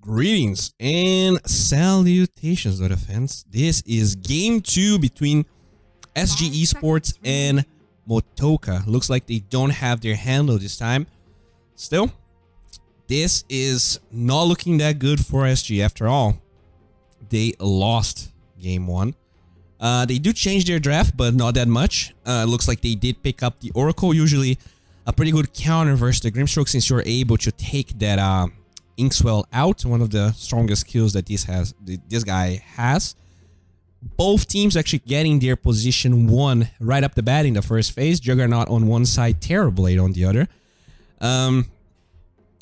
Greetings and salutations, Dota fans. This is game 2 between SG Esports and Motoca. Looks like they don't have their handle this time. Still, this is not looking that good for SG after all. They lost game 1. They do change their draft, but not that much. Looks like they did pick up the Oracle, usually a pretty good counter versus the Grimstroke, since you're able to take that Inkswell out, one of the strongest kills that this guy has. Both teams actually getting their position 1 right up the bat in the first phase. Juggernaut on one side, Terrorblade on the other.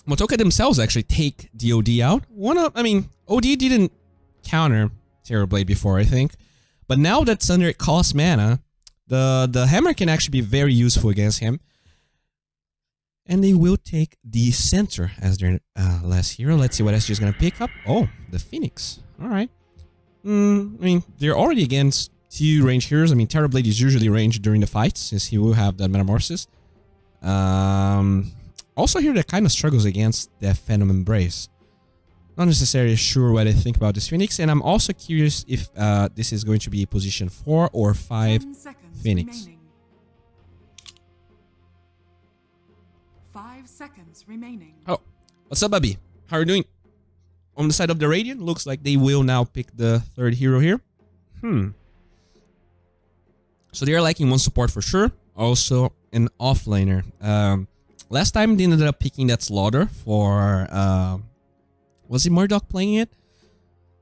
Motoca themselves actually take the OD out. OD didn't counter Terrorblade before, I think. But now that's under cost mana, the hammer can actually be very useful against him. And they will take the center as their last hero. Let's see what SG is going to pick up. Oh, the Phoenix. Alright. They're already against 2 range heroes. Terrorblade is usually ranged during the fights, since he will have that Metamorphosis. Also here that kind of struggles against the Phantom Embrace. Not necessarily sure what I think about this Phoenix. And I'm also curious if this is going to be position 4 or 5 Phoenix. Remaining. 5 seconds remaining. Oh, what's up, Bobby? How are you doing? On the side of the Radiant, looks like they will now pick the 3rd hero here. So they are lacking one support for sure. Also, an offlaner. Last time they ended up picking that Slaughter for... was it Murdoch playing it?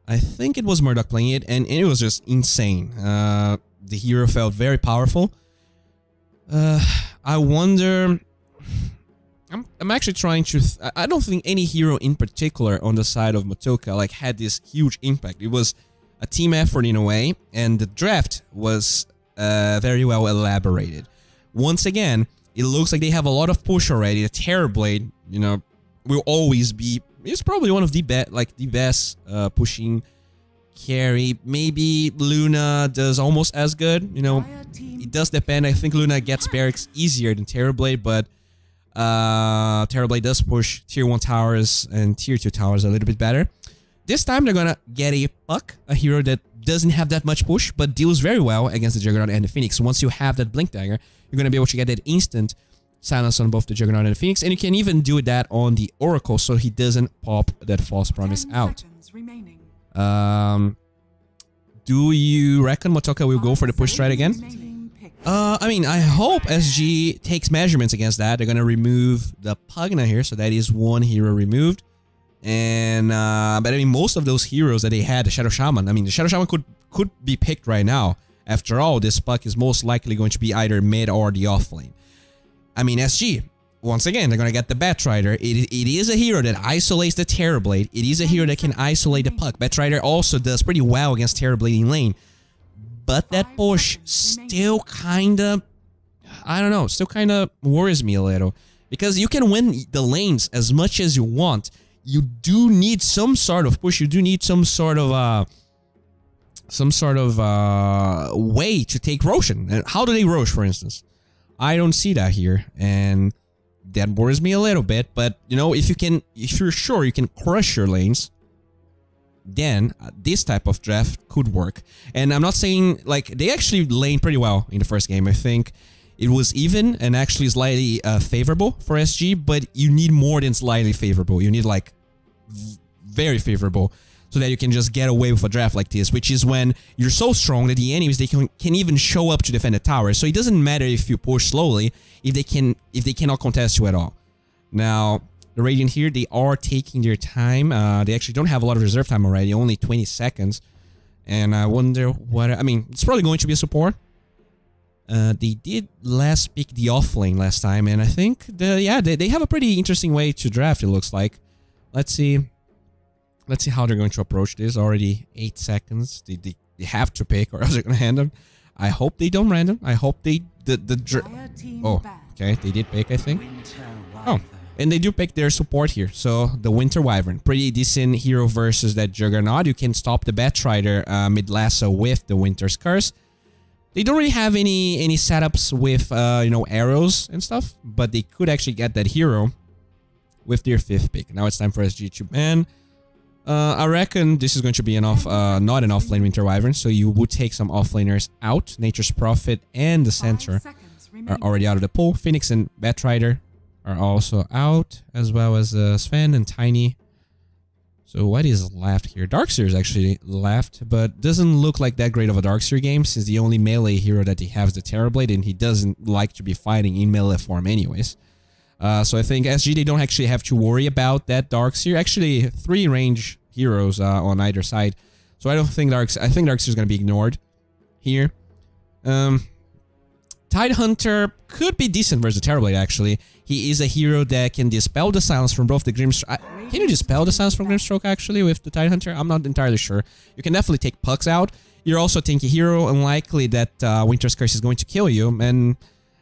I think it was Murdoch playing it, and it was just insane. The hero felt very powerful. I wonder... I'm actually trying to... I don't think any hero in particular on the side of Motoca had this huge impact. It was a team effort in a way, and the draft was very well elaborated. Once again, it looks like they have a lot of push already. The Terrorblade, will always be... It's probably one of the best pushing carry. Maybe Luna does almost as good. It does depend. I think Luna gets barracks easier than Terrorblade, but Terrorblade does push tier 1 towers and tier 2 towers a little bit better. This time they're gonna get a Puck, a hero that doesn't have that much push, but deals very well against the Juggernaut and the Phoenix. Once you have that Blink Dagger, you're gonna be able to get that instant silence on both the Juggernaut and the Phoenix, and you can even do that on the Oracle so he doesn't pop that false promise out. Do you reckon Motoca will go for the push strat again? I hope SG takes measurements against that. They're gonna remove the Pugna here, so that is 1 hero removed. And but most of those heroes that they had, the Shadow Shaman, the Shadow Shaman could be picked right now. After all, this Puck is most likely going to be either mid or the off lane. SG, once again, they're gonna get the Batrider. It is a hero that isolates the Terrorblade. It is a hero that can isolate the Puck. Batrider also does pretty well against Terrorblade in lane. But that push still kinda... I don't know, still kinda worries me a little. Because you can win the lanes as much as you want. You do need some sort of push. You do need some sort of way to take Roshan. And how do they Rosh, for instance? I don't see that here. And that worries me a little bit. But, if you're sure you can crush your lanes, then this type of draft could work. And I'm not saying, they actually laned pretty well in the first game. I think it was even and actually slightly favorable for SG, but you need more than slightly favorable. You need, very favorable, so that you can just get away with a draft like this, which is when you're so strong that the enemies, they can even show up to defend the tower. So it doesn't matter if you push slowly, if they cannot contest you at all. Now, the Radiant here, they are taking their time. They actually don't have a lot of reserve time already, only 20 seconds. And I wonder what... it's probably going to be a support. They did last pick the offlane last time, and I think, they have a pretty interesting way to draft, it looks like. Let's see how they're going to approach this. Already 8 seconds. They have to pick, or else they're going to hand them. I hope they don't random. I hope they... Oh, okay, they did pick, I think. Oh. And they do pick their support here. So, the Winter Wyvern. Pretty decent hero versus that Juggernaut. You can stop the Batrider mid lasso with the Winter's Curse. They don't really have any setups with, arrows and stuff. But they could actually get that hero with their 5th pick. Now it's time for SG to ban. I reckon this is going to be not an off-lane Winter Wyvern, so you would take some off-laners out. Nature's Prophet and the Centaur are already out of the pool. Phoenix and Batrider are also out, as well as Sven and Tiny. So what is left here? Darkseer is actually left, but doesn't look like that great of a Darkseer game, since the only melee hero that he has is the Terrorblade, and he doesn't like to be fighting in melee form anyways. So I think SG, they don't actually have to worry about that Darkseer. Actually, 3 range heroes on either side. So I don't think I think Darkseer is going to be ignored here. Tidehunter could be decent versus the Terrorblade, actually. He is a hero that can dispel the silence from both the Grimstroke. Can you dispel the silence from Grimstroke, actually, with the Tidehunter? I'm not entirely sure. You can definitely take Pucks out. You're also a tanky hero, unlikely that Winter's Curse is going to kill you, and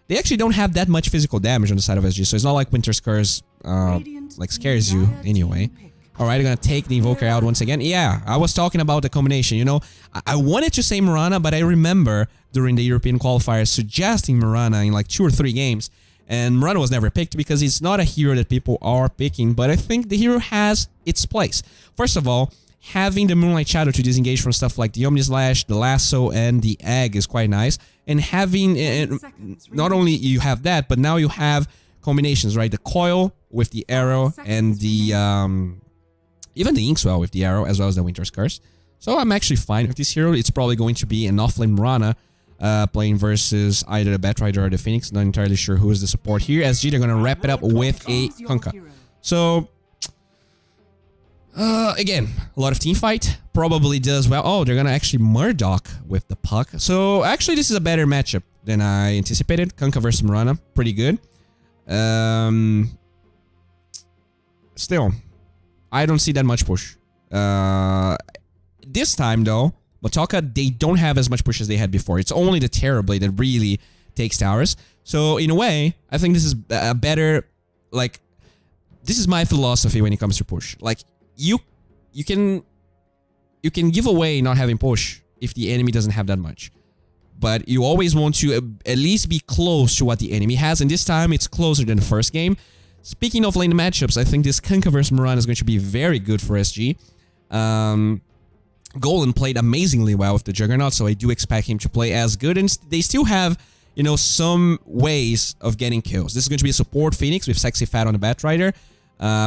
they actually don't have that much physical damage on the side of SG, so it's not like Winter's Curse like scares you anyway. Alright, I'm gonna take the Invoker out once again. Yeah, I was talking about the combination, you know. I wanted to say Mirana, but I remember during the European qualifiers suggesting Mirana in like 2 or 3 games. And Mirana was never picked because it's not a hero that people are picking, but I think the hero has its place. First of all, having the Moonlight Shadow to disengage from stuff like the Omnislash, the Lasso, and the Egg is quite nice. And having, not only you have that, but now you have combinations, right? The Coil with the Arrow and the, even the Inkswell with the Arrow, as well as the Winter's Curse. So I'm actually fine with this hero. It's probably going to be an offlane Mirana playing versus either the Batrider or the Phoenix. Not entirely sure who is the support here. SG, they're going to wrap it up with a Kunkka. So, again, a lot of team fight. Probably does well. Oh, they're going to actually Murdoch with the Puck. So, actually, this is a better matchup than I anticipated. Kunkka versus Mirana. Pretty good. Still, I don't see that much push. This time, though, Motoca, they don't have as much push as they had before. It's only the Terrorblade that really takes towers. So, in a way, I think this is a better, like, this is my philosophy when it comes to push. Like, you can give away not having push if the enemy doesn't have that much. But you always want to at least be close to what the enemy has, and this time it's closer than the first game. Speaking of lane matchups, I think this Kunkka vs Mirana is going to be very good for SG. Golden played amazingly well with the Juggernaut, so I do expect him to play as good, and they still have, you know, some ways of getting kills. This is going to be a support Phoenix with Sexy Fat on the Batrider,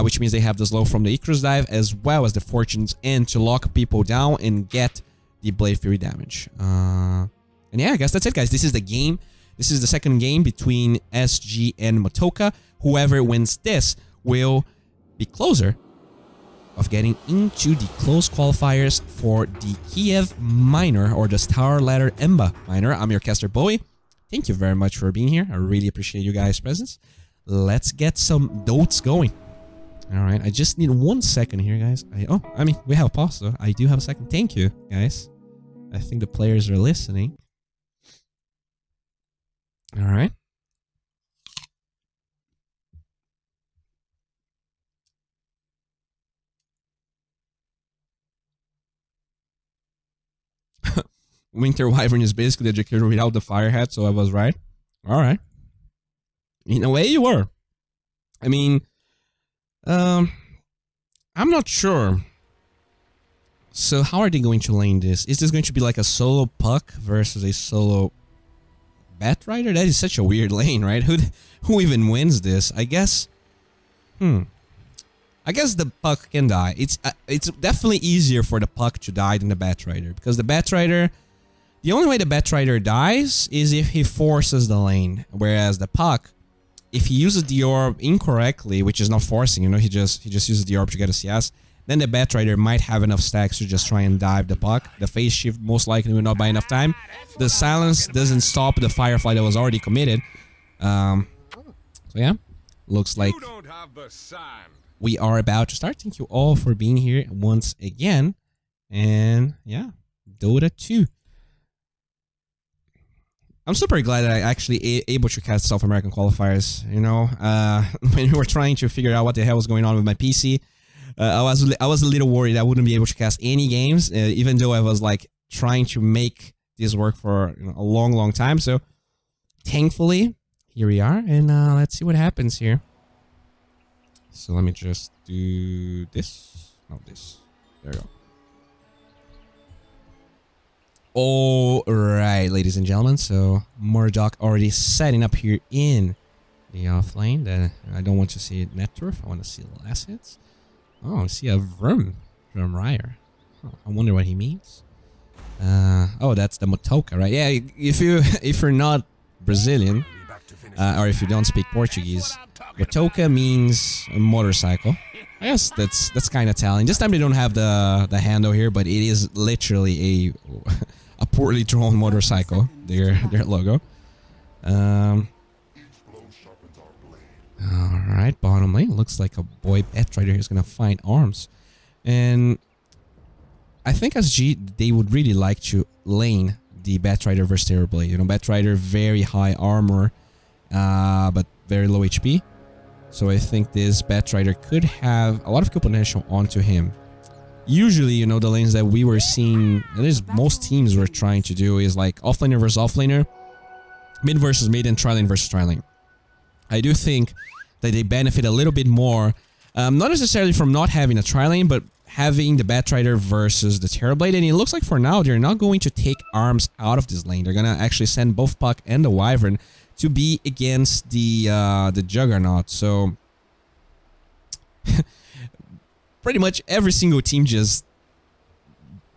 which means they have the slow from the Icarus Dive, as well as the Fortune's End to lock people down and get the Blade Fury damage. And yeah, I guess that's it, guys. This is the game. This is the second game between SG and Motoca. Whoever wins this will be closer of getting into the close qualifiers for the Kiev Minor, or the Star Ladder Emba Minor. I'm your caster, Bowie. Thank you very much for being here. I really appreciate you guys' presence. Let's get some dotes going. Alright, I just need 1 second here, guys. I mean, we have a pause, so I do have a second. Thank you, guys. I think the players are listening. Alright. Winter Wyvern is basically the Jakiro without the fire hat, so I was right. Alright. In a way, you were. I mean, I'm not sure. So how are they going to lane this? Is this going to be like a solo Puck versus a solo Batrider? That is such a weird lane, right? Who even wins this? I guess... I guess the Puck can die. It's definitely easier for the Puck to die than the Batrider, because the Batrider... The only way the Batrider dies is if he forces the lane, whereas the Puck, if he uses the orb incorrectly, which is not forcing, you know, he just uses the orb to get a CS, then the Batrider might have enough stacks to just try and dive the Puck. The phase shift most likely will not buy enough time. The silence doesn't stop the Firefly that was already committed. So yeah, looks like we are about to start. Thank you all for being here once again. And yeah, Dota 2. I'm super glad that I actually able to cast South American qualifiers. You know, when we were trying to figure out what the hell was going on with my PC, I was a little worried I wouldn't be able to cast any games, even though I was like trying to make this work for, you know, a long time. So thankfully, here we are, and let's see what happens here. So let me just do this. Not this. There you go. All right, ladies and gentlemen. So Motoca already setting up here in the off lane. Then I don't want to see it net turf. I want to see the last hits. Oh, I see a Vrm from Ryer. Huh, I wonder what he means. Oh, that's the Motoca, right? Yeah, if you're not Brazilian, or if you don't speak Portuguese, Motoca means a motorcycle. I guess that's kind of telling. This time they don't have the handle here, but it is literally a poorly drawn motorcycle. Their logo. All right, bottom lane looks like a boy B03 is gonna find arms, and I think SG they would really like to lane the B03 versus Terrorblade. You know, B03 very high armor, but very low HP. So I think this B03 could have a lot of kill potential onto him. Usually, you know, the lanes that we were seeing, at least most teams were trying to do, is like offlaner versus offlaner, mid versus mid, and tri-lane versus tri-lane. I do think that they benefit a little bit more, not necessarily from not having a tri-lane, but having the B03 versus the Terrorblade. And it looks like for now, they're not going to take arms out of this lane. They're going to actually send both Puck and the Wyvern to be against the Juggernaut. So pretty much every single team just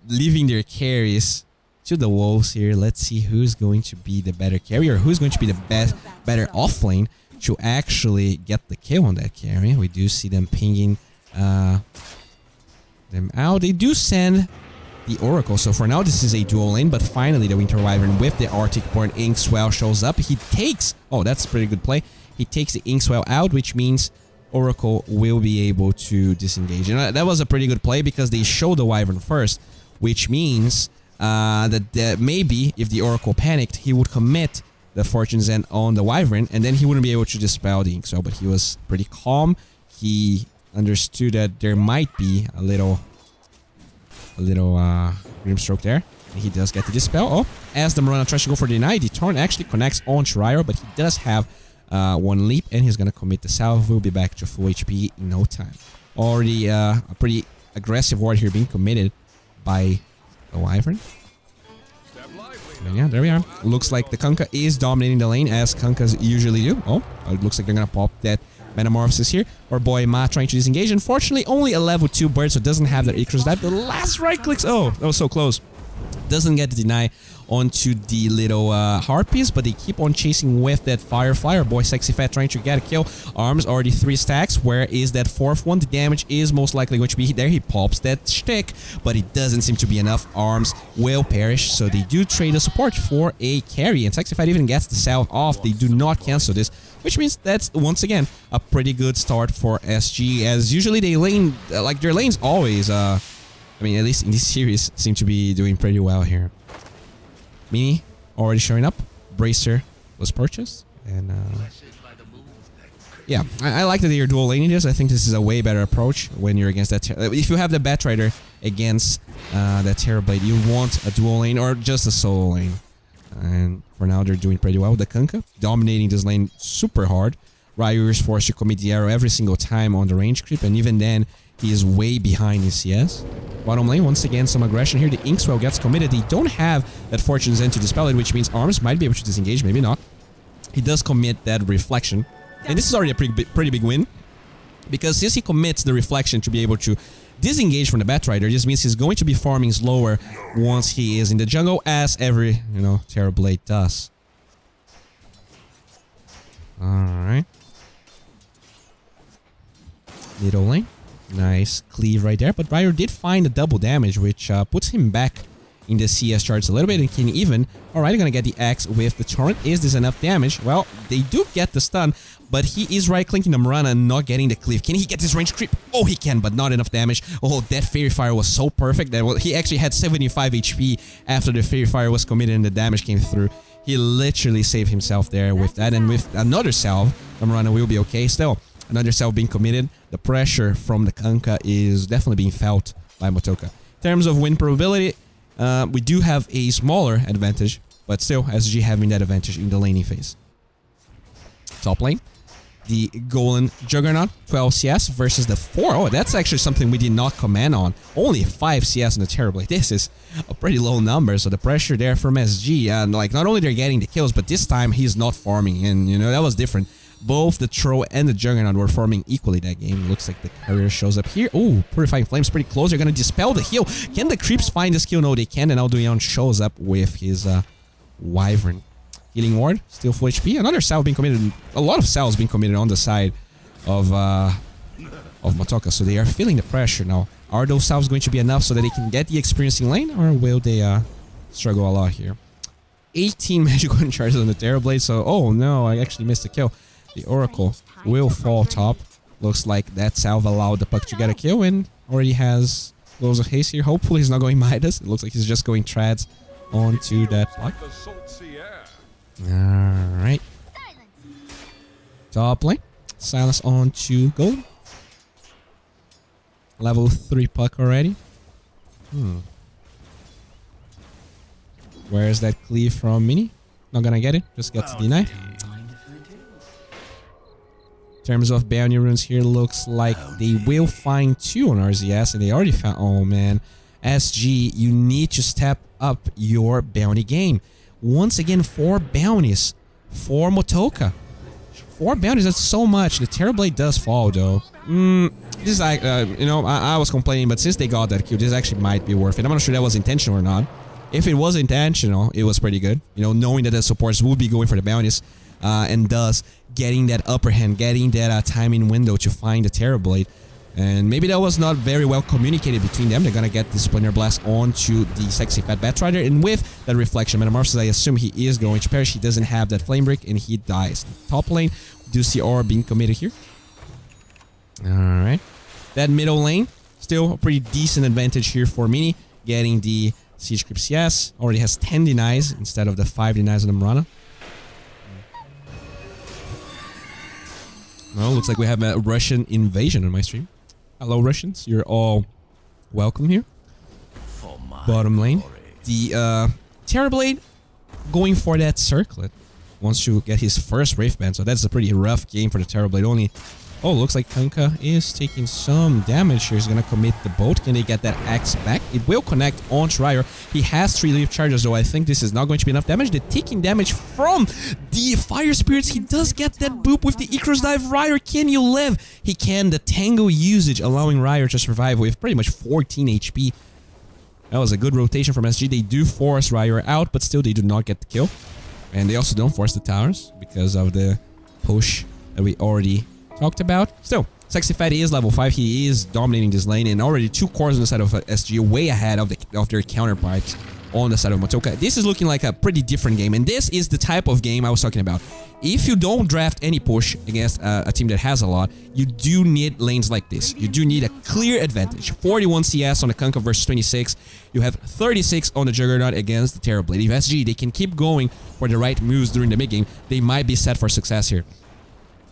leaving their carries to the wolves here. Let's see who's going to be the better carry, or who's going to be the better off lane to actually get the kill on that carry. We do see them pinging them out. They do send the Oracle. So for now, this is a dual lane, but finally the Winter Wyvern with the Arctic Born Inkswell shows up. He takes... Oh, that's a pretty good play. He takes the Inkswell out, which means Oracle will be able to disengage. And that was a pretty good play because they showed the Wyvern first, which means that maybe if the Oracle panicked, he would commit the Fortune's End on the Wyvern, and then he wouldn't be able to dispel the Inkswell. But he was pretty calm. He understood that there might be a little Grimstroke there. And he does get the dispel. Oh, as the Marana tries to go for the deny, the Torrent actually connects on Shrier, but he does have one leap, and he's gonna commit the salve. We'll be back to full HP in no time. Already a pretty aggressive ward here being committed by the Wyvern. And yeah, there we are. Looks like the Kunkka is dominating the lane, as Kunkkas usually do. Oh, it looks like they're gonna pop that Metamorphosis here. Our boy Ma trying to disengage. Unfortunately, only a level 2 bird, so it doesn't have that Icarus dive. The last right clicks. Oh, that was so close. Doesn't get the deny onto the little harpies, but they keep on chasing with that Firefly. Our boy Sexy Fat trying to get a kill. Arms already 3 stacks. Where is that 4th one? The damage is most likely going to be there. He pops that shtick, but it doesn't seem to be enough. Arms will perish, so they do trade the support for a carry. And Sexy Fat even gets the salve off. They do not cancel this, which means that's, once again, a pretty good start for SG, as usually they lane, like their lanes always, I mean, at least in this series, seem to be doing pretty well here. Mini already showing up. Bracer was purchased, and yeah, I like that they are dual laning this. I think this is a way better approach when you're against that. If you have the B03 against that Terrorblade, you want a dual lane or just a solo lane. And for now, they're doing pretty well with the Kunkka, dominating this lane super hard. Ryu is forced to commit the arrow every single time on the range creep, and even then, he is way behind in CS. Bottom lane, once again, some aggression here. The Inkswell gets committed. They don't have that Fortune's End to dispel it, which means Arms might be able to disengage, maybe not. He does commit that Reflection. And this is already a pretty big win, because since he commits the Reflection to be able to disengage from the B03, this means he's going to be farming slower once he is in the jungle, as every, you know, Terrorblade does. Alright. Middle lane. Nice cleave right there, but Ryer did find a double damage, which puts him back in the CS charts a little bit, and can even... Alright, gonna get the Axe with the Torrent. Is this enough damage? Well, they do get the stun, but he is right-clicking the Marana and not getting the cleave. Can he get this range creep? Oh, he can, but not enough damage. Oh, that Fairy Fire was so perfect that he actually had 75 HP after the Fairy Fire was committed and the damage came through. He literally saved himself there with that, and with another salve, the Marana will be okay. Still, another salve being committed. The pressure from the Kunkka is definitely being felt by Motoca. In terms of win probability, we do have a smaller advantage, but still, SG having that advantage in the laning phase. Top lane. the Golden Juggernaut, 12 CS versus the 4. Oh, that's actually something we did not comment on. Only 5 CS on the Terrorblade. This is a pretty low number, so the pressure there from SG, and like not only they're getting the kills, but this time he's not farming, and you know, that was different. Both the Throw and the Juggernaut were farming equally that game. Looks like the Courier shows up here. Oh, Purifying Flames pretty close. They're gonna dispel the heal. Can the creeps find this kill? No, they can, and Alduin shows up with his Wyvern. Healing Ward, still full HP. Another salve being committed. A lot of salves being committed on the side of Motoca, so they are feeling the pressure now. Are those salves going to be enough so that they can get the experience in lane, or will they struggle a lot here? 18 magical charges on the Terrorblade, so oh no, I actually missed a kill. The Oracle will fall top. Looks like that salve allowed the puck to get a kill, and already has Glows of Haste here. Hopefully he's not going Midas. It looks like he's just going Trads onto that puck. Alright. Top lane. Silence on to gold. Level 3 puck already. Where's that cleave from Mini? Not gonna get it. Just got to deny. In terms of bounty runes here, looks like they will find 2 on RZS, and they already found... Oh man. SG, you need to step up your bounty game. Once again, 4 bounties for Motoca. 4 bounties, that's so much. The Terrorblade does fall, though. This is like, you know, I was complaining, but since they got that kill, this actually might be worth it. I'm not sure that was intentional or not. If it was intentional, it was pretty good. You know, knowing that the supports would be going for the bounties, and thus getting that upper hand, getting that timing window to find the Terrorblade. And maybe that was not very well communicated between them. They're gonna get the Splinter Blast onto the Sexy Fat Batrider, and with that Reflection Metamorphosis, I assume he is going to perish. He doesn't have that Flame Break, and he dies. Top lane, we do see Aura being committed here. Alright. That middle lane, still a pretty decent advantage here for Mini. Getting the Siege Creep CS. Already has 10 denies instead of the 5 denies on the Murana. Well, looks like we have a Russian invasion on my stream. Hello, Russians. You're all welcome here. Bottom lane. The Terrorblade going for that Circlet. Wants to get his first Wraith Band, so that's a pretty rough game for the Terrorblade. Only... Oh, looks like Kanka is taking some damage here. He's gonna commit the boat. Can they get that axe back? It will connect on Ryer. He has 3 leaf charges, though I think this is not going to be enough damage. The taking damage from the Fire Spirits. He does get that boop with the Icarus Dive. Ryer, can you live? He can. The Tango usage allowing Ryer to survive with pretty much 14 HP. That was a good rotation from SG. They do force Ryer out, but still they do not get the kill. And they also don't force the towers because of the push that we already talked about. Still, Sexy Fatty is level 5. He is dominating this lane, and already 2 cores on the side of SG, way ahead of their counterparts on the side of Motoca. This is looking like a pretty different game, and this is the type of game I was talking about. If you don't draft any push against a team that has a lot, you do need lanes like this. You do need a clear advantage. 41 CS on the Kunkka versus 26. You have 36 on the Juggernaut against the Terrorblade. If SG, they can keep going for the right moves during the mid game, they might be set for success here.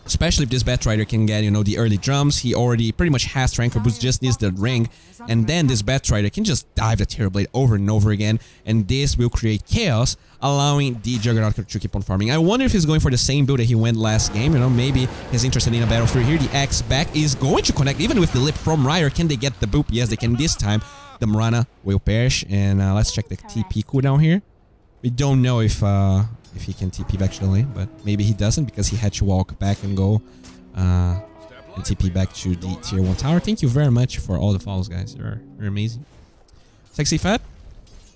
Especially if this Batrider can get, you know, the early drums. He already pretty much has Tranquil Boost, just needs the ring. And then this Batrider can just dive the Terrorblade over and over again. And this will create chaos, allowing the Juggernaut to keep on farming. I wonder if he's going for the same build that he went last game. You know, maybe he's interested in a battle through here. The Axe back is going to connect, even with the lip from Ryer. Can they get the boop? Yes, they can this time. The Murana will perish. And let's check the TP cooldown here. We don't know if he can TP back to the lane, but maybe he doesn't because he had to walk back and go and TP back to the tier 1 tower. Thank you very much for all the follows, guys. You're amazing. Sexy Fat,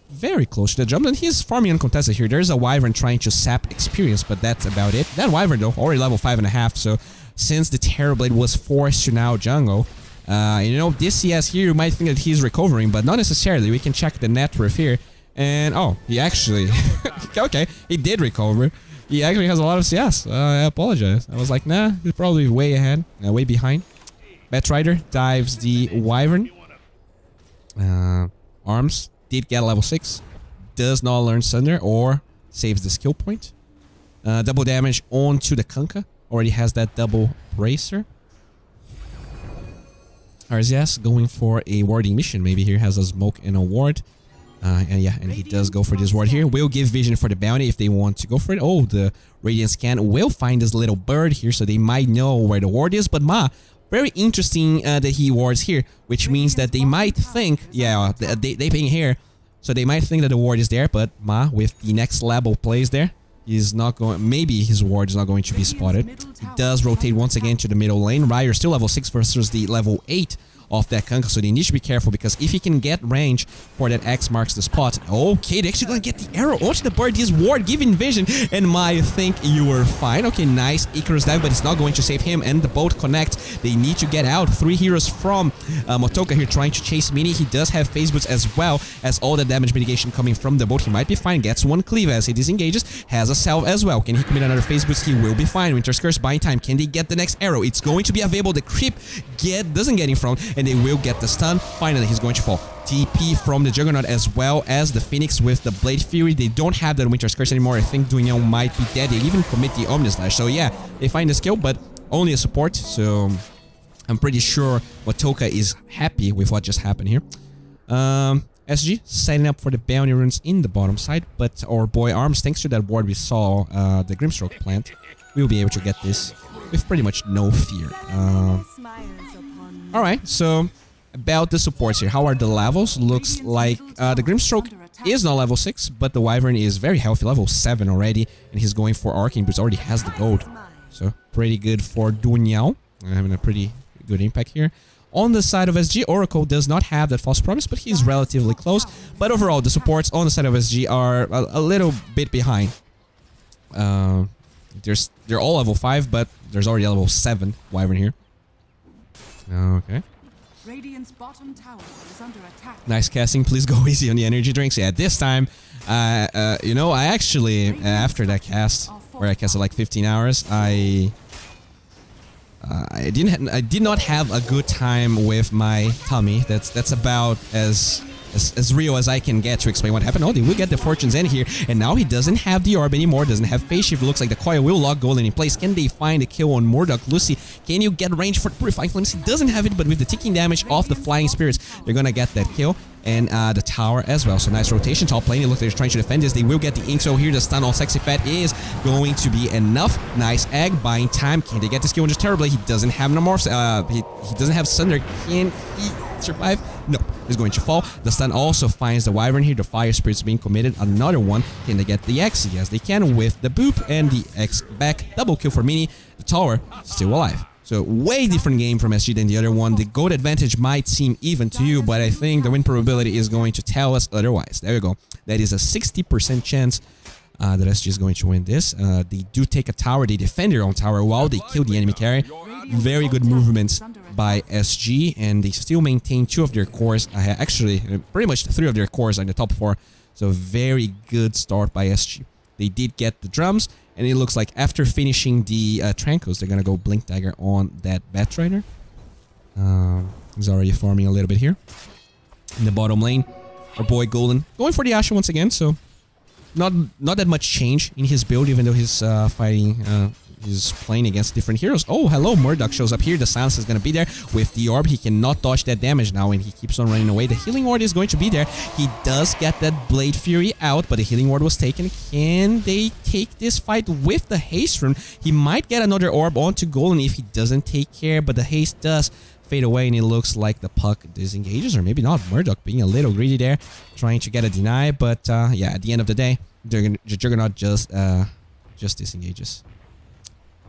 very close to the jump, and he's farming uncontested here. There's a Wyvern trying to sap experience, but that's about it. That Wyvern, though, already level 5.5, so since the Terrorblade was forced to now jungle, you know, this CS here, you might think that he's recovering, but not necessarily. We can check the net worth here. And, oh, he actually... okay, he did recover. He actually has a lot of CS. I apologize. I was like, nah, he's probably way ahead. Way behind. Batrider dives the Wyvern. Arms did get level 6. Does not learn Sunder or saves the skill point. Double damage onto the Kunkka. Already has that double bracer. RZS going for a warding mission. Maybe here has a smoke and a ward. And yeah, and he does go for this ward here. Will give vision for the bounty if they want to go for it. Oh, the Radiant Scan will find this little bird here, so they might know where the ward is. But Ma, very interesting that he wards here, which means that they might think, yeah, they ping here, so they might think that the ward is there. But Ma, with the next level plays there, he's not going. Maybe his ward is not going to be spotted. He does rotate once again to the middle lane. Ryer still level 6 versus the level 8 of that Kunkka, so they need to be careful because if he can get range for that X marks the spot. Okay, they're actually gonna get the arrow onto the bird. This ward giving vision, and I think you were fine. Okay, nice Icarus dive, but it's not going to save him, and the boat connect. They need to get out. 3 heroes from Motoca here trying to chase Mini. He does have phase boots as well as all the damage mitigation coming from the boat. He might be fine. Gets one cleave as he disengages. Has a salve as well. Can he commit another phase boost? He will be fine. Winter's Curse buying time. Can they get the next arrow? It's going to be available. The creep doesn't get in front, and they will get the stun. Finally, he's going to fall. TP from the Juggernaut as well as the Phoenix with the Blade Fury. They don't have that Winter's Curse anymore. I think Dunyan might be dead. They even commit the Omni Slash. So yeah, they find the skill, but only a support. So I'm pretty sure Motoca is happy with what just happened here. SG setting up for the bounty runes in the bottom side, but our boy Arms, thanks to that ward we saw, the Grimstroke plant, we'll be able to get this with pretty much no fear. Alright, so about the supports here. How are the levels? Looks like the Grimstroke is not level 6, but the Wyvern is very healthy, level 7 already, and he's going for Arcane Boots, already has the gold. So pretty good for Dunyan, having a pretty good impact here. On the side of SG, Oracle does not have that false promise, but he's relatively close. But overall, the supports on the side of SG are a little bit behind. They're all level 5, but there's already a level 7 Wyvern here. Okay. Radiant's bottom tower is under attack. Nice casting. Please go easy on the energy drinks. Yeah, this time, you know, I actually, after that cast, where I casted like 15 hours, I did not have a good time with my tummy. That's about as real as I can get to explain what happened. Oh, they will get the Fortune's End here, and now he doesn't have the orb anymore, doesn't have phase shift. Looks like the coil will lock Golden in place. Can they find a kill on Murdoch? Lucy, can you get range for Purifying Flames? He doesn't have it, but with the ticking damage of the Flying Spirits, they're gonna get that kill. And the tower as well. So nice rotation. Top lane. It looks like they're trying to defend this. They will get the ink. So here the stun on Sexy Fat is going to be enough. Nice egg. Buying time. Can they get this kill? Just terribly. He doesn't have no more. He doesn't have Sunder. Can he survive? No. He's going to fall. The stun also finds the Wyvern here. The Fire Spirit's being committed. Another one. Can they get the X? Yes, they can with the boop and the X back. Double kill for Mini. The tower still alive. So, way different game from SG than the other one. The gold advantage might seem even to you, but I think the win probability is going to tell us otherwise. There we go. That is a 60% chance that SG is going to win this. They do take a tower. They defend their own tower while they kill the enemy carry. Very good movements by SG, and they still maintain 2 of their cores. Actually, pretty much 3 of their cores are in the top 4. So, very good start by SG. They did get the drums, and it looks like after finishing the Trankos, they're gonna go Blink Dagger on that Batrider. He's already farming a little bit here. In the bottom lane, our boy Golden going for the Asha once again, so not that much change in his build, even though he's he's playing against different heroes. Oh, hello, Murdoch shows up here. The silence is going to be there with the orb. He cannot dodge that damage now, and he keeps on running away. The healing ward is going to be there. He does get that Blade Fury out, but the healing ward was taken. Can they take this fight with the haste rune? He might get another orb onto Golden if he doesn't take care, but the haste does fade away, and it looks like the puck disengages, or maybe not. Murdoch being a little greedy there, trying to get a deny, but yeah, at the end of the day, the Juggernaut just disengages.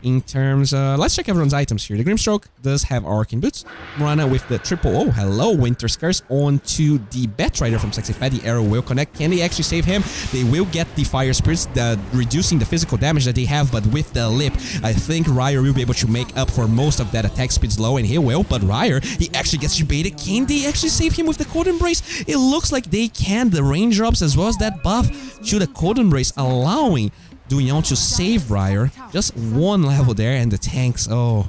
In terms, let's check everyone's items here. The Grimstroke does have Arcane Boots. Murana with the triple, oh, hello, Winter's Curse onto the Batrider from Sexy Fat. The arrow will connect. Can they actually save him? They will get the Fire Spirits, reducing the physical damage that they have, but with the lip, I think Ryer will be able to make up for most of that attack speed's low, and he will, but Ryer, he actually gets baited. Can they actually save him with the Cold Embrace? It looks like they can. The raindrops as well as that buff to the Cold Embrace, allowing Dunyan to save Ryer. Just one level there, and the tanks, oh,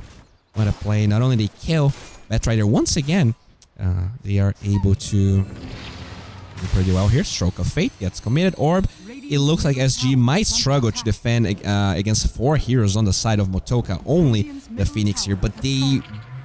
what a play. Not only they kill Batrider once again, they are able to do pretty well here. Stroke of Fate gets committed. Orb. It looks like SG might struggle to defend against 4 heroes on the side of Motoca. Only the Phoenix here, but they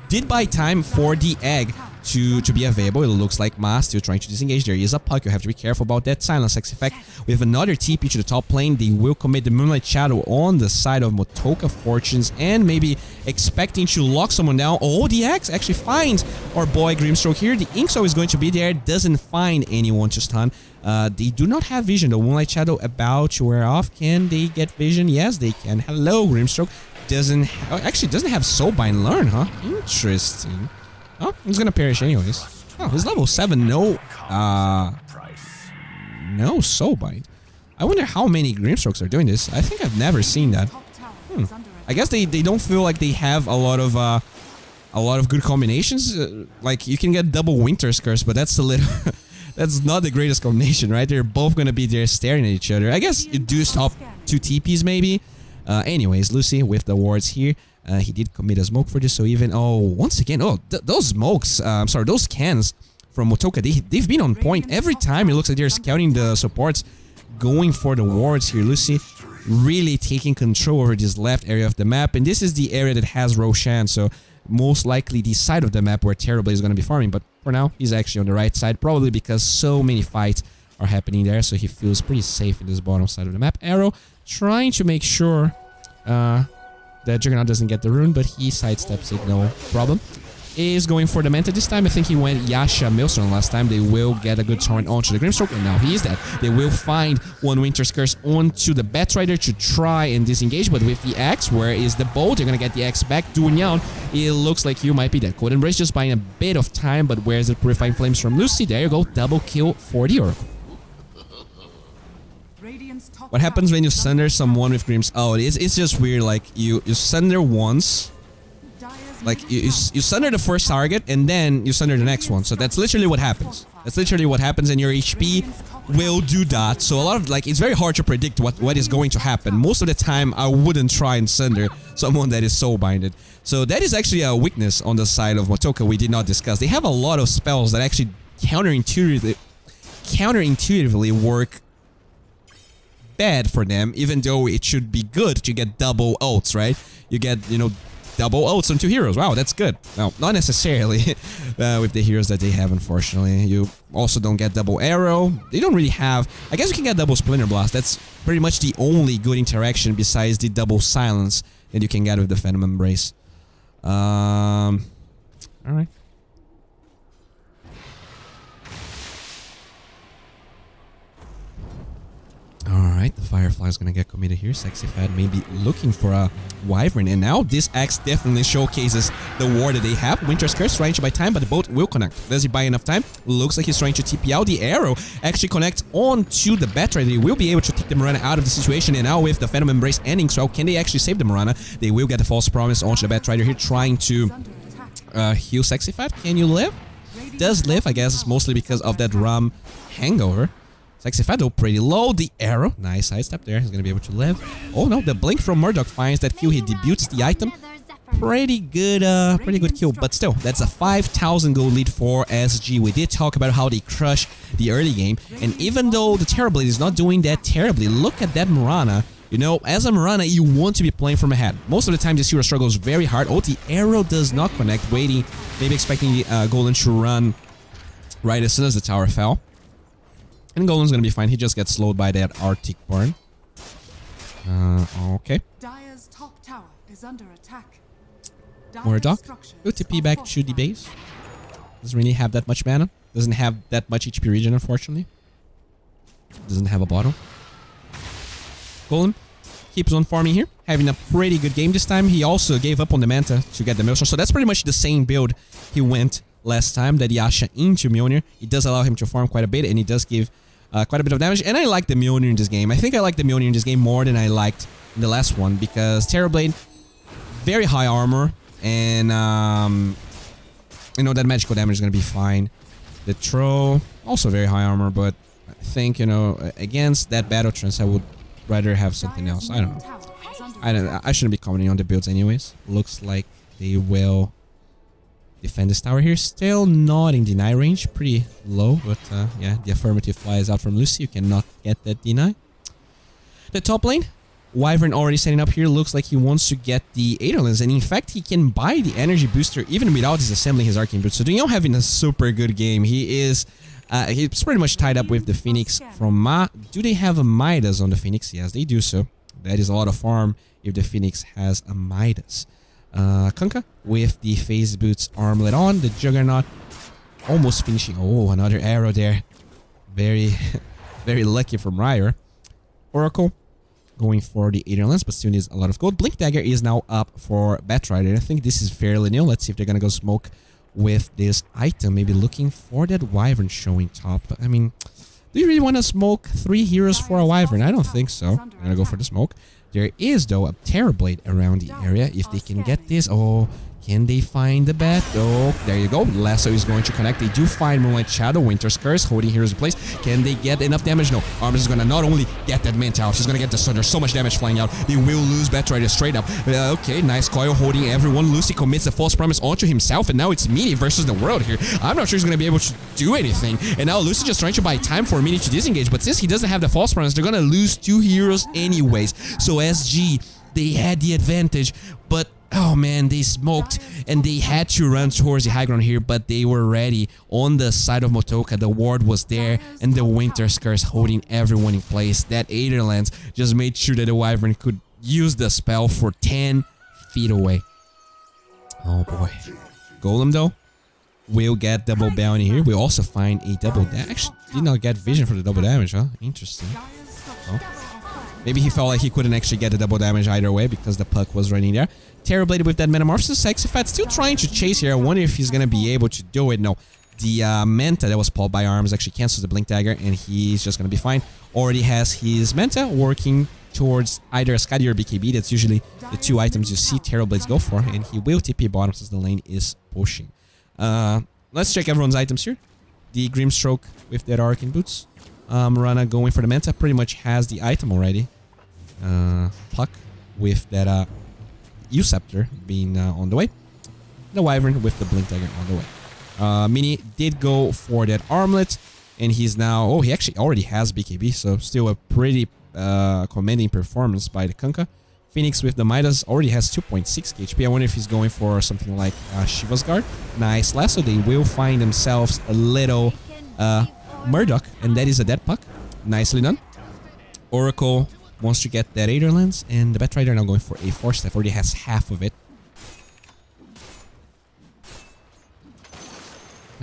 did buy time for the egg to be available. It looks like Ma still trying to disengage. There is a puck. You have to be careful about that. Silence X effect. We have another TP to the top lane. They will commit the Moonlight Shadow on the side of Motoca Fortunes and maybe expecting to lock someone down. Oh, the X actually finds our boy Grimstroke here. The Inkso is going to be there. Doesn't find anyone to stun. They do not have vision. The Moonlight Shadow about to wear off. Can they get vision? Yes, they can. Hello, Grimstroke. Actually doesn't have Soulbind learn, huh? Interesting. Oh, he's gonna perish anyways. Oh, he's level 7. No Soulbind. I wonder how many Grimstrokes are doing this. I think I've never seen that. I guess they don't feel like they have a lot of good combinations. Like you can get double Winter's Curse, but that's a little that's not the greatest combination, right? They're both gonna be there staring at each other. I guess you do stop 2 TPs maybe. Anyways, Lucy with the wards here. He did commit a smoke for this, so even... Oh, once again, those smokes, I'm sorry, those cans from Motoca, they've been on point. Every time it looks like they're scouting the supports, going for the wards here. Lucy really taking control over this left area of the map, and this is the area that has Roshan, so most likely the side of the map where Terribly is going to be farming, but for now, he's actually on the right side, probably because so many fights are happening there, so he feels pretty safe in this bottom side of the map. Arrow trying to make sure... that Juggernaut doesn't get the rune, but he sidesteps it, no problem. Is going for the Manta this time. I think he went Yasha Millstone last time. They will get a good torrent onto the Grimstroke, and now he is dead. They will find one Winter's Curse onto the Batrider to try and disengage, but with the Axe, where is the bow? They're gonna get the Axe back. doing down. It looks like you might be dead. Cold Embrace just buying a bit of time, but where's the Purifying Flames from Lucy? There you go. Double kill for the Oracle. What happens when you sunder someone with Grims? Oh, it's just weird. Like you sunder once, like you sunder the first target and then you sunder the next one. So that's literally what happens. That's literally what happens, and your HP will do that. So a lot of it's very hard to predict what is going to happen. Most of the time, I wouldn't try and sunder someone that is soul-binded. So that is actually a weakness on the side of Motoca we did not discuss. They have a lot of spells that actually counterintuitively work bad for them, even though it should be good to get double ults, right? You get, double ults on 2 heroes. Wow, that's good. No, not necessarily with the heroes that they have, unfortunately. You also don't get double arrow. They don't really have... I guess you can get double Splinter Blast. That's pretty much the only good interaction besides the double silence that you can get with the Phantom Embrace. Alright. Alright, the Firefly is gonna get committed here. Sexy Fat maybe looking for a Wyvern, and now this axe definitely showcases the war that they have. Winter's Curse trying to buy time, but the boat will connect. Does he buy enough time? Looks like he's trying to TP out. The arrow actually connects onto the Batrider. They will be able to take the Marana out of the situation, and now with the Phantom Embrace ending, so can they actually save the Marana? They will get the False Promise onto the Batrider here, trying to heal Sexy Fat. Can you live? Does live, I guess, mostly because of that rum hangover. Sexy Fat though pretty low. The arrow, nice sidestep there. He's gonna be able to live. Oh no, the blink from Murdoch finds that kill. He debuts the item. Pretty good kill, but still, that's a 5,000 gold lead for SG. We did talk about how they crush the early game, and even though the Terrorblade is not doing that terribly, look at that Marana. As a Marana, you want to be playing from ahead. Most of the time, this hero struggles very hard. Oh, the arrow does not connect. Waiting, maybe expecting the Golden to run right as soon as the tower fell. And Golem's gonna be fine. He just gets slowed by that Arctic Burn. Okay. Dire's top tower is under attack. Murdoch will TP back to the base. Doesn't really have that much mana. Doesn't have that much HP regen, unfortunately. Doesn't have a bottle. Golem keeps on farming here, having a pretty good game this time. He also gave up on the Manta to get the Maelstrom, so that's pretty much the same build he went last time, that Yasha into Mjolnir. It does allow him to farm quite a bit, and it does give quite a bit of damage. And I like the Mjolnir in this game. I think I like the Mjolnir in this game more than I liked in the last one, because Terrorblade, very high armor, and that magical damage is gonna be fine. The Troll, also very high armor, but I think against that Battle Trance, I would rather have something else. I don't know. I shouldn't be commenting on the builds anyways. Looks like they will defend this tower here. Still not in deny range. Pretty low, but yeah, the affirmative flies out from Lucy. You cannot get that deny. The top lane, Wyvern already setting up here. Looks like he wants to get the Aderlands, and in fact, he can buy the energy booster even without disassembling his Arcane Boots. So Daniel having a super good game. He's pretty much tied up with the Phoenix from Ma. Do they have a Midas on the Phoenix? Yes, they do so. That is a lot of farm if the Phoenix has a Midas. Kunkka with the Phase Boots armlet on. The Juggernaut almost finishing. Oh, another arrow there. Very, very lucky from Ryer. Oracle going for the Aderlands, but still needs a lot of gold. Blink Dagger is now up for Batrider. I think this is fairly new. Let's see if they're gonna go smoke with this item. Maybe looking for that Wyvern showing top. But I mean, do you really want to smoke 3 heroes for a Wyvern? I don't think so. I'm gonna go for the smoke. There is, though, a Terrorblade around the area. If they can get this, oh, can they find the bat? Oh, there you go. Lasso is going to connect. They do find Moonlight Shadow, Winter's Curse, holding heroes in place. Can they get enough damage? No. Arms is going to not only get that Mint out, she's going to get the Sun. There's so much damage flying out. They will lose Batrider straight up. Okay, nice coil holding everyone. Lucy commits a false promise onto himself, and now it's Mini versus the world here. I'm not sure he's going to be able to do anything. And now Lucy just trying to buy time for Mini to disengage, but since he doesn't have the false promise, they're going to lose 2 heroes anyways. So SG, they had the advantage, but oh man, they smoked and they had to run towards the high ground here, but they were ready on the side of Motoca. The ward was there and the Winter's Curse holding everyone in place. That Aderlands just made sure that the Wyvern could use the spell for 10 feet away. Oh boy. Golem though will get double bounty here. We'll also find a double damage. Actually, did not get vision for the double damage, huh? Interesting. Oh. Maybe he felt like he couldn't actually get the double damage either way because the puck was running there. Terrorblade with that Metamorphosis. Sexy Fat still trying to chase here. I wonder if he's going to be able to do it. No. The Manta that was pulled by Arms actually cancels the Blink Dagger and he's just going to be fine. Already has his Manta working towards either a Skadi or BKB. That's usually the 2 items you see Terrorblades go for. And he will TP bottom since the lane is pushing. Let's check everyone's items here. The Grimstroke with that Arcane Boots. Rana going for the Manta, pretty much has the item already. Puck with that U-Scepter being on the way. The Wyvern with the Blink Dagger on the way. Mini did go for that armlet, and he's now... Oh, he actually already has BKB, so still a pretty commanding performance by the Kunkka. Phoenix with the Midas already has 2.6 HP. I wonder if he's going for something like Shiva's Guard. Nice lasso. They will find themselves a little... Murdoch, and that is a dead puck. Nicely done. Oracle wants to get that Aderlands, and the Batrider now going for a Force Staff. Already has half of it.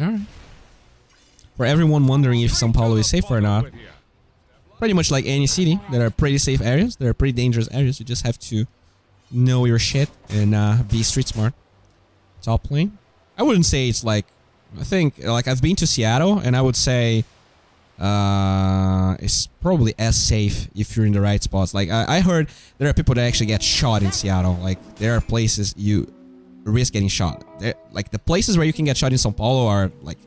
Alright. For everyone wondering if São Paulo is safe or not, pretty much like any city, there are pretty safe areas, there are pretty dangerous areas. You just have to know your shit and be street smart. Top lane. I wouldn't say it's like... I think, like, I've been to Seattle, and I would say it's probably as safe if you're in the right spots. Like, I heard there are people that actually get shot in Seattle. Like, there are places you risk getting shot. Like, the places where you can get shot in São Paulo are, like,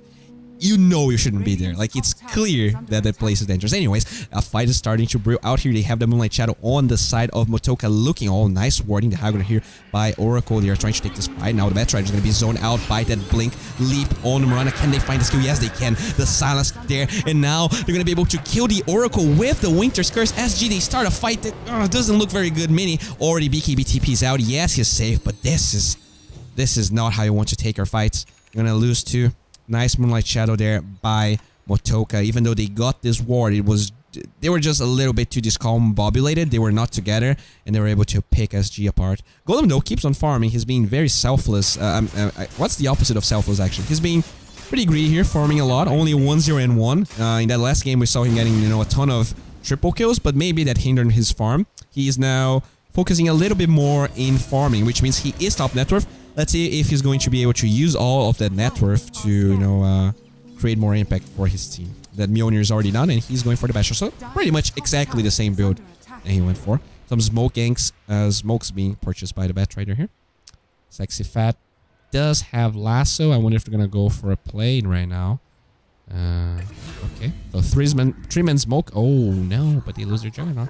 you know you shouldn't be there. Like, it's clear that the place is dangerous. Anyways, a fight is starting to brew out here. They have the Moonlight Shadow on the side of Motoca looking all nice, warding the high ground here by Oracle. They are trying to take this fight. Now the Batrider is going to be zoned out by that Blink Leap on Marana. Can they find the skill? Yes, they can. The silence there. And now they're going to be able to kill the Oracle with the Winter's Curse. SG, they start a fight that doesn't look very good. Mini already BKB TP's out. Yes, he's safe, but this is not how you want to take our fights. You're going to lose too. Nice Moonlight Shadow there by Motoca. Even though they got this ward, they were just a little bit too discombobulated. They were not together, and they were able to pick SG apart. Golem, though, keeps on farming. He's being very selfless. What's the opposite of selfless, actually? He's being pretty greedy here, farming a lot. Only 1-0 and 1. In that last game, we saw him getting, a ton of triple kills, but maybe that hindered his farm. He is now focusing a little bit more in farming, which means he is top net worth. Let's see if he's going to be able to use all of that net worth to, create more impact for his team. That Mjolnir is already done, and he's going for the Basher. So, pretty much exactly the same build that he went for. Some smoke ganks, smokes being purchased by the Batrider here. Sexy Fat does have lasso. I wonder if they're going to go for a plane right now. Okay. So, three-man smoke. Oh, no, but they lose their Juggernaut.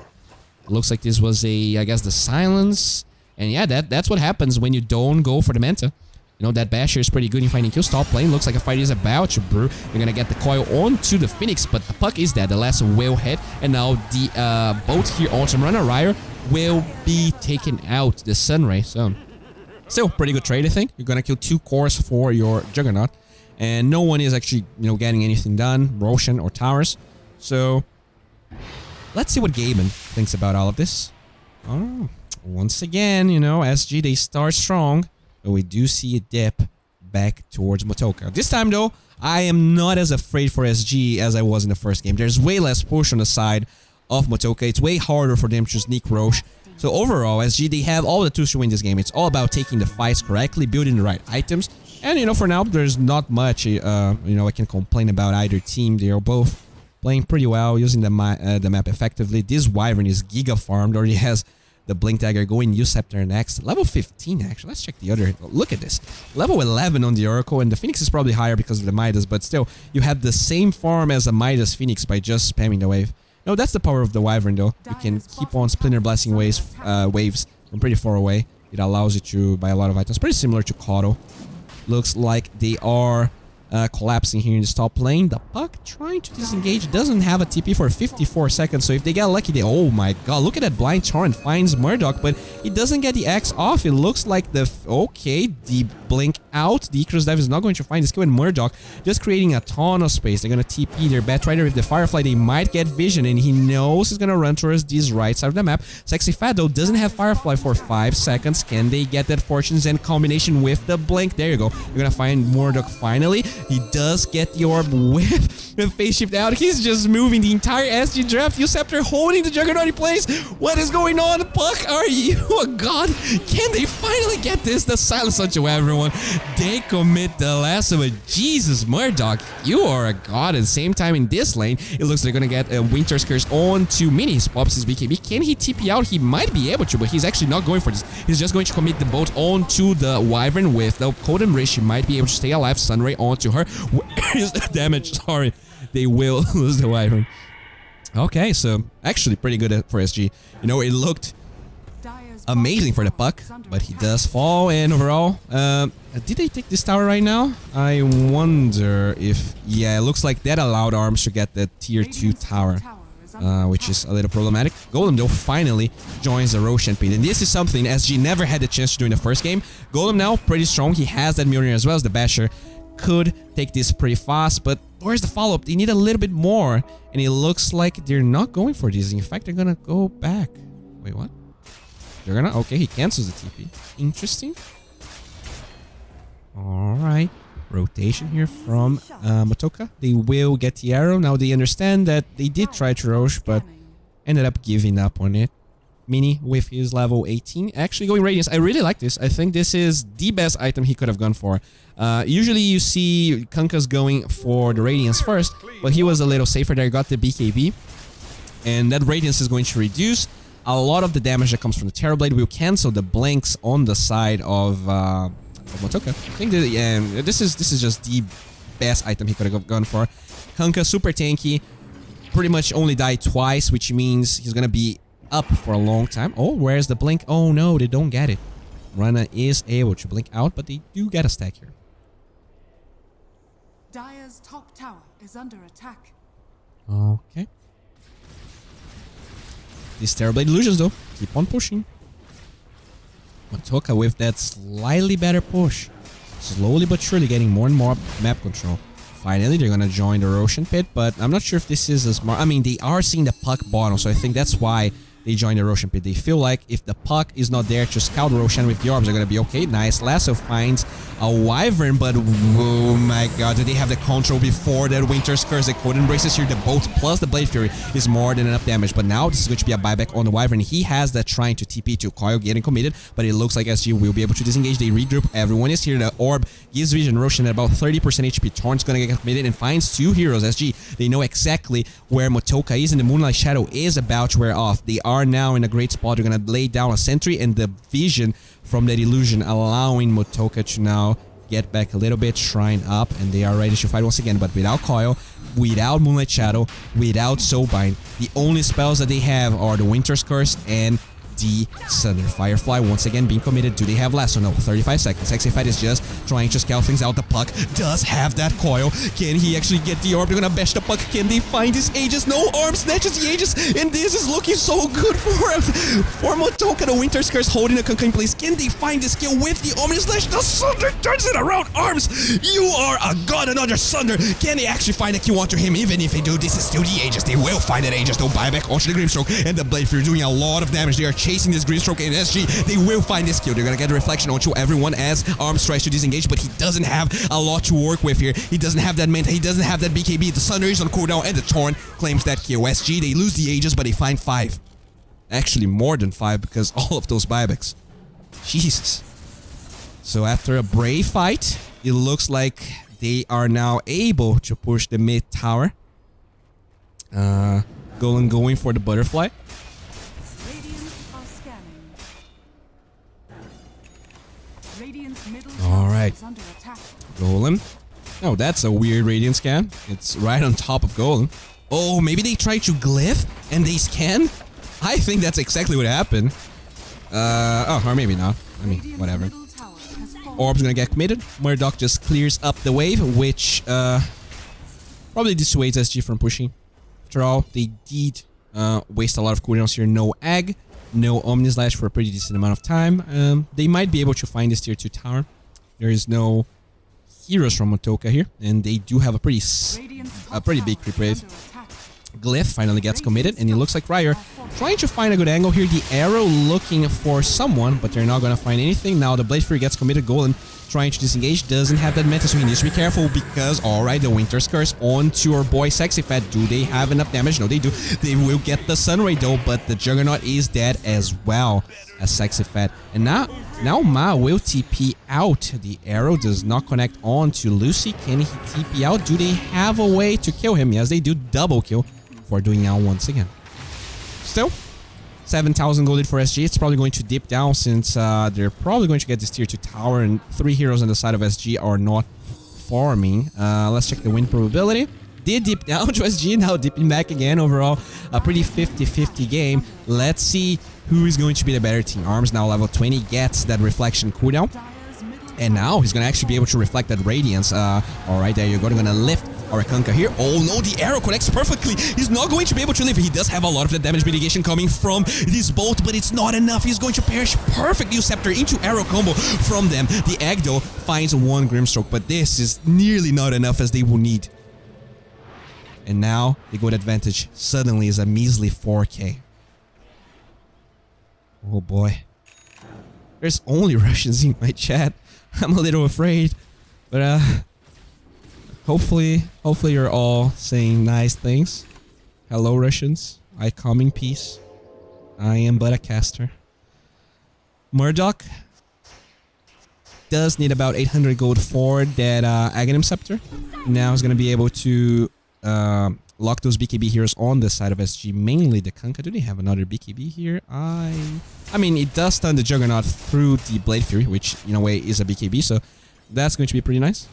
Looks like this was I guess, the silence. And yeah, that's what happens when you don't go for the Manta. That Basher is pretty good in finding kills. Top lane looks like a fight is about to brew. You're gonna get the coil onto the Phoenix, but the puck is dead. The last will hit, and now the boat here onto Runner. Ryer will be taking out the Sunray. So, still pretty good trade, I think. You're gonna kill 2 cores for your Juggernaut, and no one is actually, you know, getting anything done, Roshan or towers. So, let's see what Gaben thinks about all of this. Oh, once again, you know, SG, they start strong, but we do see a dip back towards Motoca. This time, though, I am not as afraid for SG as I was in the first game. There's way less push on the side of Motoca. It's way harder for them to sneak Roche. So overall, SG, they have all the tools to win this game. It's all about taking the fights correctly, building the right items. And, you know, for now, there's not much, you know, I can complain about either team. They are both playing pretty well, using the map effectively. This Wyvern is giga farmed, already has the Blink Dagger going, use Scepter next. Level 15, actually. Let's check the other. Look at this. Level 11 on the Oracle, and the Phoenix is probably higher because of the Midas, but still, you have the same farm as a Midas Phoenix by just spamming the wave. No, that's the power of the Wyvern, though. You can keep on Splinter Blasting waves from pretty far away. It allows you to buy a lot of items. Pretty similar to Kato. Looks like they are collapsing here in this top lane. The Puck trying to disengage, doesn't have a TP for 54 seconds, so if they get lucky, they... Oh my god, look at that blind charm, finds Murdoch, but it doesn't get the X off. It looks like the... Okay, the blink out. The Icarus Dive is not going to find this kill, and Murdoch just creating a ton of space. They're gonna TP their Batrider with the Firefly. They might get vision, and he knows he's gonna run towards this right side of the map. Sexy Fat, though, doesn't have Firefly for 5 seconds. Can they get that Fortunes and combination with the blink? There you go. You're gonna find Murdoch finally. He does get the orb with the phase shift out. He's just moving the entire SG draft. You Scepter holding the Juggernaut in place. What is going on? Puck, are you a god? Can they finally get this? The silence onto everyone. They commit the last of it. Jesus, Murdoch, you are a god. At the same time, in this lane, it looks like they're gonna get a Winter's Curse onto Mini. He pops his BKB. Can he TP out? He might be able to, but he's actually not going for this. He's just going to commit the boat onto the Wyvern with the Code and Race. She might be able to stay alive. Sunray onto her. Where is the damage? Sorry. They will lose the Wyvern. Okay, so actually pretty good for SG. You know, it looked amazing for the Puck, but he does fall. And overall, did they take this tower right now? I wonder if... Yeah, it looks like that allowed Arms to get the tier 2 tower, which is a little problematic. Golem, though, finally joins the Roshan pit. And this is something SG never had the chance to do in the first game. Golem now pretty strong. He has that Mjolnir as well as the Basher. Could take this pretty fast, but where's the follow-up? They need a little bit more, and it looks like they're not going for this. In fact, they're gonna go back. Wait, what? They're gonna... Okay, he cancels the TP. Interesting. Alright. Rotation here from Motoca. They will get the arrow. Now they understand that they did try to Roche, but ended up giving up on it. Mini with his level 18. Actually going Radiance. I really like this. I think this is the best item he could have gone for. Usually you see Kankas going for the Radiance first, but he was a little safer there. Got the BKB. And that Radiance is going to reduce a lot of the damage that comes from the Terrorblade. Will cancel the blinks on the side of Motoca. I think that, this is just the best item he could have gone for. Kanka, super tanky. Pretty much only died twice, which means he's gonna be up for a long time. Oh, where's the blink? Oh no, they don't get it. Rana is able to blink out, but they do get a stack here. Dire's top tower is under attack. Okay. These Terrorblade illusions, though, keep on pushing. Motoca with that slightly better push. Slowly but surely getting more and more map control. Finally, they're gonna join the Roshan pit, but I'm not sure if this is a smart... I mean, they are seeing the Puck bottom, so I think that's why they join the Roshan pit. They feel like if the Puck is not there to scout Roshan with the orbs, they're gonna be okay. Nice. Lasso finds a Wyvern, but oh my god, do they have the control before that Winter's Curse? The Code Embraces here, the bolt plus the Blade Fury is more than enough damage, but now this is going to be a buyback on the Wyvern. He has that trying to TP to Coil getting committed, but it looks like SG will be able to disengage. They regroup, everyone is here. The orb gives vision. Roshan at about 30% HP. Torrent's gonna get committed and finds 2 heroes. SG, they know exactly where Motoca is, and the Moonlight Shadow is about to wear off. They are now in a great spot. They're gonna lay down a sentry, and the vision from that illusion allowing Motoca to now get back a little bit, shrine up, and they are ready to fight once again, but without Coil, without Moonlight Shadow, without Soulbind. The only spells that they have are the Winter's Curse and the Thunder. Firefly once again being committed. Do they have last? So no, 35 seconds. Sexifat is just trying to scout things out. The puck does have that coil. Can he actually get the orb? They're gonna bash the puck. Can they find his Aegis? No, arm snatches the Aegis, and this is looking so good for Motoca. The Winter Curse holding a Kanka in place. Can they find this kill with the Omni Slash? The Thunder turns it around. Arms, you are a god, another Thunder. Can they actually find a kill onto him? Even if they do, this is still the Aegis. They will find an Aegis. They'll buy back onto the Grimstroke, and the Blade Fury doing a lot of damage. They are chasing this Grimstroke in SG. They will find this kill. They're gonna get a reflection onto everyone as Arms tries to disengage, but he doesn't have a lot to work with here. He doesn't have that Manta. He doesn't have that BKB. The Thunder is on cooldown, and the Torn claims that kill. SG, they lose the Aegis, but they find 5. Actually, more than 5, because all of those buybacks. Jesus. So after a brave fight, it looks like they are now able to push the mid tower. Going for the butterfly. Alright. Golem. Oh, that's a weird Radiant scan. It's right on top of Golem. Oh, maybe they tried to glyph and they scan? I think that's exactly what happened. Oh, or maybe not. I mean, whatever. Orb's gonna get committed. Murdoch just clears up the wave, which probably dissuades SG from pushing. After all, they did waste a lot of cooldowns here. No Egg, no Omni Slash for a pretty decent amount of time. They might be able to find this tier 2 tower. There is no heroes from Motoca here, and they do have a pretty big creep wave. Glyph finally gets committed, and it looks like Ryer trying to find a good angle here. The arrow looking for someone, but they're not going to find anything. Now the Blade Fury gets committed. Golem trying to disengage, doesn't have that meta, so he needs to be careful because, alright, the Winter's Curse onto our boy Sexifat. Do they have enough damage? No, they do. They will get the Sunray though, but the Juggernaut is dead as well as Sexifat. And now Ma will TP out. The arrow does not connect on to Lucy. Can he TP out? Do they have a way to kill him? Yes, they do. Double kill for doing now once again. Still, 7,000 golded for SG. It's probably going to dip down since they're probably going to get this tier 2 tower, and 3 heroes on the side of SG are not farming. Let's check the win probability. Did dip down to SG, now dipping back again. Overall, a pretty 50-50 game. Let's see who is going to be the better team. Arms now level 20, gets that reflection cooldown. And now he's going to actually be able to reflect that Radiance. Alright, there you go. They're going to lift our Kanka here. Oh no, the arrow connects perfectly. He's not going to be able to live. He does have a lot of the damage mitigation coming from this bolt, but it's not enough. He's going to perish perfectly. Scepter into arrow combo from them. The Egg, though, finds 1 Grimstroke, but this is nearly not enough as they will need. And now the good advantage suddenly is a measly 4K. Oh boy. There's only Russians in my chat. I'm a little afraid, but hopefully you're all saying nice things. Hello, Russians. I come in peace. I am but a caster. Murdoch does need about 800 gold for that Aghanim Scepter. Now he's gonna be able to lock those BKB heroes on the side of SG, mainly the Kanka. Do they have another BKB here? I mean, it does stun the Juggernaut through the Blade Fury, which in a way is a BKB, so that's going to be pretty nice.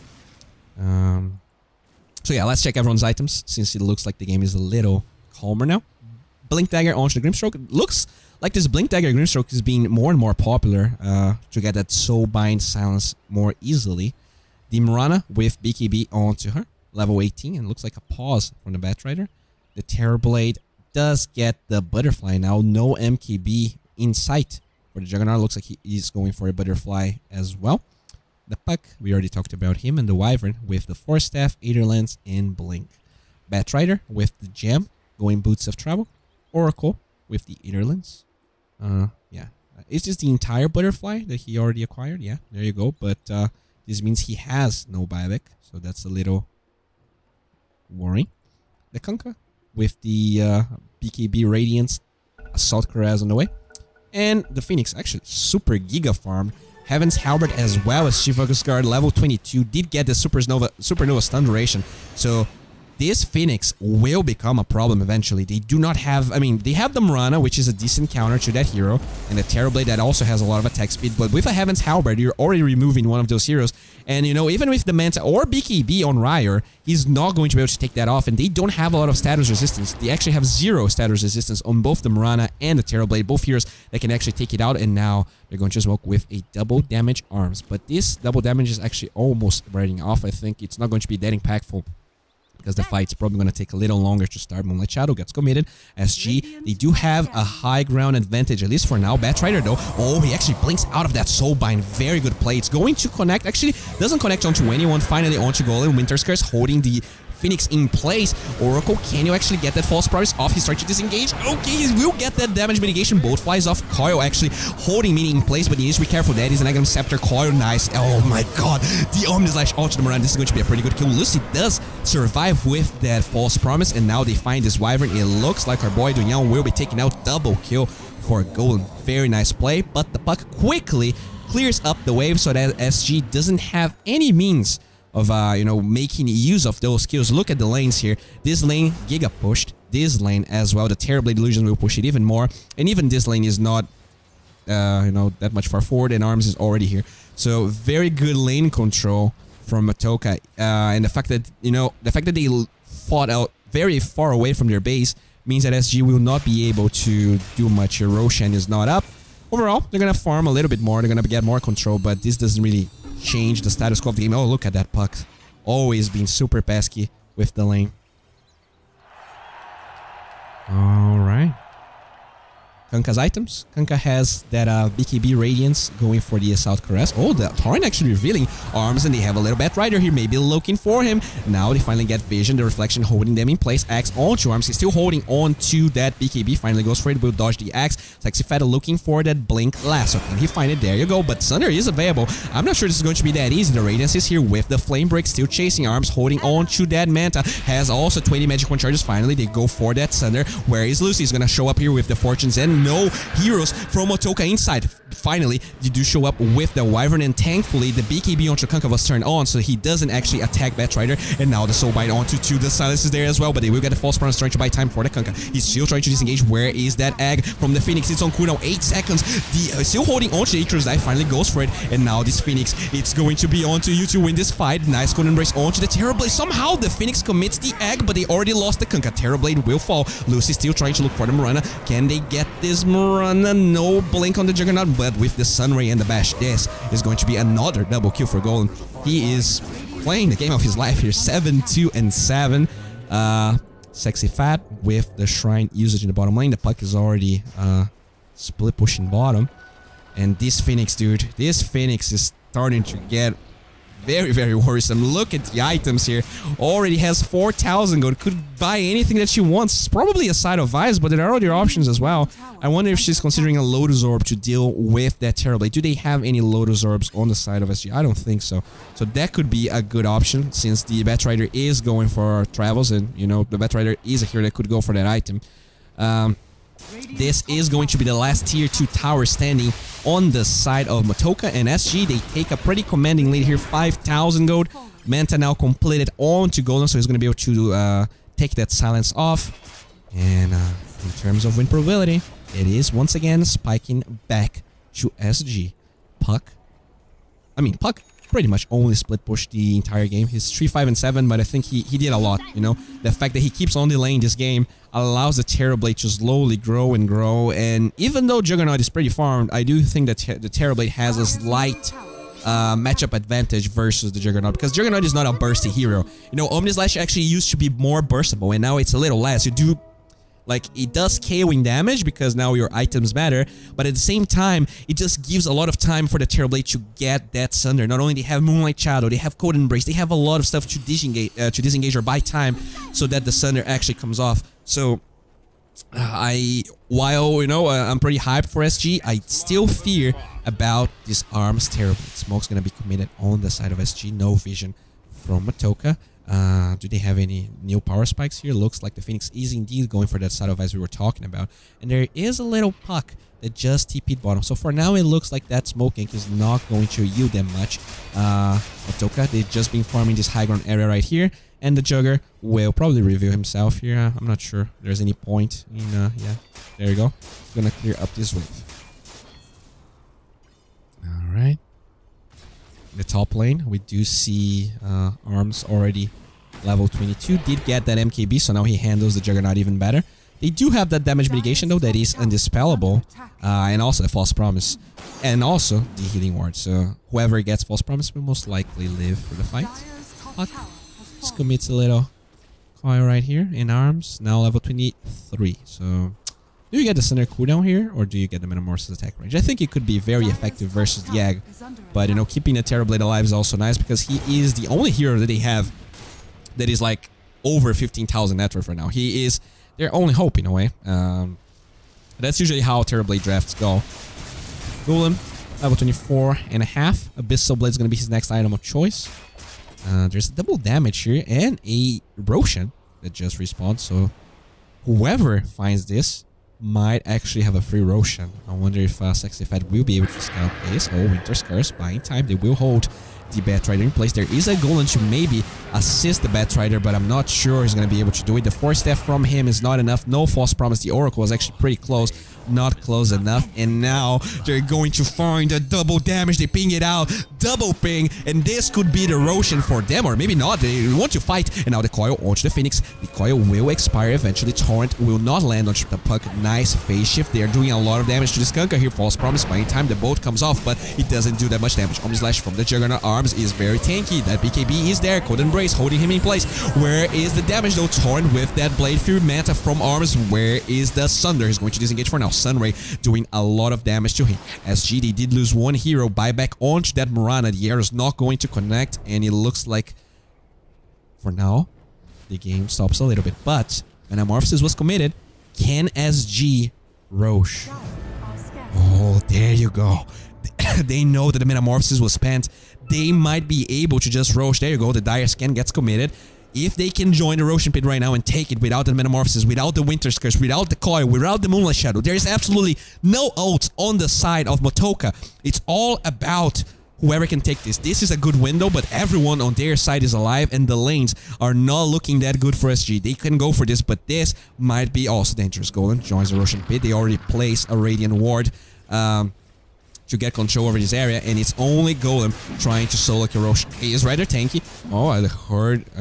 So yeah, let's check everyone's items, since it looks like the game is a little calmer now. Blink Dagger onto the Grimstroke. It looks like this Blink Dagger Grimstroke is being more and more popular to get that Soulbind silence more easily. The Mirana with BKB onto her, level 18, and looks like a pause from the Batrider. The Terrorblade does get the Butterfly now, no MKB in sight for the Juggernaut. Looks like he is going for a Butterfly as well. The Puck, we already talked about him, and the Wyvern with the Force Staff, Aether Lens, and Blink. Batrider with the Gem, going Boots of Travel. Oracle with the Aether Lens. Yeah, it's just the entire Butterfly that he already acquired. Yeah, there you go. But this means he has no buyback, so that's a little worrying. The Kanka with the BKB Radiance, Assault Cuirass on the way. And the Phoenix, actually super giga farm. Heaven's Halberd as well as Shiva's Guard, level 22, did get the Supernova stun duration. So this Phoenix will become a problem eventually. They do not have, I mean, they have the Murana, which is a decent counter to that hero, and the Terrorblade that also has a lot of attack speed, but with a Heaven's Halberd, you're already removing one of those heroes, and you know, even with the Manta or BKB on Ryer, he's not going to be able to take that off, and they don't have a lot of status resistance. They actually have 0 status resistance on both the Murana and the Terrorblade, both heroes that can actually take it out, and now they're going to smoke with a double damage arms. But this double damage is actually almost wearing off. I think it's not going to be that impactful, because the fight's probably going to take a little longer to start. Moonlight Shadow gets committed. SG, they do have a high ground advantage, at least for now. Batrider, though, oh, he actually blinks out of that Soulbind. Very good play. It's going to connect. Actually, doesn't connect onto anyone. Finally, onto Golem. Winter Scars holding the Phoenix in place. Oracle, can you actually get that false promise off? He's trying to disengage. Okay, he will get that damage mitigation. Both flies off. Coil actually holding Mini in place, but he needs to be careful. That is an Aghanim Scepter. Coil, nice. Oh my god. The Omnislash onto the Moran. This is going to be a pretty good kill. Lucy does survive with that false promise, and now they find this Wyvern. It looks like our boy Dunyan will be taking out double kill for Golem. Very nice play, but the puck quickly clears up the wave so that SG doesn't have any means of, you know, making use of those skills. Look at the lanes here. This lane, Giga pushed. This lane as well. The Terrorblade Illusion will push it even more. And even this lane is not, you know, that much far forward, and Arms is already here. So, very good lane control from Motoca. And the fact that, you know, the fact that they fought out very far away from their base means that SG will not be able to do much here. Roshan is not up. Overall, they're going to farm a little bit more. They're going to get more control, but this doesn't really change the status quo of the game. Oh, look at that puck. Always being super pesky with the lane. Alright. Kanka's items. Kanka has that BKB Radiance going for the Assault Caress. Oh, the Torrent actually revealing Arms, and they have a little Batrider here, maybe looking for him. Now they finally get Vision, the Reflection holding them in place. Axe onto Arms. He's still holding on to that BKB. Finally goes for it, will dodge the Axe. Sexy Feta looking for that Blink Lasso. Can he find it? There you go. But Thunder is available. I'm not sure this is going to be that easy. The Radiance is here with the Flame Break, still chasing Arms, holding on to that Manta. Has also 20 Magic 1 charges. Finally, they go for that Thunder. Where is Lucy? He's going to show up here with the Fortunes, and no heroes from Motoca inside. Finally, you do show up with the Wyvern, and thankfully the BKB onto Kanka was turned on, so he doesn't actually attack Batrider. And now the Soulbind onto 2. The Silence is there as well, but they will get a false promise, trying to buy time for the Kanka. He's still trying to disengage. Where is that egg from the Phoenix? It's on cooldown, 8 seconds. The still holding on to the Icarus Dive, finally goes for it. And now this Phoenix, it's going to be on to you to win this fight. Nice Golden Embrace onto the Terrorblade. Somehow the Phoenix commits the egg, but they already lost the Kanka. Terrorblade will fall. Lucy still trying to look for the Murana. Can they get this Murana? No Blink on the Juggernaut, but with the Sunray and the Bash, this is going to be another double kill for Golem. He is playing the game of his life here. 7-2-7. Sexy Fat with the Shrine usage in the bottom lane. The puck is already split pushing bottom. And this Phoenix, dude, this Phoenix is starting to get very, very worrisome. Look at the items here. Already has 4,000 gold. Could buy anything that she wants. Probably a Side of Vice, but there are other options as well. I wonder if she's considering a Lotus Orb to deal with that Terrorblade. Do they have any Lotus Orbs on the side of SG? I don't think so. So that could be a good option, since the Batrider is going for travels, and, you know, the Batrider is a hero that could go for that item. This is going to be the last tier 2 tower standing on the side of Motoca and SG. They take a pretty commanding lead here, 5,000 gold. Manta now completed on to Golden, so he's going to be able to take that silence off. And in terms of win probability, it is once again spiking back to SG. Puck pretty much only split pushed the entire game. He's 3-5-7, but I think he did a lot, you know. The fact that he keeps on delaying this game allows the Terrorblade to slowly grow and grow, and even though Juggernaut is pretty farmed, I do think that the Terrorblade has a slight matchup advantage versus the Juggernaut, because Juggernaut is not a bursty hero. You know, Omnislash actually used to be more burstable, and now it's a little less. You do... Like, it does KOing damage because now your items matter, but at the same time, it just gives a lot of time for the Terrorblade to get that Sunder. Not only they have Moonlight Shadow, they have Cold Embrace, they have a lot of stuff to disengage or buy time so that the Sunder actually comes off. So, while, you know, I'm pretty hyped for SG, I still fear about this Arms Terrorblade. Smoke's gonna be committed on the side of SG, no vision from Motoca. Do they have any new power spikes here? Looks like the Phoenix is indeed going for that side of as we were talking about. And there is a little puck that just TP'd bottom. So for now, it looks like that Smoke Ink is not going to yield them much. Motoca, they've just been farming this high ground area right here. And the Jugger will probably reveal himself here. I'm not sure there's any point in, yeah. There you go. Gonna clear up this wave. Alright. The top lane, we do see Arms already level 22. Did get that MKB, so now he handles the Juggernaut even better. They do have that damage mitigation though, that is undispellable. And also a False Promise. And also the Healing Ward. So whoever gets False Promise will most likely live for the fight. Just commits a little coil right here in Arms. Now level 23. So do you get the Thunder cooldown here, or do you get the Metamorphosis attack range? I think it could be very effective versus the Egg. But, you know, keeping the Terrorblade alive is also nice because he is the only hero that they have that is, like, over 15,000 net worth right now. He is their only hope, in a way. That's usually how Terrorblade drafts go. Golem, level 24.5. Abyssal Blade is going to be his next item of choice. There's double damage here and a Roshan that just respawned. So, whoever finds this might actually have a free Roshan. I wonder if Sexy Fat will be able to scout this. Oh, Winter's Curse, buying time. They will hold the Batrider in place. There is a Golem to maybe assist the Batrider, but I'm not sure he's going to be able to do it. The Force Staff from him is not enough. No False Promise. The Oracle was actually pretty close. Not close enough. And now they're going to find a double damage. They ping it out. Double ping. And this could be the Roshan for them. Or maybe not. They want to fight. And now the coil onto the Phoenix. The coil will expire eventually. Torrent will not land on the puck. Nice phase shift. They're doing a lot of damage to the Skunker here. False Promise. By the time the bolt comes off, but it doesn't do that much damage. Omni Slash from the Juggernaut. Arms is very tanky. That BKB is there. Cold Embrace holding him in place. Where is the damage though? Torrent with that Blade Fury Manta from Arms. Where is the Sunder? He's going to disengage for now. Sunray doing a lot of damage to him. SG, they did lose one hero. Buyback onto that Mirana. The arrow is not going to connect, and it looks like for now the game stops a little bit. But Metamorphosis was committed. Can SG Roche? Oh, there you go. They know that the Metamorphosis was spent. They might be able to just Roche. There you go. The Dire Scan gets committed. If they can join the Roshan Pit right now and take it without the Metamorphosis, without the Winter's Curse, without the Coil, without the Moonlight Shadow, there is absolutely no ult on the side of Motoca. It's all about whoever can take this. This is a good window, but everyone on their side is alive, and the lanes are not looking that good for SG. They can go for this, but this might be also dangerous. Golem joins the Roshan Pit. They already placed a Radiant Ward to get control over this area, and it's only Golem trying to solo kill Roshan. He is rather tanky. Oh, I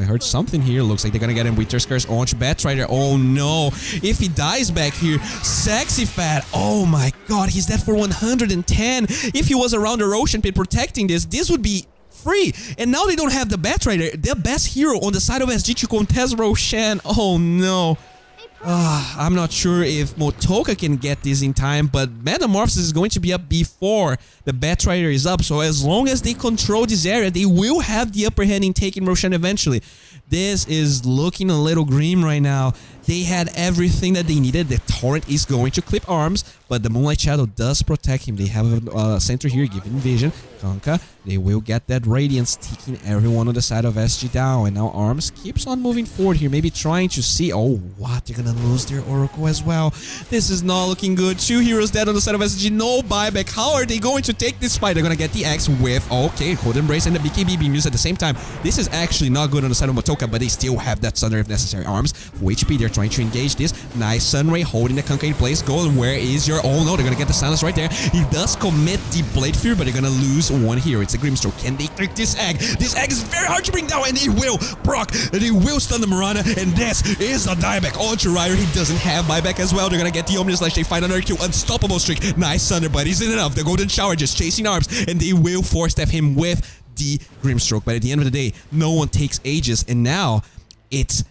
heard something here. Looks like they're gonna get him Winter's Curse onto Batrider. Oh no! If he dies back here, Sexy Fat. Oh my God, he's dead for 110. If he was around the Roshan Pit protecting this would be free. And now they don't have the Batrider, the best hero on the side of SG to contest Roshan. Oh no. I'm not sure if Motoca can get this in time, but Metamorphosis is going to be up before the Batrider is up, so as long as they control this area, they will have the upper hand in taking Roshan eventually. This is looking a little grim right now. They had everything that they needed. The Torrent is going to clip Arms, but the Moonlight Shadow does protect him. They have a center here, giving vision. Kanka, they will get that Radiance, taking everyone on the side of SG down. And now Arms keeps on moving forward here, maybe trying to see... Oh, what? They're gonna lose their Oracle as well. This is not looking good. 2 heroes dead on the side of SG. No buyback. How are they going to take this fight? They're gonna get the X with... Okay, Cold Embrace and the BKB being used at the same time. This is actually not good on the side of Motoca, but they still have that Thunder if necessary. Arms, full HP. They're trying to engage this. Nice Sunray holding the Kanka in place. Golem, where is your... Oh no, they're gonna get the silence right there. He does commit the Blade Fury, but they're gonna lose one hero. It's a Grimstroke. Can they take this egg? This egg is very hard to bring down, and they will proc, and they will stun the Mirana, and this is a dieback onto Ryder. He doesn't have buyback as well. They're gonna get the Omni Slash. They find another kill. Unstoppable streak. Nice Thunder, but isn't enough. The Golden Shower just chasing Arms, and they will force step him with the Grimstroke. But at the end of the day, no one takes Aegis, and now it's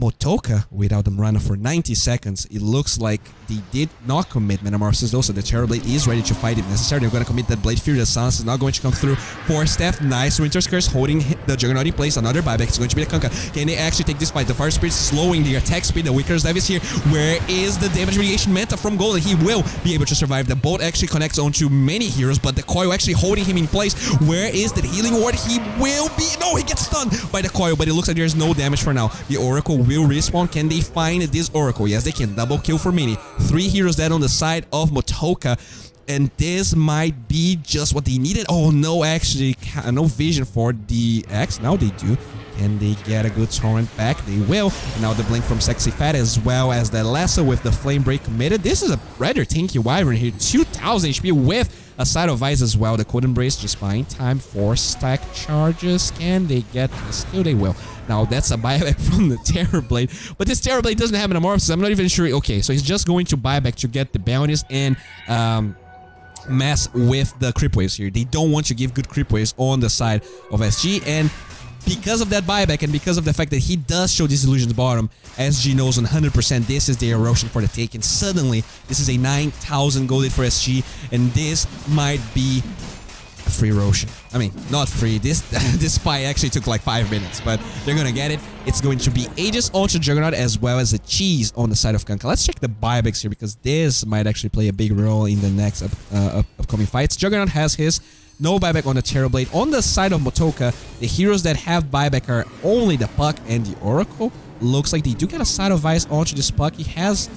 Motoca without the Murana for 90 seconds. It looks like they did not commit Metamorphosis though, so the Terror Blade is ready to fight if necessary. They're going to commit that Blade Fury. The Silence is not going to come through for Steph. Nice Winter's Curse holding the Juggernaut in place. Another buyback is going to be the Kunkka. Can they actually take this fight? The Fire Spirit is slowing the attack speed. The Wicker's Dive is here. Where is the damage mitigation Manta from Golden? He will be able to survive. The bolt actually connects onto many heroes, but the coil actually holding him in place. Where is the healing ward? He will be... No, he gets stunned by the coil, but it looks like there's no damage for now. The Oracle will respawn. Can they find this Oracle? Yes, they can. Double kill for Mini. 3 heroes dead on the side of Motoca. And this might be just what they needed. Oh, no, actually, no vision for the X. Now they do. Can they get a good torrent back? They will. And now the blink from Sexy Fat as well as the Lasso with the Flame Break committed. This is a rather tanky Wyvern here. 2000 HP with a Side of Ice as well. The Cold Embrace just buying time for stack charges. Can they get the skill? They will. Now that's a buyback from the Terror Blade. But this Terror Blade doesn't have Metamorphosis. I'm not even sure. Okay, so he's just going to buyback to get the bounties and mess with the creep waves here. They don't want to give good creep waves on the side of SG, and because of that buyback and because of the fact that he does show Disillusion's bottom, SG knows 100% this is the Roshan for the take, and suddenly this is a 9,000 gold lead for SG, and this might be a free Roshan. I mean, not free. This fight actually took like 5 minutes, but they're gonna get it. It's going to be Aegis, Ultra Juggernaut, as well as the Cheese on the side of Kunkka. Let's check the buybacks here, because this might actually play a big role in the next upcoming fights. Juggernaut has his. No buyback on the Terror Blade. On the side of Motoca, the heroes that have buyback are only the Puck and the Oracle. Looks like they do get a Side of Ice onto this Puck. He has...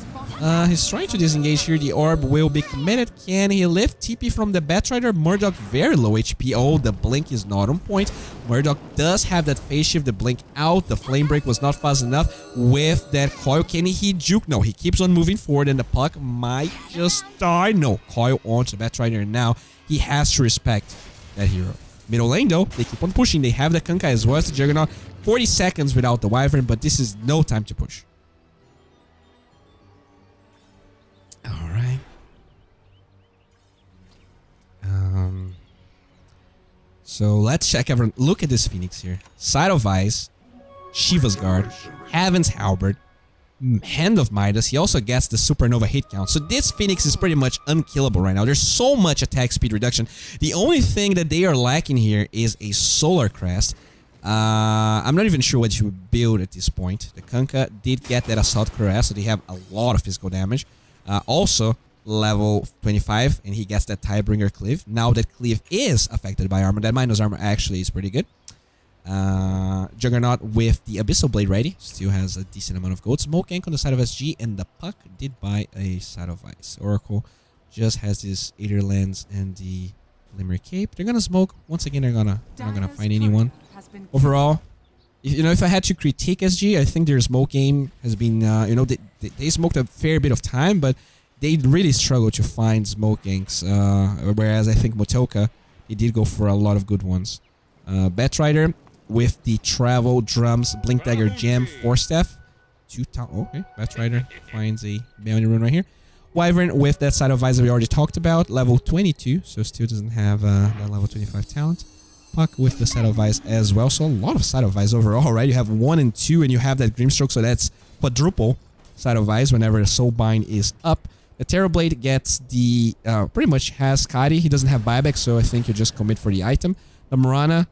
he's trying to disengage here. The Orb will be committed. Can he lift TP from the Batrider? Murdoch very low HP. Oh, the Blink is not on point. Murdoch does have that phase shift. The Blink out. The Flame Break was not fast enough with that coil. Can he juke? No, he keeps on moving forward and the Puck might just die. No, coil onto the Batrider now. He has to respect that hero. Middle lane though, they keep on pushing. They have the Kunkka as well as the Juggernaut. 40 seconds without the Wyvern, but this is no time to push. Alright. So let's check everyone. Look at this Phoenix here. Side of Ice, Shiva's Guard, Heaven's Halberd, Hand of Midas. He also gets the Supernova hit count. So this Phoenix is pretty much unkillable right now. There's so much attack speed reduction. The only thing that they are lacking here is a Solar Crest. I'm not even sure what you would build at this point. The Kunkka did get that Assault Crest, so they have a lot of physical damage. Also, level 25, and he gets that Tidebringer Cleave. Now that Cleave is affected by armor, that minus armor actually is pretty good. Juggernaut with the Abyssal Blade ready. Still has a decent amount of gold. Smoke Ink on the side of SG, and the Puck did buy a Side of Ice. Oracle just has this Aether Lens and the Limerick Cape. They're gonna smoke. Once again, they're not gonna find anyone. Overall, if I had to critique SG, I think their smoke game has been, they smoked a fair bit of time, but they really struggle to find smoke inks. Whereas I think Motoca, he did go for a lot of good ones. Batrider with the Travel, Drums, Blink Dagger, Gem, Force Staff. Okay, Batrider finds a bounty rune right here. Wyvern with that Side of Ice that we already talked about, level 22, so still doesn't have that level 25 talent. Puck with the Side of Ice as well, so a lot of Side of Ice overall, right? You have 1 and 2, and you have that Grimstroke, so that's quadruple Side of Ice whenever the Soulbind is up. The Terror Blade gets the, pretty much has Skadi. He doesn't have buyback, so I think you just commit for the item. The Murana,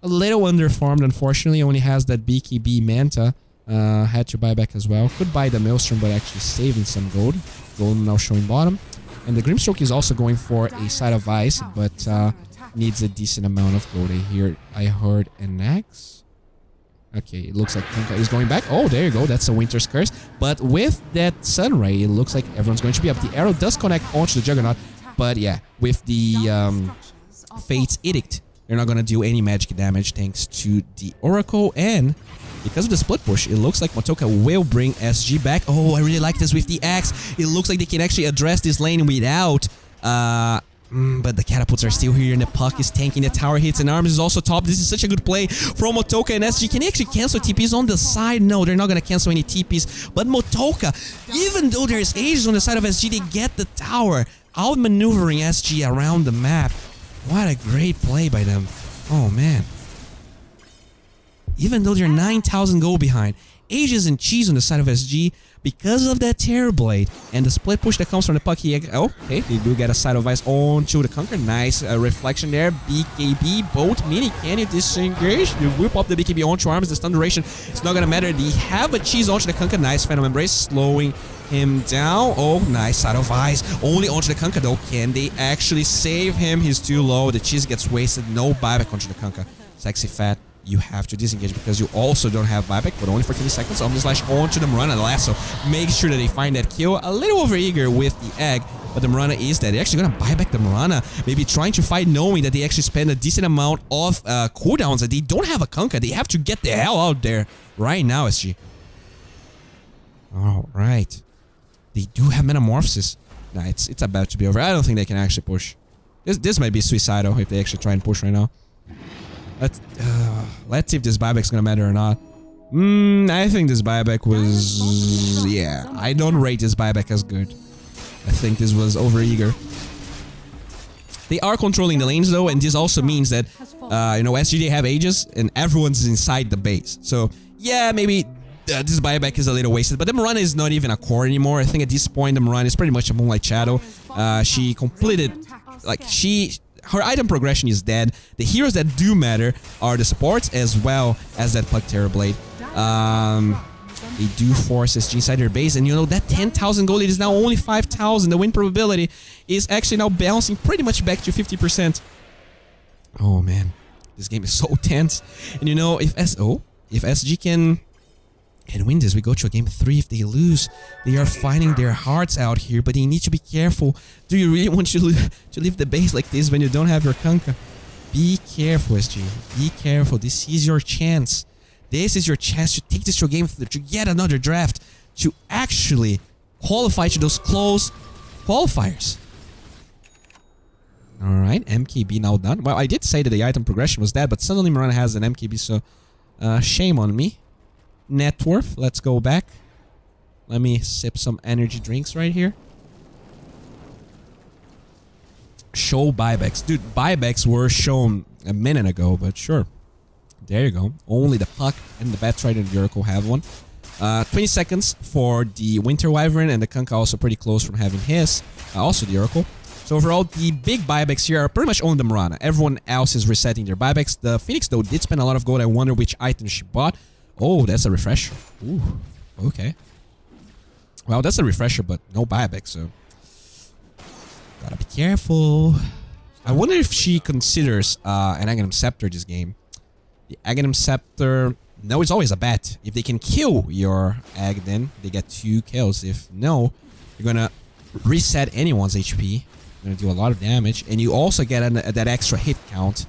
a little underfarmed, unfortunately, only has that BKB Manta. Had to buy back as well. Could buy the Maelstrom, but actually saving some gold. Gold now showing bottom. And the Grimstroke is also going for a Side of Ice, but needs a decent amount of gold. I heard an axe. Okay, it looks like Kunkka is going back. Oh, there you go. That's a Winter's Curse. But with that Sun Ray, it looks like everyone's going to be up. The arrow does connect onto the Juggernaut. But yeah, with the Fate's Edict, they're not going to do any magic damage thanks to the Oracle. And because of the split push, it looks like Motoca will bring SG back. Oh, I really like this with the axe. It looks like they can actually address this lane without... but the catapults are still here, and the Puck is tanking. The tower hits, and Arms is also top. This is such a good play from Motoca and SG. Can he actually cancel TPs on the side? No, they're not going to cancel any TPs. But Motoca, even though there's Aegis on the side of SG, they get the tower, outmaneuvering SG around the map. What a great play by them. Oh, man. Even though they're 9,000 gold behind, Ages and cheese on the side of SG because of that Terror Blade. And the split push that comes from the puck. Oh, okay, they do get a side of ice onto the Conquer. Nice reflection there. BKB, both mini. Can you disengage? You whip up the BKB onto arms. The stun duration, it's not gonna matter. They have a cheese onto the Conquer. Nice Phantom Embrace, slowing him down. Oh, nice side of ice. Only onto the Conquer though. Can they actually save him? He's too low. The cheese gets wasted. No buyback onto the Conquer. Sexy Fat, you have to disengage because you also don't have buyback, but only for 20 seconds. Omni Slash onto the Marana. The lasso. Make sure that they find that kill. A little overeager with the egg, but the Marana is dead. They're actually gonna buy back the Marana. Maybe trying to fight knowing that they actually spend a decent amount of cooldowns, that they don't have a Conquer. They have to get the hell out there right now, SG. Alright. They do have Metamorphosis. Nah, it's about to be over. I don't think they can actually push. This might be suicidal if they actually try and push right now. Let's see if this buyback's gonna matter or not. I think this buyback was... Yeah, I don't rate this buyback as good. I think this was overeager. They are controlling the lanes though, and this also means that, you know, SGD have ages and everyone's inside the base. So, yeah, maybe this buyback is a little wasted, but the Marana is not even a core anymore. I think at this point, the Marana is pretty much a Moonlight Shadow. She completed... Like, her item progression is dead. The heroes that do matter are the supports as well as that Puck Terror Blade. They do force SG inside their base, and you know that 10,000 gold, it is now only 5,000. The win probability is actually now bouncing pretty much back to 50%. Oh man, this game is so tense. And you know, if SG can win this, we go to a game 3. If they lose, they are fighting their hearts out here, but they need to be careful. Do you really want to leave the base like this when you don't have your Conquer? Be careful, SG. Be careful. This is your chance. This is your chance to take this to a game 3, to get another draft, to actually qualify to those close qualifiers. Alright, MKB now done. Well, I did say that the item progression was dead, but suddenly Marana has an MKB, so shame on me. Net worth, let's go back. Let me sip some energy drinks right here. Show buybacks. Dude, buybacks were shown a minute ago, but sure. There you go. Only the Puck and the B03 and the Oracle have one. 20 seconds for the Winter Wyvern, and the Kunkka also pretty close from having his. Also the Oracle. So overall, the big buybacks here are pretty much on the Marana. Everyone else is resetting their buybacks. The Phoenix, though, did spend a lot of gold. I wonder which item she bought. Oh, that's a refresher. Ooh, okay. Well, that's a refresher, but no buyback, so... Gotta be careful. I wonder if she considers an Aghanim Scepter this game. The Aghanim Scepter... No, it's always a bet. If they can kill your Ag, then they get 2 kills. If no, you're gonna reset anyone's HP. You're gonna do a lot of damage. And you also get that extra hit count.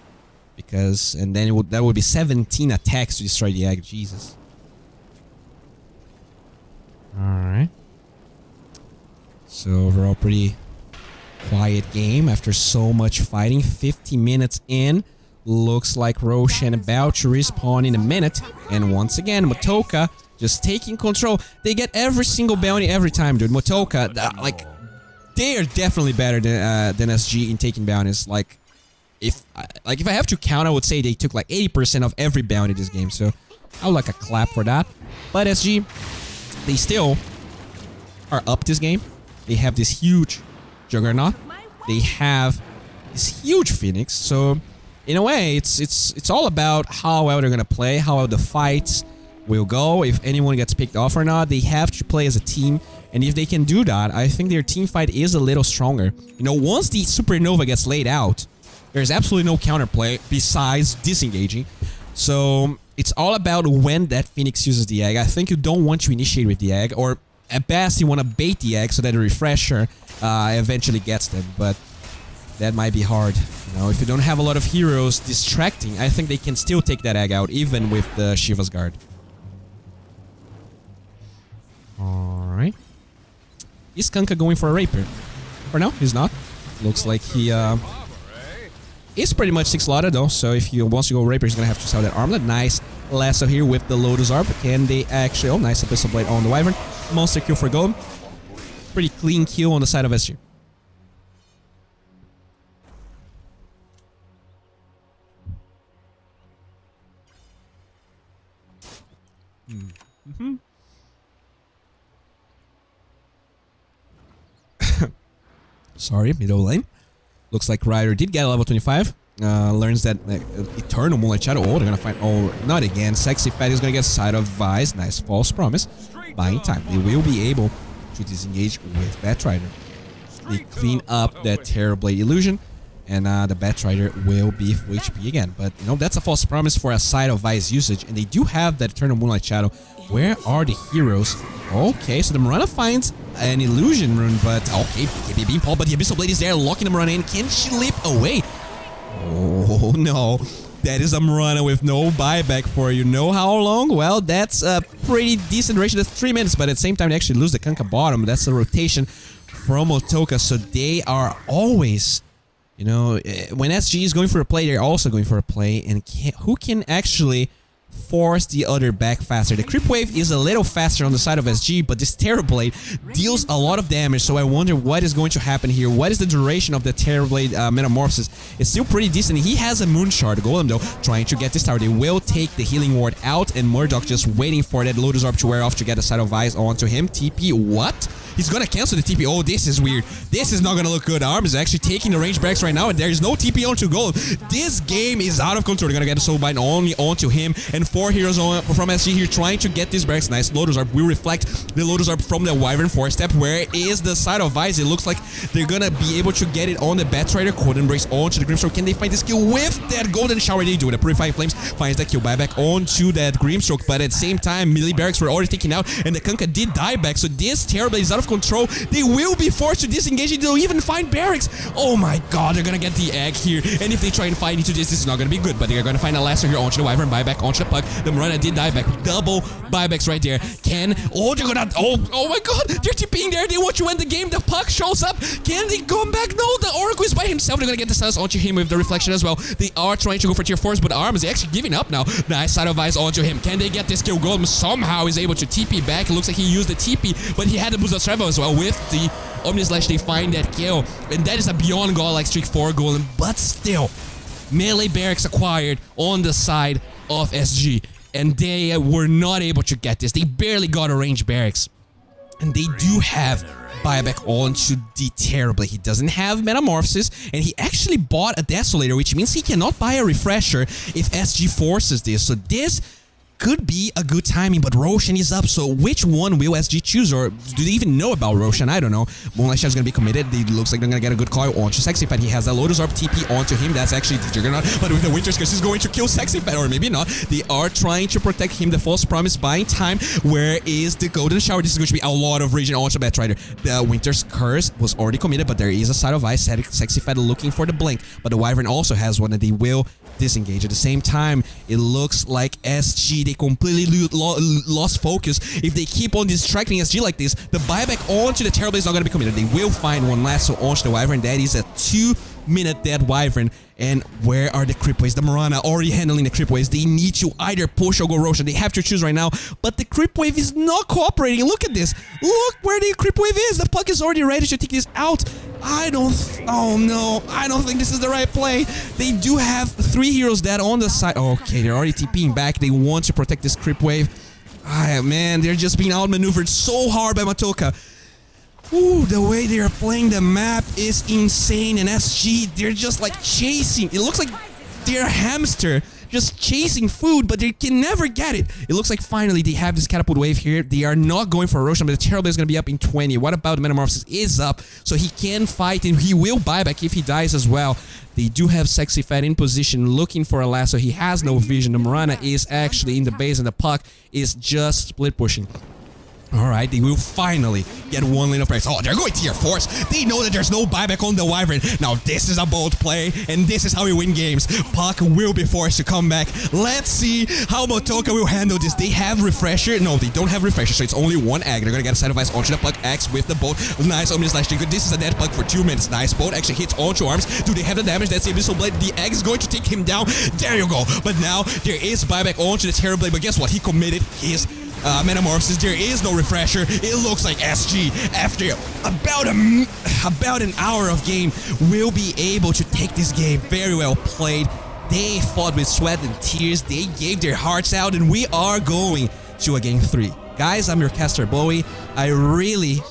Because... And then that would be 17 attacks to destroy the Ag. Jesus. Alright. So overall, pretty quiet game after so much fighting. 50 minutes in. Looks like Roshan about to respawn in a minute. And once again, Motoca just taking control. They get every single bounty every time, dude. Motoca, like, they are definitely better than SG in taking bounties. Like, if I have to count, I would say they took like 80% of every bounty this game. So I would like a clap for that. But SG, they still are up this game. They have this huge Juggernaut. They have this huge Phoenix. So in a way, it's all about how well they're gonna play, how well the fights will go, if anyone gets picked off or not. They have to play as a team, and if they can do that, I think their team fight is a little stronger. You know, once the Supernova gets laid out, there's absolutely no counterplay besides disengaging. So it's all about when that Phoenix uses the Egg. I think you don't want to initiate with the Egg, or at best you want to bait the Egg so that the refresher eventually gets them, but that might be hard. You know, if you don't have a lot of heroes distracting, I think they can still take that Egg out, even with the Shiva's Guard. Alright. Is Kunkka going for a Rapier? Or no, he's not. Looks like he is pretty much 6 slotted though, so if he wants to go Rapier, he's gonna have to sell that armlet. Nice lasso here with the Lotus Orb. Can they actually... Oh, nice Abyssal Blade on the Wyvern. Monster kill for gold. Pretty clean kill on the side of SG. Sorry, middle lane. Looks like Ryder did get a level 25. Learns that Eternal Moonlight Shadow. Oh, they're gonna find. Oh, not again. Sexy Fat is gonna get Side of Vice. Nice false promise. Buying time. They will be able to disengage with Batrider. They clean up that Terrorblade illusion, and the Batrider will be full HP again. But you know, that's a false promise for a Side of Vice usage, and they do have that Eternal Moonlight Shadow. Where are the heroes? Okay, so the Marana finds an illusion rune, but okay, BKB Beanpole, but the Abyssal Blade is there, locking the Marana in. Can she leap away? Oh no, that is a Marana with no buyback for you know how long? Well, that's a pretty decent duration. That's 3 minutes, but at the same time they actually lose the Kanka bottom. That's a rotation from Motoca, so they are always, you know, when SG is going for a play, they're also going for a play, and who can actually force the other back faster? The creep wave is a little faster on the side of SG, but this Terrorblade deals a lot of damage, so I wonder what is going to happen here. What is the duration of the Terrorblade metamorphosis? It's still pretty decent. He has a Moon Shard. Golem, though, trying to get this tower. They will take the Healing Ward out, and Murdoch just waiting for that Lotus Orb to wear off to get a Side of Eyes onto him. TP, what? He's gonna cancel the TP. Oh, this is weird. This is not gonna look good. Arm is actually taking the range barracks right now, and there is no TP onto Golem. This game is out of control. They're gonna get a Soul Bind only onto him, and 4 heroes from SG here trying to get this barracks. Nice Lotus Orb will reflect the Lotus Orb from the Wyvern 4-step. Where is the Side of Vice? It looks like they're gonna be able to get it on the Batrider. Cold Embrace onto the Grimstroke. Can they find this kill with that Golden Shower? They do. The Purifying Flames finds that kill buyback onto that Grimstroke, but at the same time, melee barracks were already taken out, and the Kanka did die back, so this Terrorblade is out of control. They will be forced to disengage, and they'll even find barracks. Oh my god, they're gonna get the egg here, and if they try and fight into this, this is not gonna be good, but they're gonna find a Lasso here onto the Wyvern, buyback onto the Puck. The Marana did die back. Double buybacks right there. Oh, they're gonna, oh my god, they're TPing there. They want to end the game. The Puck shows up. Can they come back? No, the Oracle is by himself. They're gonna get the Stance onto him with the Reflection as well. They are trying to go for tier 4s, but Arm is actually giving up now. Nice Side of Eyes onto him. Can they get this kill? Golem somehow is able to TP back. It looks like he used the TP, but he had the boost of travel as well with the Omnislash. They find that kill, and that is a beyond godlike streak for Golem, but still, melee barracks acquired on the side of SG, and they were not able to get this. They barely got a range barracks, and they do have buyback onto the Terrorblade. He doesn't have Metamorphosis, and he actually bought a Desolator, which means he cannot buy a Refresher if SG forces this. So this could be a good timing, but Roshan is up, so which one will SG choose, or do they even know about Roshan? I don't know. Moonlight Shadow is going to be committed. It looks like they're going to get a good call onto Sexy Fat. He has a Lotus Orb TP onto him. That's actually the Juggernaut, but with the Winter's Curse, he's going to kill Sexy Fat, or maybe not. They are trying to protect him. The False Promise buying time. Where is the Golden Shower? This is going to be a lot of regen onto Batrider. The Winter's Curse was already committed, but there is a Side of Ice. Sexy Fat looking for the Blink, but the Wyvern also has one, and they will disengage. At the same time, it looks like SG, they completely lost focus. If they keep on distracting SG like this, the buyback onto the Terrorblade is not going to be committed. They will find one Lasso onto the Wyvern. That is a 2-minute dead Wyvern. And where are the creep waves? The Marana already handling the creep waves. They need to either push or go Roshan. They have to choose right now, but the creep wave is not cooperating. Look at this. Look where the creep wave is. The Puck is already ready to take this out. Oh no, I don't think this is the right play. They do have 3 heroes dead on the side. Okay, they're already TPing back. They want to protect this creep wave. Man, they're just being outmaneuvered so hard by Motoca. Ooh, the way they are playing the map is insane, and SG, they're just like chasing. It looks like they're a hamster just chasing food, but they can never get it. It looks like finally they have this Catapult Wave here. They are not going for a Roshan, but the Terrorblade is going to be up in 20. What about the Metamorphosis is up, so he can fight, and he will buy back if he dies as well. They do have Sexy Fat in position looking for a Lasso. He has no vision. The Marana is actually in the base, and the Puck is just split pushing. Alright, they will finally get one lane of price. Oh, they're going tier 4s. They know that there's no buyback on the Wyvern. Now, this is a bold play, and this is how we win games. Puck will be forced to come back. Let's see how Motoca will handle this. They have Refresher. No, they don't have Refresher, so it's only one egg. They're gonna get a Side of Ice onto the Puck. X with the bolt. Nice Omnislash. This is a dead Puck for 2 minutes. Nice bolt. Actually hits onto Arms. Do they have the damage? That's the Abyssal Blade. The egg is going to take him down. There you go. But now, there is buyback onto the Terrorblade. But guess what? He committed his Metamorphosis. There is no Refresher. It looks like SG, after about an hour of game, will be able to take this game. Very well played. They fought with sweat and tears. They gave their hearts out, and we are going to a game 3. Guys, I'm your caster Bowie. I really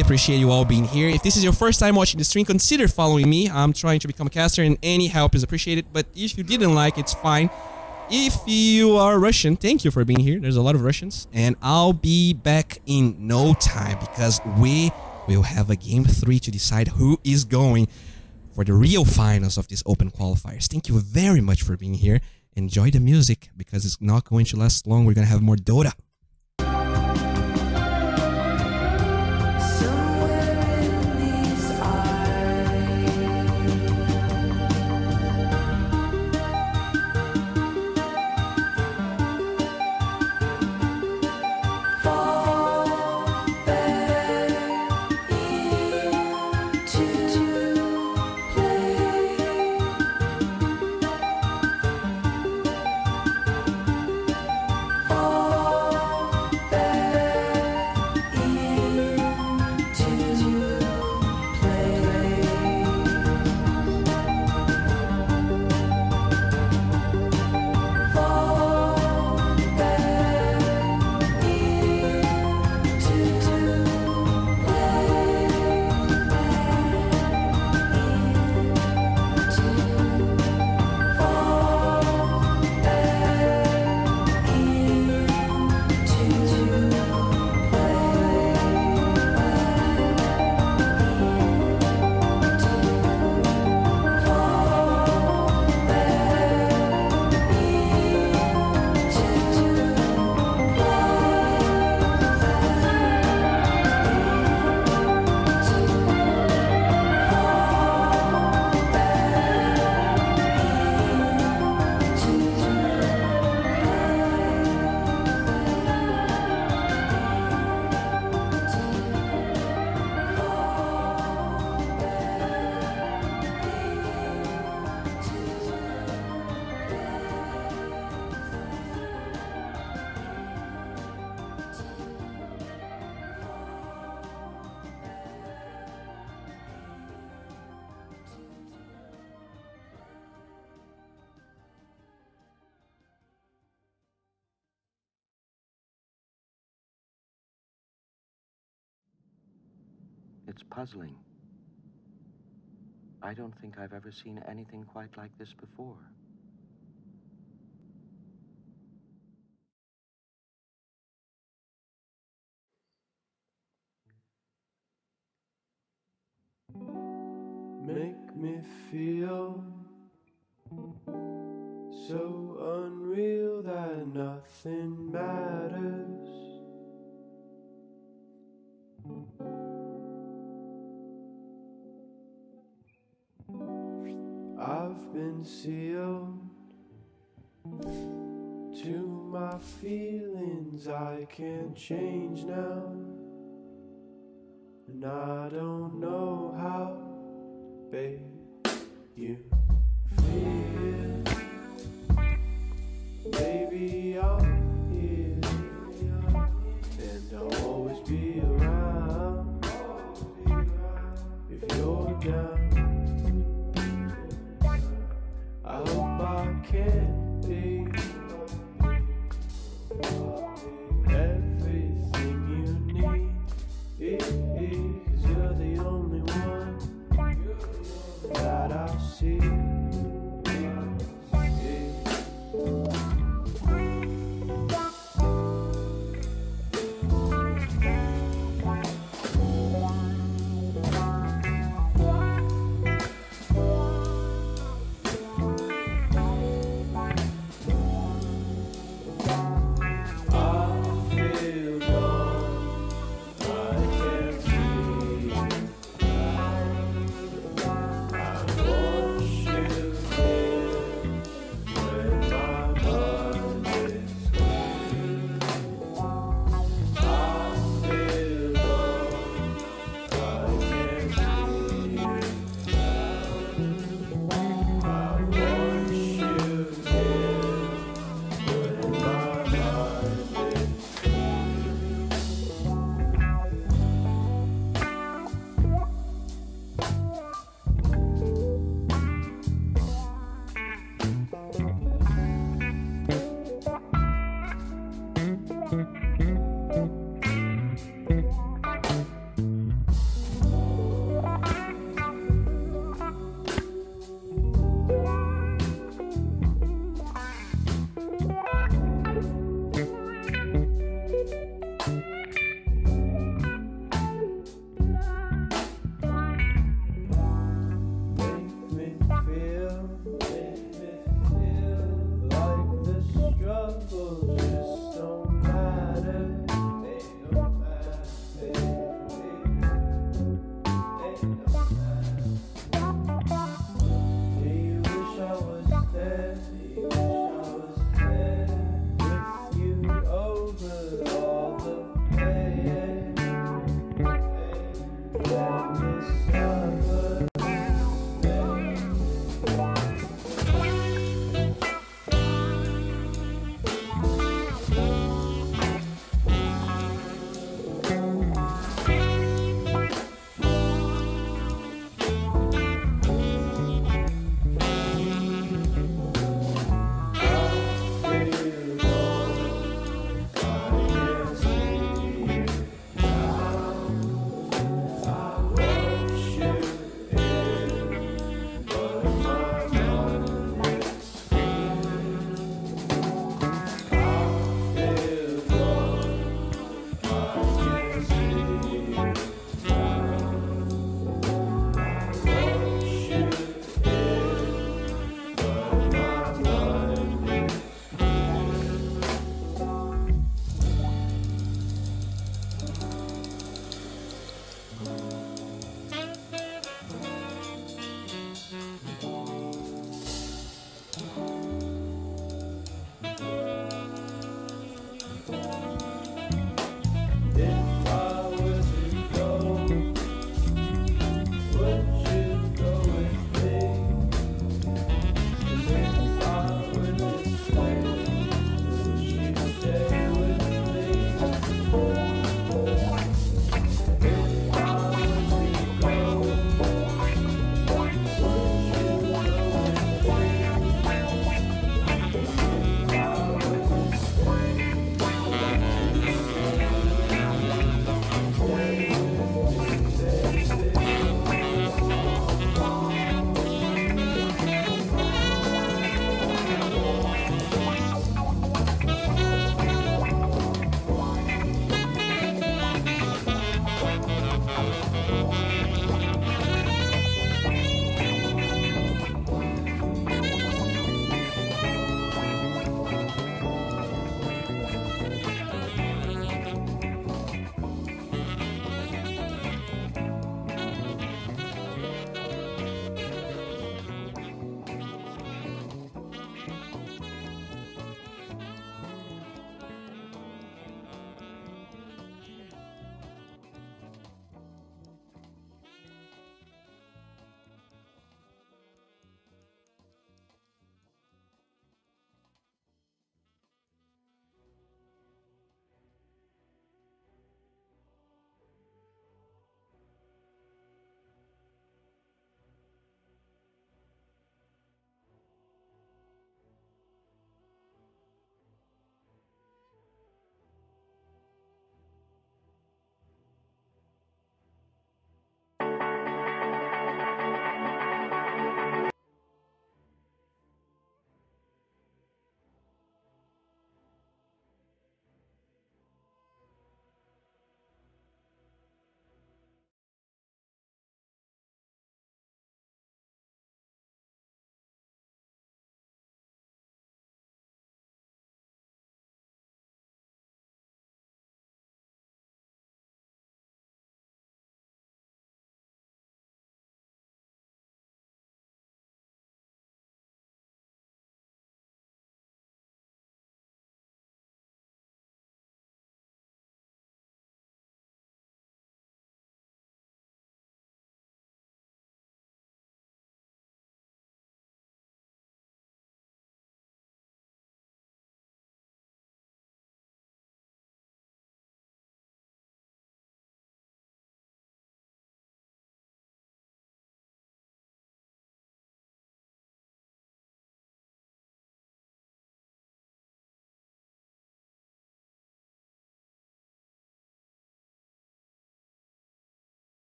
appreciate you all being here. If this is your first time watching the stream, consider following me. I'm trying to become a caster and any help is appreciated, but if you didn't like, it's fine. If you are Russian, thank you for being here. There's a lot of Russians, and I'll be back in no time because we will have a game 3 to decide who is going for the real finals of these open qualifiers. Thank you very much for being here. Enjoy the music because it's not going to last long. We're gonna have more Dota. It's puzzling. I don't think I've ever seen anything quite like this before. Make me feel so unreal that nothing matters. I've been sealed to my feelings, I can't change now. And I don't know how, babe, you feel. Baby, I'm here, and I'll always be around if you're down. I hope I can be everything you need, 'cause you're the only one that I see.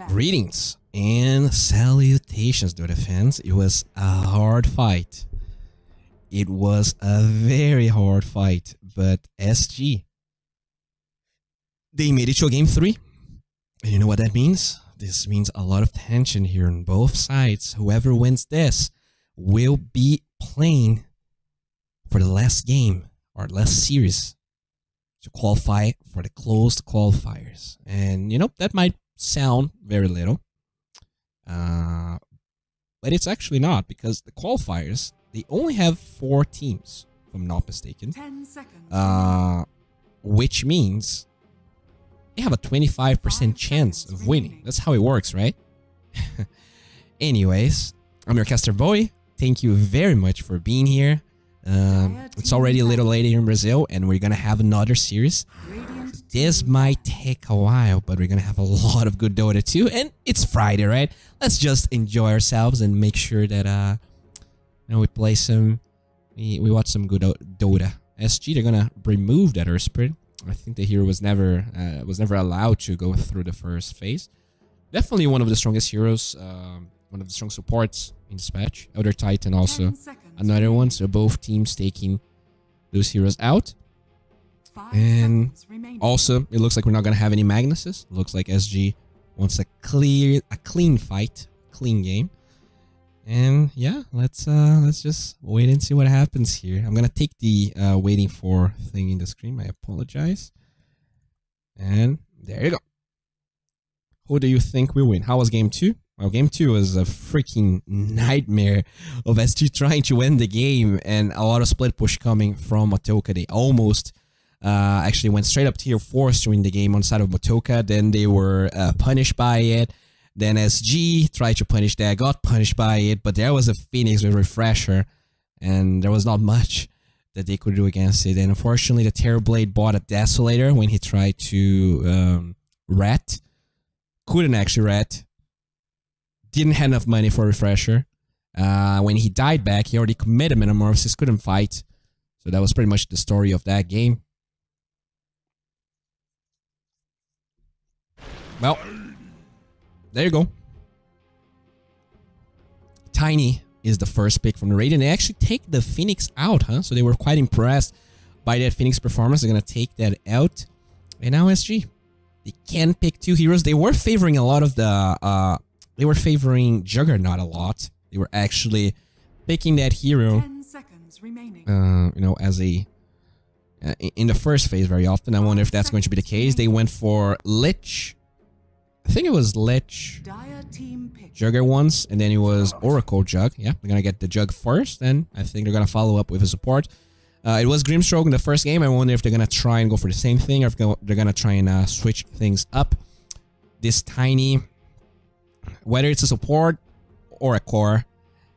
Greetings and salutations to the fans. It was a hard fight. It was a very hard fight, but SG, they made it to game 3. And you know what that means? This means a lot of tension here on both sides. Whoever wins this will be playing for the last game or last series to qualify for the closed qualifiers. And you know, that might sound very little, but it's actually not, because the qualifiers, they only have 4 teams, if I'm not mistaken. 10 seconds. Which means they have a 25% chance of winning. That's how it works, right? Anyways, I'm your caster Bowie. Thank you very much for being here. It's already a little late here in Brazil, and we're gonna have another series. This might take a while, but we're gonna have a lot of good Dota too, and it's Friday, right? Let's just enjoy ourselves and make sure that you know, we play some, we watch some good Dota. SG, they're gonna remove that Earth Spirit. I think the hero was never allowed to go through the first phase. Definitely one of the strongest heroes, one of the strong supports in this patch. Elder Titan also another one. So both teams taking those heroes out. And also, it looks like we're not gonna have any Magnuses. Looks like SG wants a clean fight, clean game. And yeah, let's just wait and see what happens here. I'm gonna take the waiting for thing in the screen. I apologize. And there you go. Who do you think will win? How was game 2? Well, game 2 was a freaking nightmare of SG trying to win the game, and a lot of split push coming from Motoca. They almost actually went straight up tier 4 to win the game on side of Motoca. Then they were punished by it. Then SG tried to punish that, got punished by it, but there was a Phoenix with Refresher, and there was not much that they could do against it. And unfortunately, the Terrorblade bought a Desolator when he tried to rat. Couldn't actually rat. Didn't have enough money for Refresher. When he died back, he already committed Metamorphosis, couldn't fight. So that was pretty much the story of that game. Well, there you go. Tiny is the first pick from the raid, and they actually take the Phoenix out, huh? So they were quite impressed by that Phoenix performance. They're gonna take that out. And now SG, they can pick 2 heroes. They were favoring a lot of the they were favoring Juggernaut a lot. They were actually picking that hero 10 seconds remaining. you know, as a in the first phase very often. I wonder if that's going to be the case. They went for Lich. I think it was Lich Jugger once, and then it was Oracle Jug. Yeah, they're gonna get the Jug first, and I think they're gonna follow up with a support. It was Grimstroke in the first game. I wonder if they're gonna try and go for the same thing, or if they're gonna try and switch things up. This Tiny, whether it's a support or a core,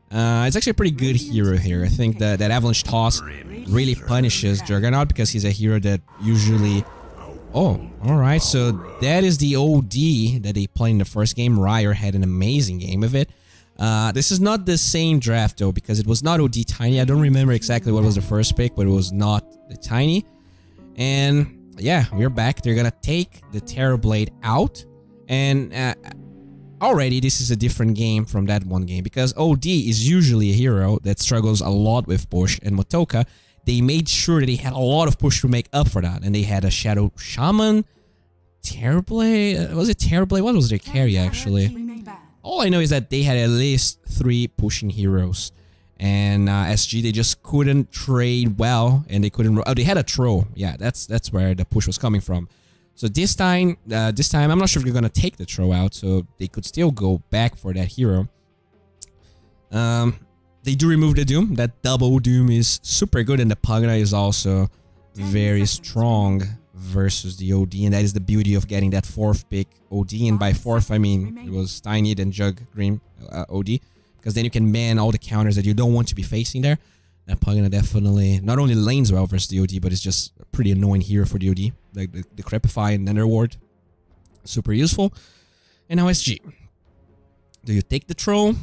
it's actually a pretty good hero here. I think that Avalanche Toss really punishes Juggernaut, because he's a hero that usually... Oh, alright, so that is the OD that they played in the first game. Ryer had an amazing game of it. This is not the same draft though, because it was not OD Tiny. I don't remember exactly what was the first pick, but it was not the Tiny. And yeah, we're back. They're gonna take the Terrorblade out. And already this is a different game from that one game, because OD is usually a hero that struggles a lot with push, and Motoca, they made sure that they had a lot of push to make up for that. And they had a Shadow Shaman, Terrorblade, was it Terrorblade? What was their carry actually? All I know is that they had at least 3 pushing heroes. And SG, they just couldn't trade well, and they couldn't... Oh, they had a throw. Yeah, that's where the push was coming from. So this time, I'm not sure if they're gonna take the throw out, so they could still go back for that hero. They do remove the Doom. That double Doom is super good, and the Pugna is also very strong versus the OD, and that is the beauty of getting that 4th pick OD. And by 4th, I mean it was Tiny, then Jug, Grim, OD, because then you can ban all the counters that you don't want to be facing there. That Pugna definitely not only lanes well versus the OD, but it's just a pretty annoying hero for the OD. Like the Crepify and Nether Ward. Super useful. And now SG. Do you take the troll?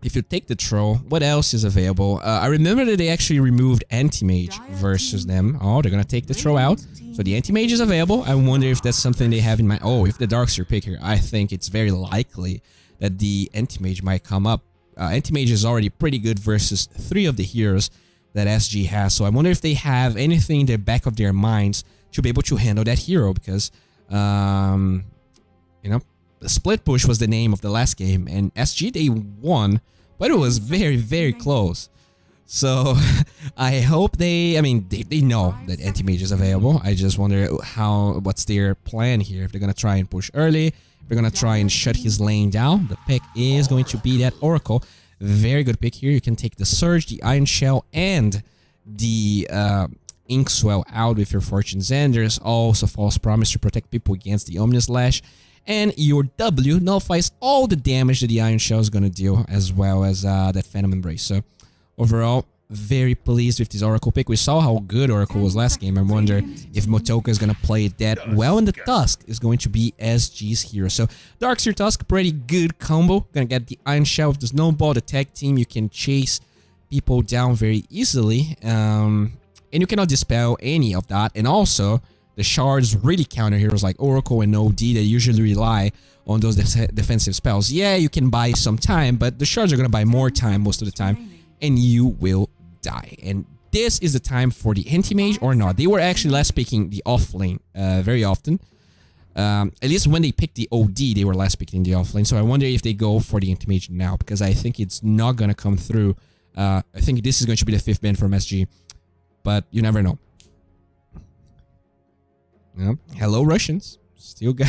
if you take the throw, what else is available? I remember that they actually removed Anti-Mage versus them. Oh, they're gonna take the throw out. So the Anti-Mage is available. I wonder if that's something they have in mind. Oh, if the Darkseer pick here, I think it's very likely that the Anti-Mage might come up. Anti-Mage is already pretty good versus 3 of the heroes that SG has. So I wonder if they have anything in the back of their minds to be able to handle that hero, because, you know, the split push was the name of the last game, and SG, they won, but it was very, very close. So I hope they know that Anti-Mage is available. I just wonder what's their plan here. If they're gonna try and push early, if they're gonna try and shut his lane down. The pick is going to be that Oracle. Very good pick here. You can take the Surge, the Iron Shell, and the Inkswell out with your Fortune's End. There's also False Promise to protect people against the Omnious Lash. And your W nullifies all the damage that the Iron Shell is going to deal, as well as that Phantom Embrace. So, overall, very pleased with this Oracle pick. We saw how good Oracle was last game. I wonder if Motoca is going to play it that well. And the Tusk is going to be SG's hero. So, Darkseer Tusk, pretty good combo. Going to get the Iron Shell with the Snowball, the tag team. You can chase people down very easily. And you cannot dispel any of that. And also, the shards really counter heroes like Oracle and OD that usually rely on those defensive spells. Yeah, you can buy some time, but the shards are going to buy more time most of the time, and you will die. And this is the time for the Anti-Mage or not. They were actually last picking the off lane very often. At least when they picked the OD, they were last picking the off lane. So I wonder if they go for the Anti-Mage now, because I think it's not going to come through. I think this is going to be the 5th ban from SG, but you never know. Yep. Hello, Russians. Still got,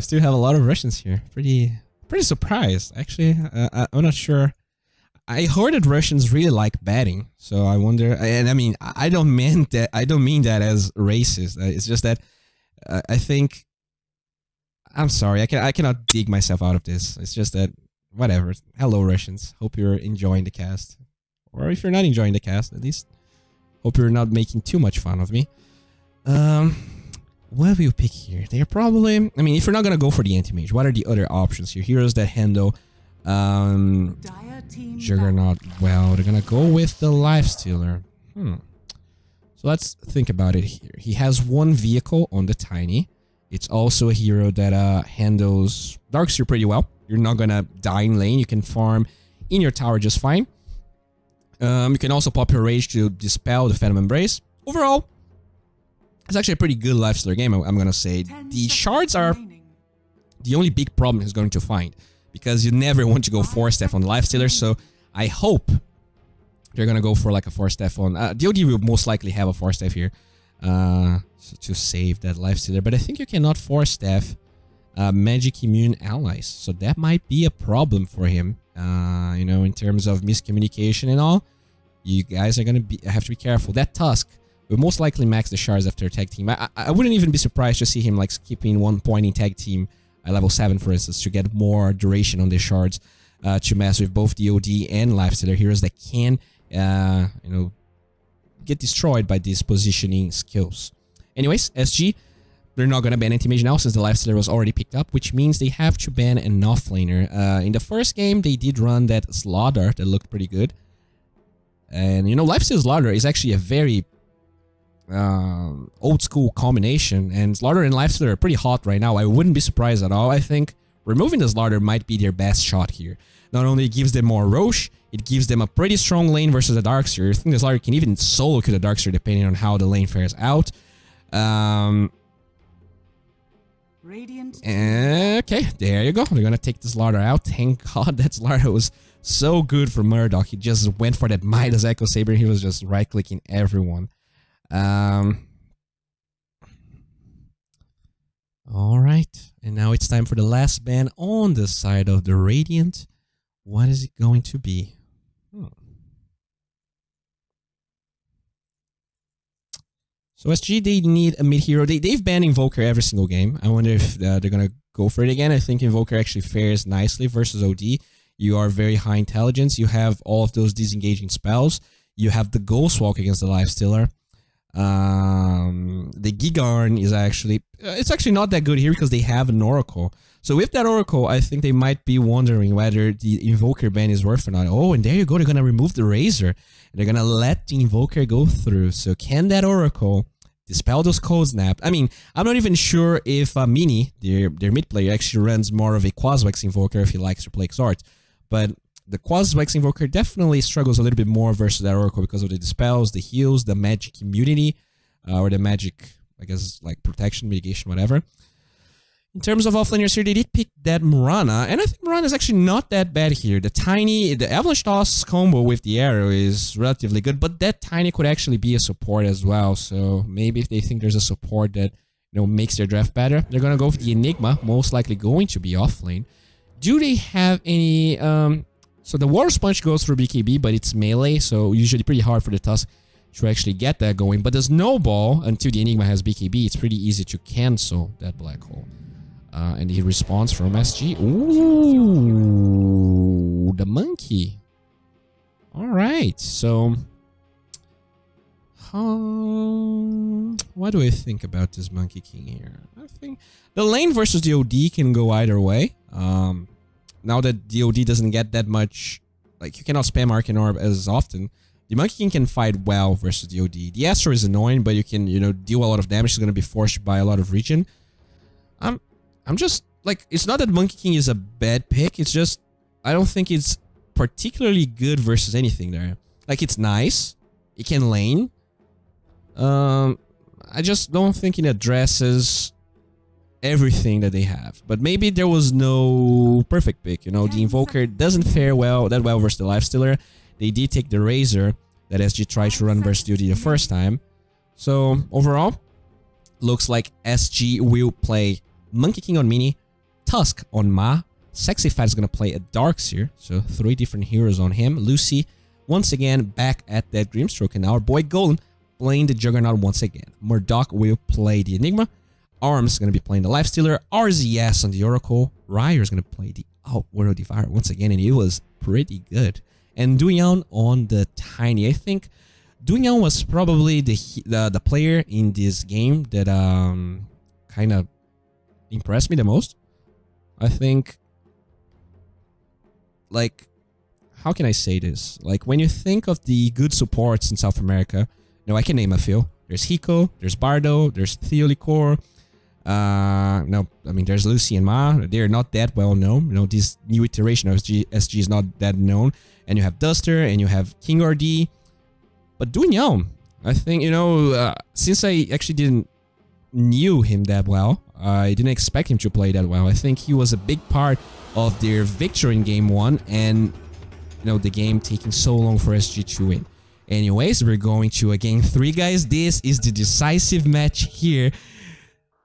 still have a lot of Russians here. Pretty surprised, actually. I'm not sure. I heard that Russians really like batting, so I wonder. And I mean, I don't mean that. I don't mean that as racist. It's just that I think. I'm sorry. I cannot dig myself out of this. It's just that whatever. Hello, Russians. Hope you're enjoying the cast, or if you're not enjoying the cast, at least hope you're not making too much fun of me. What will you pick here? They're probably, I mean, if you're not gonna go for the Anti-Mage, what are the other options here? Heroes that handle, Juggernaut. Well, they're gonna go with the Lifestealer. So let's think about it here. He has one vehicle on the Tiny. It's also a hero that, handles Darkseer pretty well. You're not gonna die in lane. You can farm in your tower just fine. You can also pop your Rage to dispel the Phantom Embrace. Overall, it's actually a pretty good Lifestealer game, I'm gonna say. The shards are the only big problem he's going to find, because you never want to go 4-step on the Lifestealer, so I hope they're gonna go for like a 4-step on... DOD will most likely have a 4-step here to save that Lifestealer, but I think you cannot 4-step Magic Immune allies, so that might be a problem for him, you know, in terms of miscommunication and all. You guys are gonna have to be careful. That Tusk will most likely max the shards after tag team. I wouldn't even be surprised to see him like skipping 1 point in tag team at level 7, for instance, to get more duration on the shards to mess with both DOD and Lifestealer heroes that can, you know, get destroyed by these positioning skills. Anyways, SG, they're not going to ban Anti-Mage now since the Lifestealer was already picked up, which means they have to ban an offlaner. In the first game, they did run that Slaughter that looked pretty good. And, you know, Lifesteal Slaughter is actually a very old school combination, and Slaughter and Lifestealer are pretty hot right now. I wouldn't be surprised at all. I think removing the Slaughter might be their best shot here. Not only gives them more Roche, it gives them a pretty strong lane versus the Darkseer. I think the Slaughter can even solo kill the Darkseer depending on how the lane fares out. Okay, there you go. They're gonna take the Slaughter out. Thank God that Slaughter was so good for Murdoch. He just went for that Midas Echo Saber. He was just right-clicking everyone. Alright, and now it's time for the last ban on the side of the Radiant. What is it going to be? So SG, they need a mid-hero. They've banned Invoker every single game. I wonder if they're going to go for it again. I think Invoker actually fares nicely versus OD. You are very high intelligence. You have all of those disengaging spells. You have the Ghost Walk against the Lifestealer. The Gigarn is actually... it's actually not that good here because they have an Oracle. So with that Oracle, I think they might be wondering whether the Invoker ban is worth or not. Oh, and there you go. They're going to remove the Razor. And they're going to let the Invoker go through. So can that Oracle dispel those Cold Snap? I mean, I'm not even sure if Mini, their mid player, actually runs more of a Quaswex Invoker if he likes to play Xort. But the Quaswex Invoker definitely struggles a little bit more versus that Oracle because of the dispels, the heals, the magic immunity, or the magic, I guess, like protection, mitigation, whatever. In terms of offlaners here, they did pick that Mirana, and I think Mirana is actually not that bad here. The Avalanche Toss combo with the arrow is relatively good, but that Tiny could actually be a support as well. So maybe if they think there's a support that, you know, makes their draft better, they're gonna go with the Enigma, most likely going to be offlane. Do they have any? So the Water Sponge goes through BKB, but it's melee, so usually pretty hard for the Tusk to actually get that going. But the Snowball, until the Enigma has BKB, it's pretty easy to cancel that Black Hole. And he responds from SG. Ooh, the monkey. All right, so what do I think about this Monkey King here? I think the lane versus the OD can go either way. Now that the OD doesn't get that much, like you cannot spam Arcane Orb as often, the Monkey King can fight well versus the OD. The Astro is annoying, but you can, you know, deal a lot of damage. It's going to be forced by a lot of regen. I'm just, like, it's not that Monkey King is a bad pick. It's just, I don't think it's particularly good versus anything there. Like, it's nice. It can lane. I just don't think it addresses everything that they have. But maybe there was no perfect pick. You know, the Invoker doesn't fare that well versus the Lifestealer. They did take the Razor that SG tried to run versus Duty the first time. So, overall, looks like SG will play Monkey King on Mini, Tusk on Ma, Sexy Fat is going to play a Darkseer, so 3 different heroes on him. Lucy, once again, back at that Grimstroke, and our boy Golden playing the Juggernaut once again. Murdoch will play the Enigma, Arms is going to be playing the Lifestealer, RZS on the Oracle, Ryer is going to play the Outworld Devourer once again, and it was pretty good. And Duyan on the Tiny. I think Duyan was probably the player in this game that kind of impressed me the most. I think, like, how can I say this? Like, when you think of the good supports in South America, you know, I can name a few. There's Hiko, there's Bardo, there's Theolicor. No, I mean, there's Lucy and Ma. They're not that well known. You know, this new iteration of SG is not that known. And you have Duster, and you have King RD. But Duyan, I think, you know, since I actually didn't knew him that well, I didn't expect him to play that well. I think he was a big part of their victory in Game 1 and, you know, the game taking so long for SG to win. Anyways, we're going to a Game 3, guys. This is the decisive match here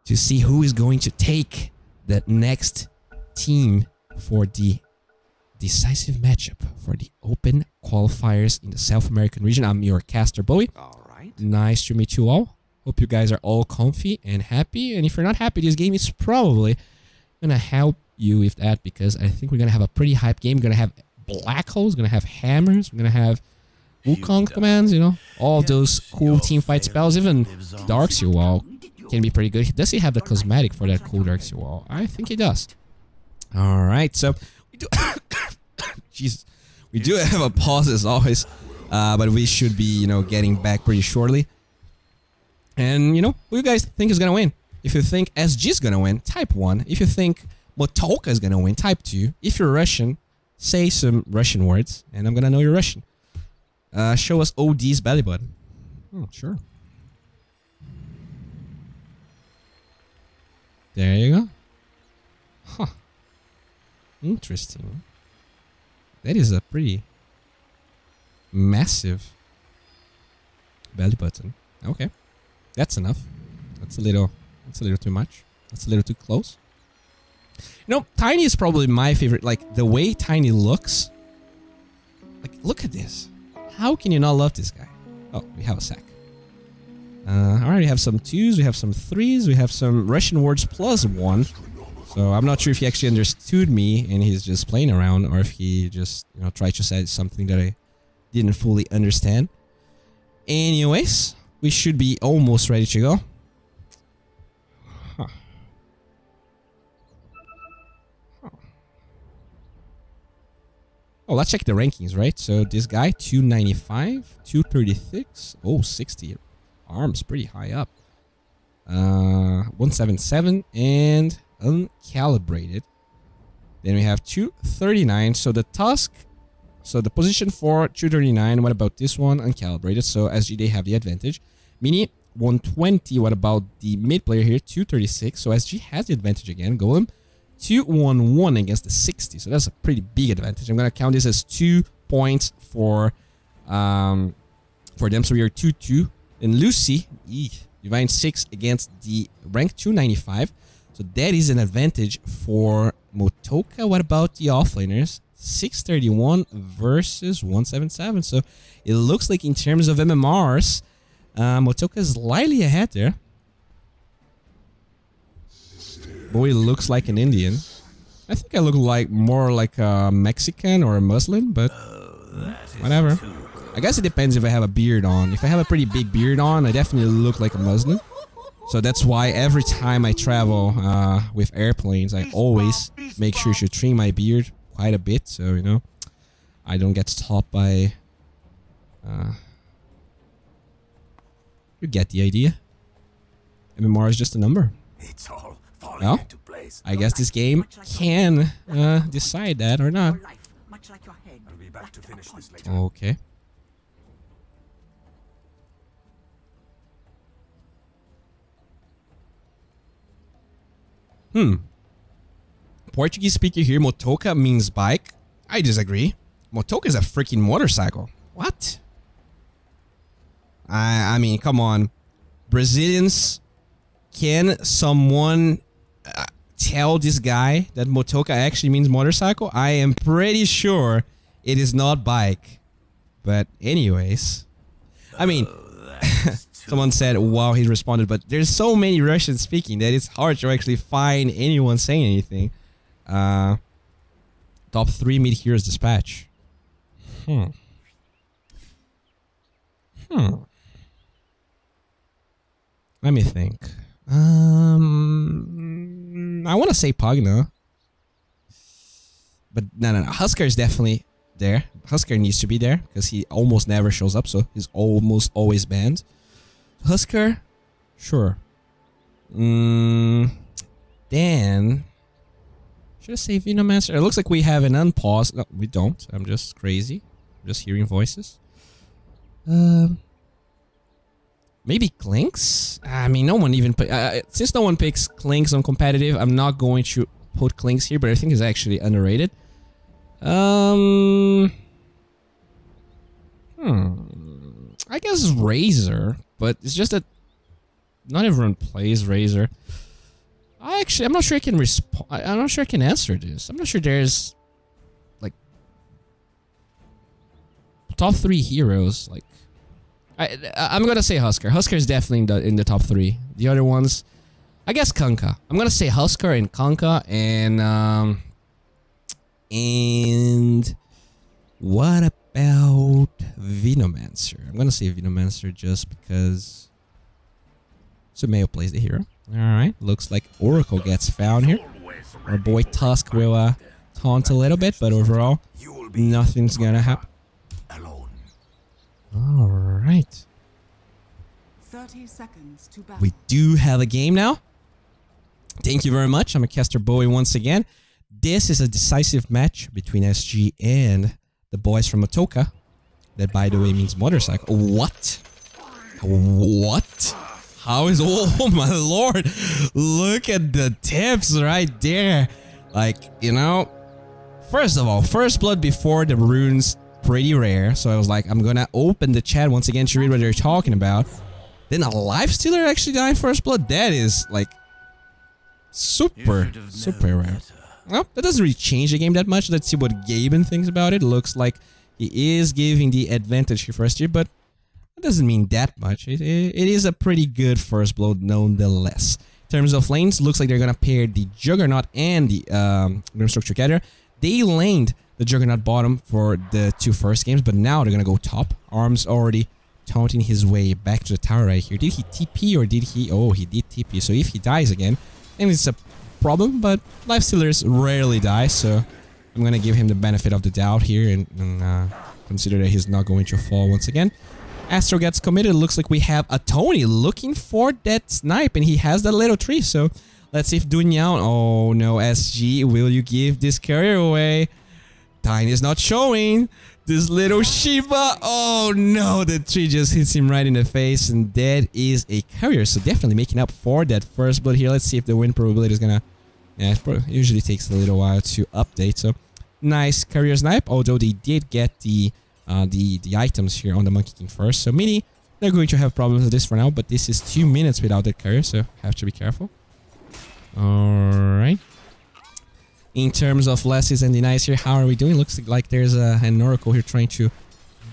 to see who is going to take the next team for the decisive matchup for the Open qualifiers in the South American region. I'm your caster, Bowie. All right. Nice to meet you all. Hope you guys are all comfy and happy. And if you're not happy, this game is probably going to help you with that, because I think we're going to have a pretty hype game. We're going to have black holes, we're going to have hammers, we're going to have Wukong commands, you know, all those cool team fight spells. Even Darkseer Wall can be pretty good. Does he have the cosmetic for that cool Darkseer Wall? I think he does. All right, so we do Jesus, we do have a pause as always, but we should be, you know, getting back pretty shortly. And, you know, who you guys think is gonna win? If you think SG is gonna win, type 1. If you think Motoca is gonna win, type 2. If you're Russian, say some Russian words, and I'm gonna know you're Russian. Show us OD's belly button. Sure. There you go. Huh. Interesting. That is a pretty massive belly button. Okay. That's enough. That's a little too much. That's a little too close. You know, Tiny is probably my favorite. Like, the way Tiny looks. Like, look at this. How can you not love this guy? Oh, we have a sack. Alright, we have some 2s, we have some 3s, we have some Russian words plus 1. So I'm not sure if he actually understood me and he's just playing around, or if he just, you know, tried to say something that I didn't fully understand. Anyways, we should be almost ready to go. Huh. Oh, let's check the rankings, right? So this guy, 295, 236, oh, 60. Arms pretty high up. 177 and uncalibrated. Then we have 239. So the Tusk, so the position for 239. What about this one? Uncalibrated. So SG, they have the advantage. Mini, 120. What about the mid player here? 236. So SG has the advantage again. Golem, 211 against the 60. So that's a pretty big advantage. I'm going to count this as 2 points for them. So we are 2-2. And Lucy, Divine 6 against the rank 295. So that is an advantage for Motoca. What about the offlaners? 631 versus 177. So it looks like in terms of MMRs, Motoca is slightly ahead there. Boy looks like an Indian. I think I look like more like a Mexican or a Muslim, but whatever. I guess it depends if I have a beard on. If I have a pretty big beard on, I definitely look like a Muslim. So that's why every time I travel with airplanes, I always make sure to trim my beard quite a bit, so you know I don't get stopped by. You get the idea. MMR is just a number. It's all falling Well, into place. I guess this game can decide that or not. I'll be back to finish this later. Okay. Portuguese speaker here, Motoca means bike. I disagree. Motoca is a freaking motorcycle. What? I mean, come on. Brazilians, can someone tell this guy that Motoca actually means motorcycle? I am pretty sure it is not bike. But anyways. I mean, someone said, wow, he responded, but there's so many Russians speaking that it's hard to actually find anyone saying anything. Top 3 mid-heroes dispatch. Let me think. I want to say Pugna. But no. Husker is definitely there. Husker needs to be there because he almost never shows up, so he's almost always banned. Husker? Sure. Then... should I say Venomancer? It looks like we have an unpause. No, we don't. I'm just crazy. I'm just hearing voices. Maybe Clinks? I mean, no one even... since no one picks Clinks on competitive, I'm not going to put Clinks here, but I think it's actually underrated. I guess Razor, but it's just that not everyone plays Razor. I'm not sure I can respond. I'm not sure I can answer this. I'm not sure there's like top 3 heroes. Like, I'm gonna say Husker. Husker is definitely in the top 3. The other ones, I guess Kanka. I'm gonna say Husker and Kanka and what about Venomancer? I'm gonna say Venomancer just because Sumayo plays the hero. Alright, looks like Oracle gets found here. Our boy Tusk will taunt a little bit, but overall, nothing's gonna happen. Alright. 30 seconds to battle. We do have a game now. Thank you very much. I'm a D.Bowie once again. This is a decisive match between SG and the boys from Motoca. That, by the way, means motorcycle. What? What? How is... oh my lord. Look at the tips right there. Like, you know, first of all, first blood before the runes, pretty rare. So I was like, I'm gonna open the chat once again to read what they're talking about. Then a life stealer actually dying first blood. That is like super rare. Well, that doesn't really change the game that much. Let's see what Gaben thinks about it. Looks like he is giving the advantage here first year, but it doesn't mean that much. It is a pretty good first blood nonetheless. In terms of lanes, looks like they're gonna pair the Juggernaut and the Grimstructure together. They laned the Juggernaut bottom for the 2 first games, but now they're gonna go top. Arms already taunting his way back to the tower right here. Did he TP or did he... Oh, he did TP. So if he dies again, then it's a problem. But life stealers rarely die, so I'm gonna give him the benefit of the doubt here and consider that he's not going to fall once again. Astro gets committed. Looks like we have a Tony looking for that snipe, and he has that little tree. So let's see if Dunyan... Oh no, SG, will you give this carrier away? Tiny is not showing. This little Shiba. Oh no, the tree just hits him right in the face, and that is a carrier. So definitely making up for that first blood here. Let's see if the win probability is gonna... Yeah, it usually takes a little while to update. So nice carrier snipe, although they did get the items here on the Monkey King first. So Mini, they're going to have problems with this for now, but this is 2 minutes without that carrier, so have to be careful. Alright. In terms of losses and denies here, how are we doing? Looks like there's an Oracle here trying to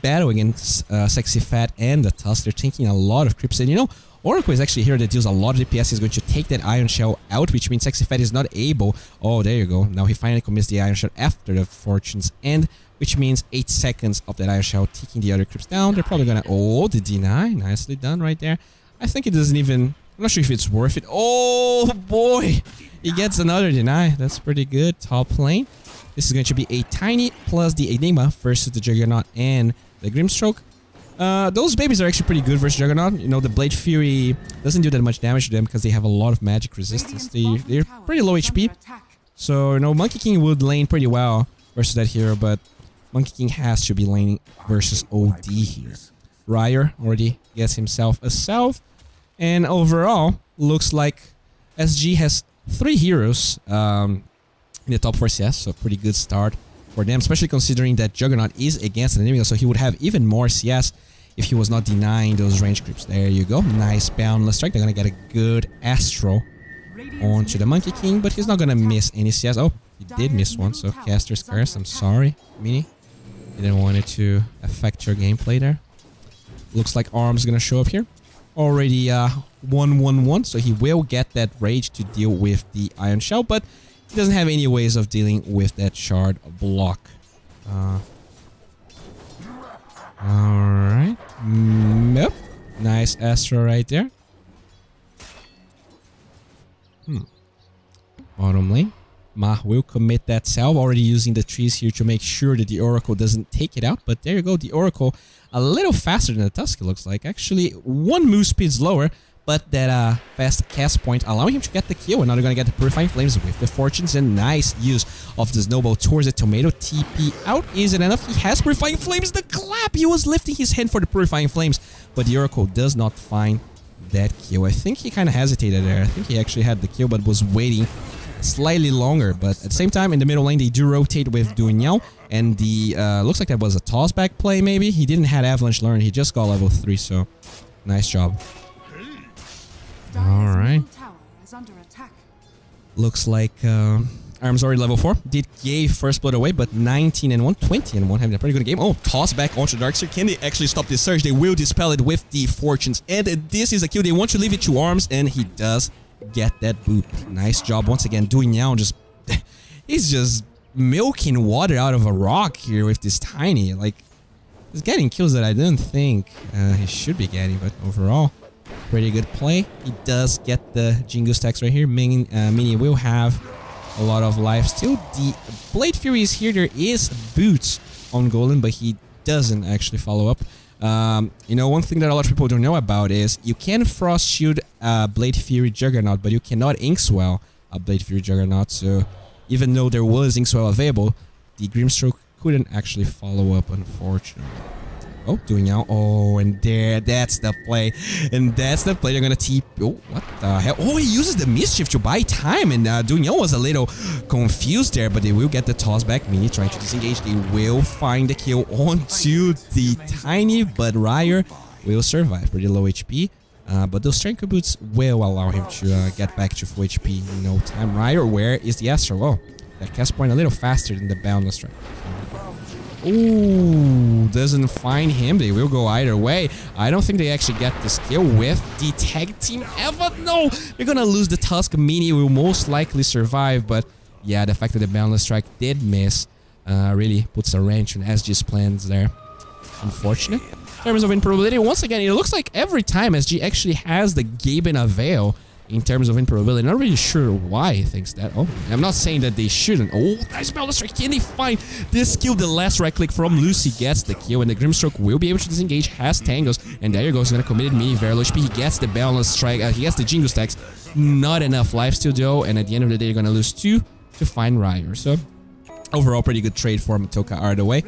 battle against Sexy Fat and the Tusk. They're taking a lot of creeps, and you know, Oracle is actually here that deals a lot of DPS. He's going to take that Iron Shell out, which means Sexy Fat is not able... Oh, there you go. Now he finally commits the Iron Shell after the Fortune's End, which means 8 seconds of that Iron Shell taking the other creeps down. They're probably gonna... Oh, the deny. Nicely done right there. I think it doesn't even... I'm not sure if it's worth it. Oh, boy! He gets another deny. That's pretty good. Top lane. This is going to be a Tiny plus the Enigma versus the Juggernaut and the Grimstroke. Those babies are actually pretty good versus Juggernaut. You know, the Blade Fury doesn't do that much damage to them because they have a lot of magic resistance. They're pretty low HP. So, you know, Monkey King would lane pretty well versus that hero, but Monkey King has to be laning versus OD here. Ryer already gets himself a self. And overall, looks like SG has 3 heroes in the top 4 CS. So pretty good start for them, especially considering that Juggernaut is against an enemy. So he would have even more CS if he was not denying those range creeps. There you go. Nice boundless strike. They're going to get a good Astro onto the Monkey King, but he's not going to miss any CS. Oh, he did miss one. So Caster's Curse. I'm sorry, Mini. Didn't want it to affect your gameplay there. Looks like Arm's gonna show up here. Already 1-1-1, so he will get that Rage to deal with the Iron Shell, but he doesn't have any ways of dealing with that Shard block. Alright. Yep. Nice Astro right there. Bottom lane. Ma will commit that salve, already using the trees here to make sure that the Oracle doesn't take it out. But there you go, the Oracle a little faster than the Tusk, it looks like. Actually, 1 move speed slower, but that fast cast point allowing him to get the kill. And now they're going to get the Purifying Flames with the Fortunes, and nice use of the Snowball towards the Tomato. TP out. Is it enough? He has Purifying Flames. The clap! He was lifting his hand for the Purifying Flames, but the Oracle does not find that kill. I think he kind of hesitated there. I think he actually had the kill, but was waiting slightly longer. But at the same time, in the middle lane, they do rotate with Dunyan, and the looks like that was a toss-back play, maybe. He didn't have Avalanche learn. He just got level 3, so nice job. Alright. Looks like Arm's already level 4. Did gave first blood away, but 19-1, 20-1, having a pretty good game. Oh, toss back onto Darkseer. Can they actually stop this surge? They will dispel it with the Fortunes, and this is a kill. They want to leave it to Arms, and he does get that boop. Nice job once again. Dunyan just... he's just milking water out of a rock here with this Tiny. Like, he's getting kills that I didn't think he should be getting, but overall, pretty good play. He does get the Jingu stacks right here. Mini will have a lot of life still. The Blade Fury is here. There is boots on Golem, but he doesn't actually follow up. You know, one thing that a lot of people don't know about is you can Frost Shield Blade Fury Juggernaut, but you cannot Inkswell a Blade Fury Juggernaut. So even though there was Inkswell available, the Grimstroke couldn't actually follow up, unfortunately. Oh, Dunyan. Oh, and there, that's the play. And that's the play. They're gonna TP. Oh, what the hell? Oh, he uses the Mischief to buy time, and Dunyan was a little confused there, but they will get the toss back. Mini trying to disengage. They will find the kill onto the Tiny, but Ryer will survive. Pretty low HP. But those Strength Boots will allow him to get back to full HP in no time. Ryer, where is the Astro? Oh, that cast point a little faster than the Boundless Strike. Ooh, doesn't find him. They will go either way. I don't think they actually get this kill with the tag team ever. No, they're gonna lose the Tusk. Mini will most likely survive, but yeah, the fact that the Boundless Strike did miss really puts a wrench on SG's plans there. Unfortunate. terms of improbability, once again, it looks like every time SG actually has the Gaben Avail in terms of improbability. Not really sure why he thinks that. Oh, I'm not saying that they shouldn't. Oh, nice balance strike. Can they find this kill? The last right click from Lucy gets the kill, and the Grimstroke will be able to disengage, has tangles, and there you go. He's gonna commit me very low HP. He gets the balance strike. He gets the Jingle stacks. Not enough lifesteal though, and at the end of the day, you're gonna lose 2 to find Ryer. So overall, pretty good trade for Motoca out the way.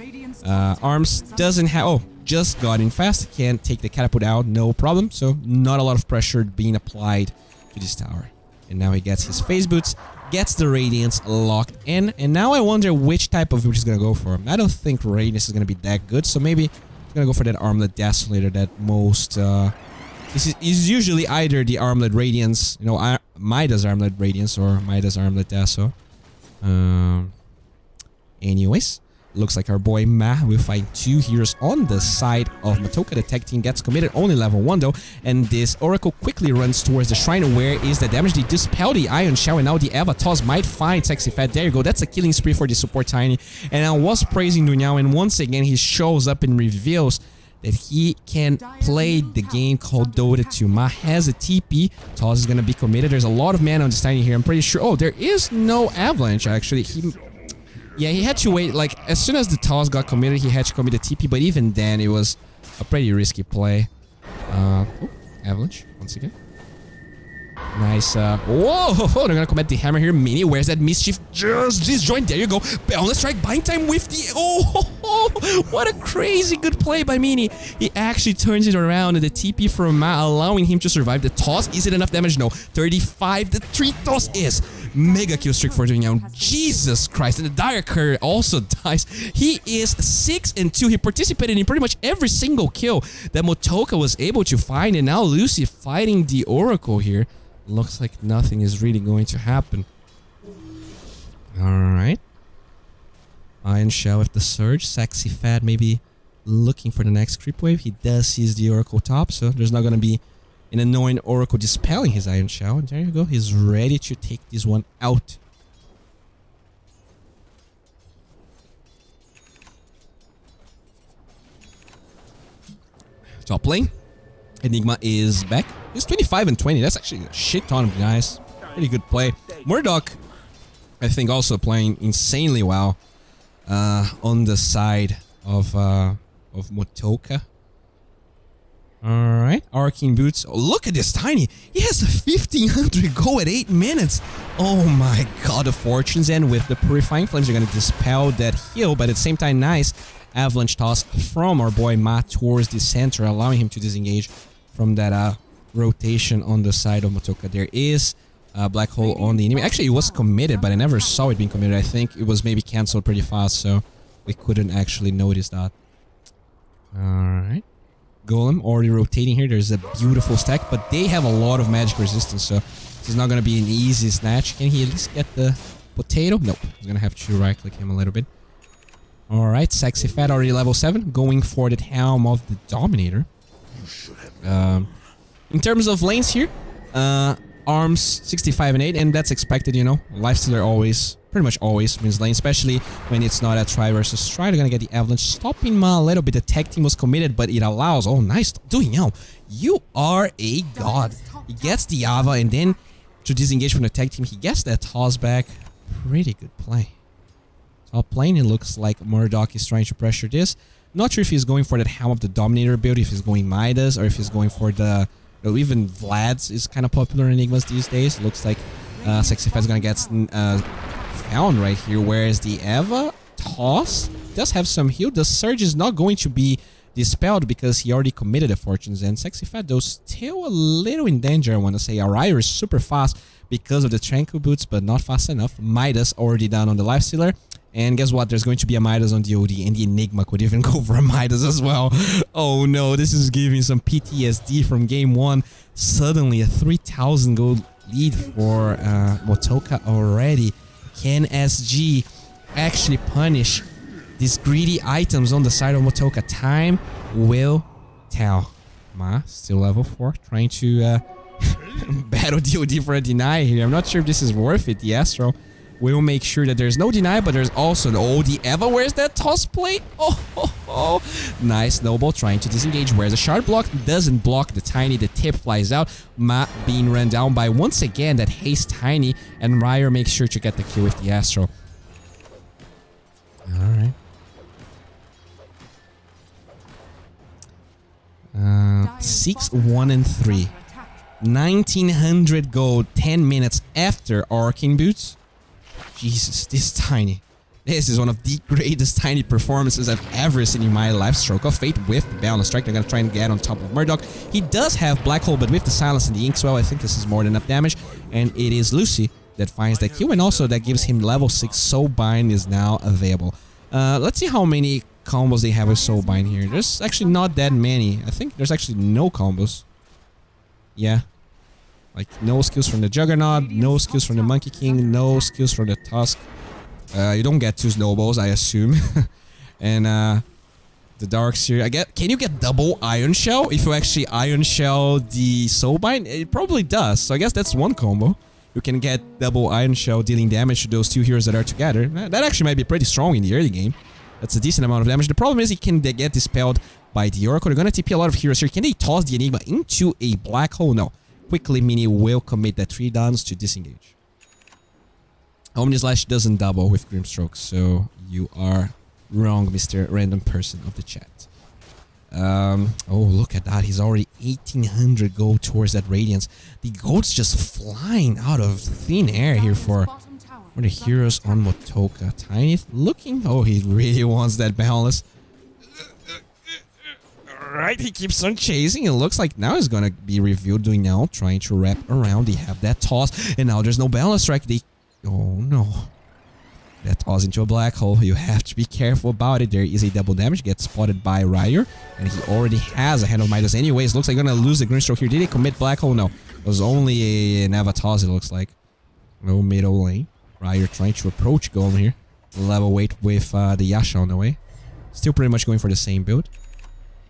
Arms doesn't have. Oh, just got in fast. Can't take the catapult out, no problem. So not a lot of pressure being applied to this tower. And now he gets his phase boots, gets the Radiance locked in, and now I wonder which type of boot he's gonna go for. I don't think Radiance is gonna be that good, so maybe he's gonna go for that Armlet Desolator that most this is usually either the Armlet Radiance, you know, Midas Armlet Radiance or Midas Armlet Deso. Anyways, looks like our boy Ma will find 2 heroes on the side of Motoca. The tech team gets committed, only level 1 though, and this Oracle quickly runs towards the shrine. Where is the damage? They dispel the Iron Shell, and now the Avatos might find Sexy Fat. There you go, that's a killing spree for the support Tiny. And I was praising Dunyao, and once again he shows up and reveals that he can play the game called Dota 2. Ma has a TP. Toz is gonna be committed. There's a lot of mana on this Tiny here. I'm pretty sure. Oh, there is no Avalanche actually. Yeah, he had to wait, like, as soon as the toss got committed, he had to commit a TP, but even then, it was a pretty risky play. Oh, Avalanche, once again. Nice, whoa, they're gonna commit the hammer here. Mini, where's that Mischief? Just disjoint, there you go. Balance strike, buying time with the, oh, what a crazy good play by Mini. He actually turns it around, and the TP from Ma, allowing him to survive the toss. Is it enough damage? No, 35, the 3 toss is. Mega kill streak for Dunyao. Jesus Christ. And the Dire Courier also dies. He is 6-2. He participated in pretty much every single kill that Motoca was able to find. And now Lucy fighting the Oracle here. Looks like nothing is really going to happen. Alright. Iron Shell with the Surge. Sexy Fat maybe looking for the next creep wave. He does seize the Oracle top, so there's not going to be an annoying Oracle dispelling his Iron Shell. And there you go. He's ready to take this one out. Top lane. Enigma is back. He's 25-20. That's actually a shit ton of guys. Pretty good play. Murdoch, I think, also playing insanely well on the side of Motoca. Alright, Arcane Boots. Oh, look at this Tiny. He has a 1500 go at 8 minutes. Oh my god, the Fortunes. And with the Purifying Flames, you're going to dispel that heal. But at the same time, nice Avalanche toss from our boy Ma towards the center, allowing him to disengage from that rotation on the side of Motoca. There is a Black Hole on the enemy. Actually, it was committed, but I never saw it being committed. I think it was maybe cancelled pretty fast, so we couldn't actually notice that. Alright. Golem already rotating here. There's a beautiful stack, but they have a lot of magic resistance, so this is not going to be an easy snatch. Can he at least get the potato? Nope. He's going to have to right-click him a little bit. Alright, Sexy Fat already level 7, going for the Helm of the Dominator. In terms of lanes here, Arms 65 and 8, and that's expected, you know. Lifestealer always, pretty much always wins lane, especially when it's not a try versus try. They're gonna get the Avalanche, stopping Ma a little bit. The tech team was committed, but it allows. Oh, nice doing, yo. You are a god. He gets the Ava, and then to disengage from the tech team, he gets that toss back. Pretty good play. Top lane, it looks like Murdoch is trying to pressure this. Not sure if he's going for that Helm of the Dominator build, if he's going Midas, or if he's going for the... Well, even Vlad's is kind of popular in Enigmas these days. Looks like Sexy Fat's gonna get found right here, whereas the Eva toss does have some heal. The Surge is not going to be dispelled because he already committed the Fortunes, and Sexy Fat, though, still a little in danger, I want to say. Araya is super fast because of the Tranquil Boots, but not fast enough. Midas already down on the Lifestealer. And guess what? There's going to be a Midas on the OD, and the Enigma could even go for a Midas as well. Oh no, this is giving some PTSD from game 1. Suddenly a 3,000 gold lead for Motoca already. Can SG actually punish these greedy items on the side of Motoca? Time will tell. Ma, still level 4, trying to battle the OD for a deny here. I'm not sure if this is worth it. The Astro We'll make sure that there's no deny, but there's also no the Eva. Where's that toss plate? Oh. Nice snowball trying to disengage. Where's the shard block? Doesn't block the Tiny. The tip flies out. Ma being run down by, once again, that haste Tiny. And Ryer makes sure to get the kill with the Astro. Alright. 6, 1, and 3. 1900 gold 10 minutes after Arcane Boots. Jesus, this Tiny. This is one of the greatest Tiny performances I've ever seen in my life. Stroke of Fate with the Balance Strike. They're gonna try and get on top of Murdoch. He does have Black Hole, but with the Silence and the Inkswell, I think this is more than enough damage. And it is Lucy that finds that kill, and also that gives him level 6 Soul Bind is now available. Let's see how many combos they have with Soul Bind here. There's actually not that many. I think there's actually no combos. Yeah. Like, no skills from the Juggernaut, no skills from the Monkey King, no skills from the Tusk. You don't get 2 snowballs, I assume. And, the Dark Seer, can you get double Iron Shell if you actually Iron Shell the Soul Bind? It probably does, so I guess that's one combo. You can get double Iron Shell dealing damage to those 2 heroes that are together. That actually might be pretty strong in the early game. That's a decent amount of damage. The problem is he can get dispelled by the Oracle. They're gonna TP a lot of heroes here. Can they toss the Enigma into a black hole? No. Quickly, Mini will commit that 3 downs to disengage. Omni Slash doesn't double with Grimstroke, so you are wrong, Mr. Random Person of the chat. Oh, look at that. He's already 1800 gold towards that Radiance. The gold's just flying out of thin air here for the heroes on Motoca. Tiny looking... Oh, he really wants that balance. Alright, he keeps on chasing. It looks like now he's gonna be revealed doing now, trying to wrap around. They have that toss, and now there's no balance strike. Oh no. That toss into a black hole. You have to be careful about it. There is a double damage. Gets spotted by Ryer, and he already has a Hand of Midas anyways. Looks like he's gonna lose the Grimstroke here. Did he commit black hole? No. It was only an Avatar, it looks like. No middle lane. Ryer trying to approach Golem here. Level weight with the Yasha on the way. Still pretty much going for the same build.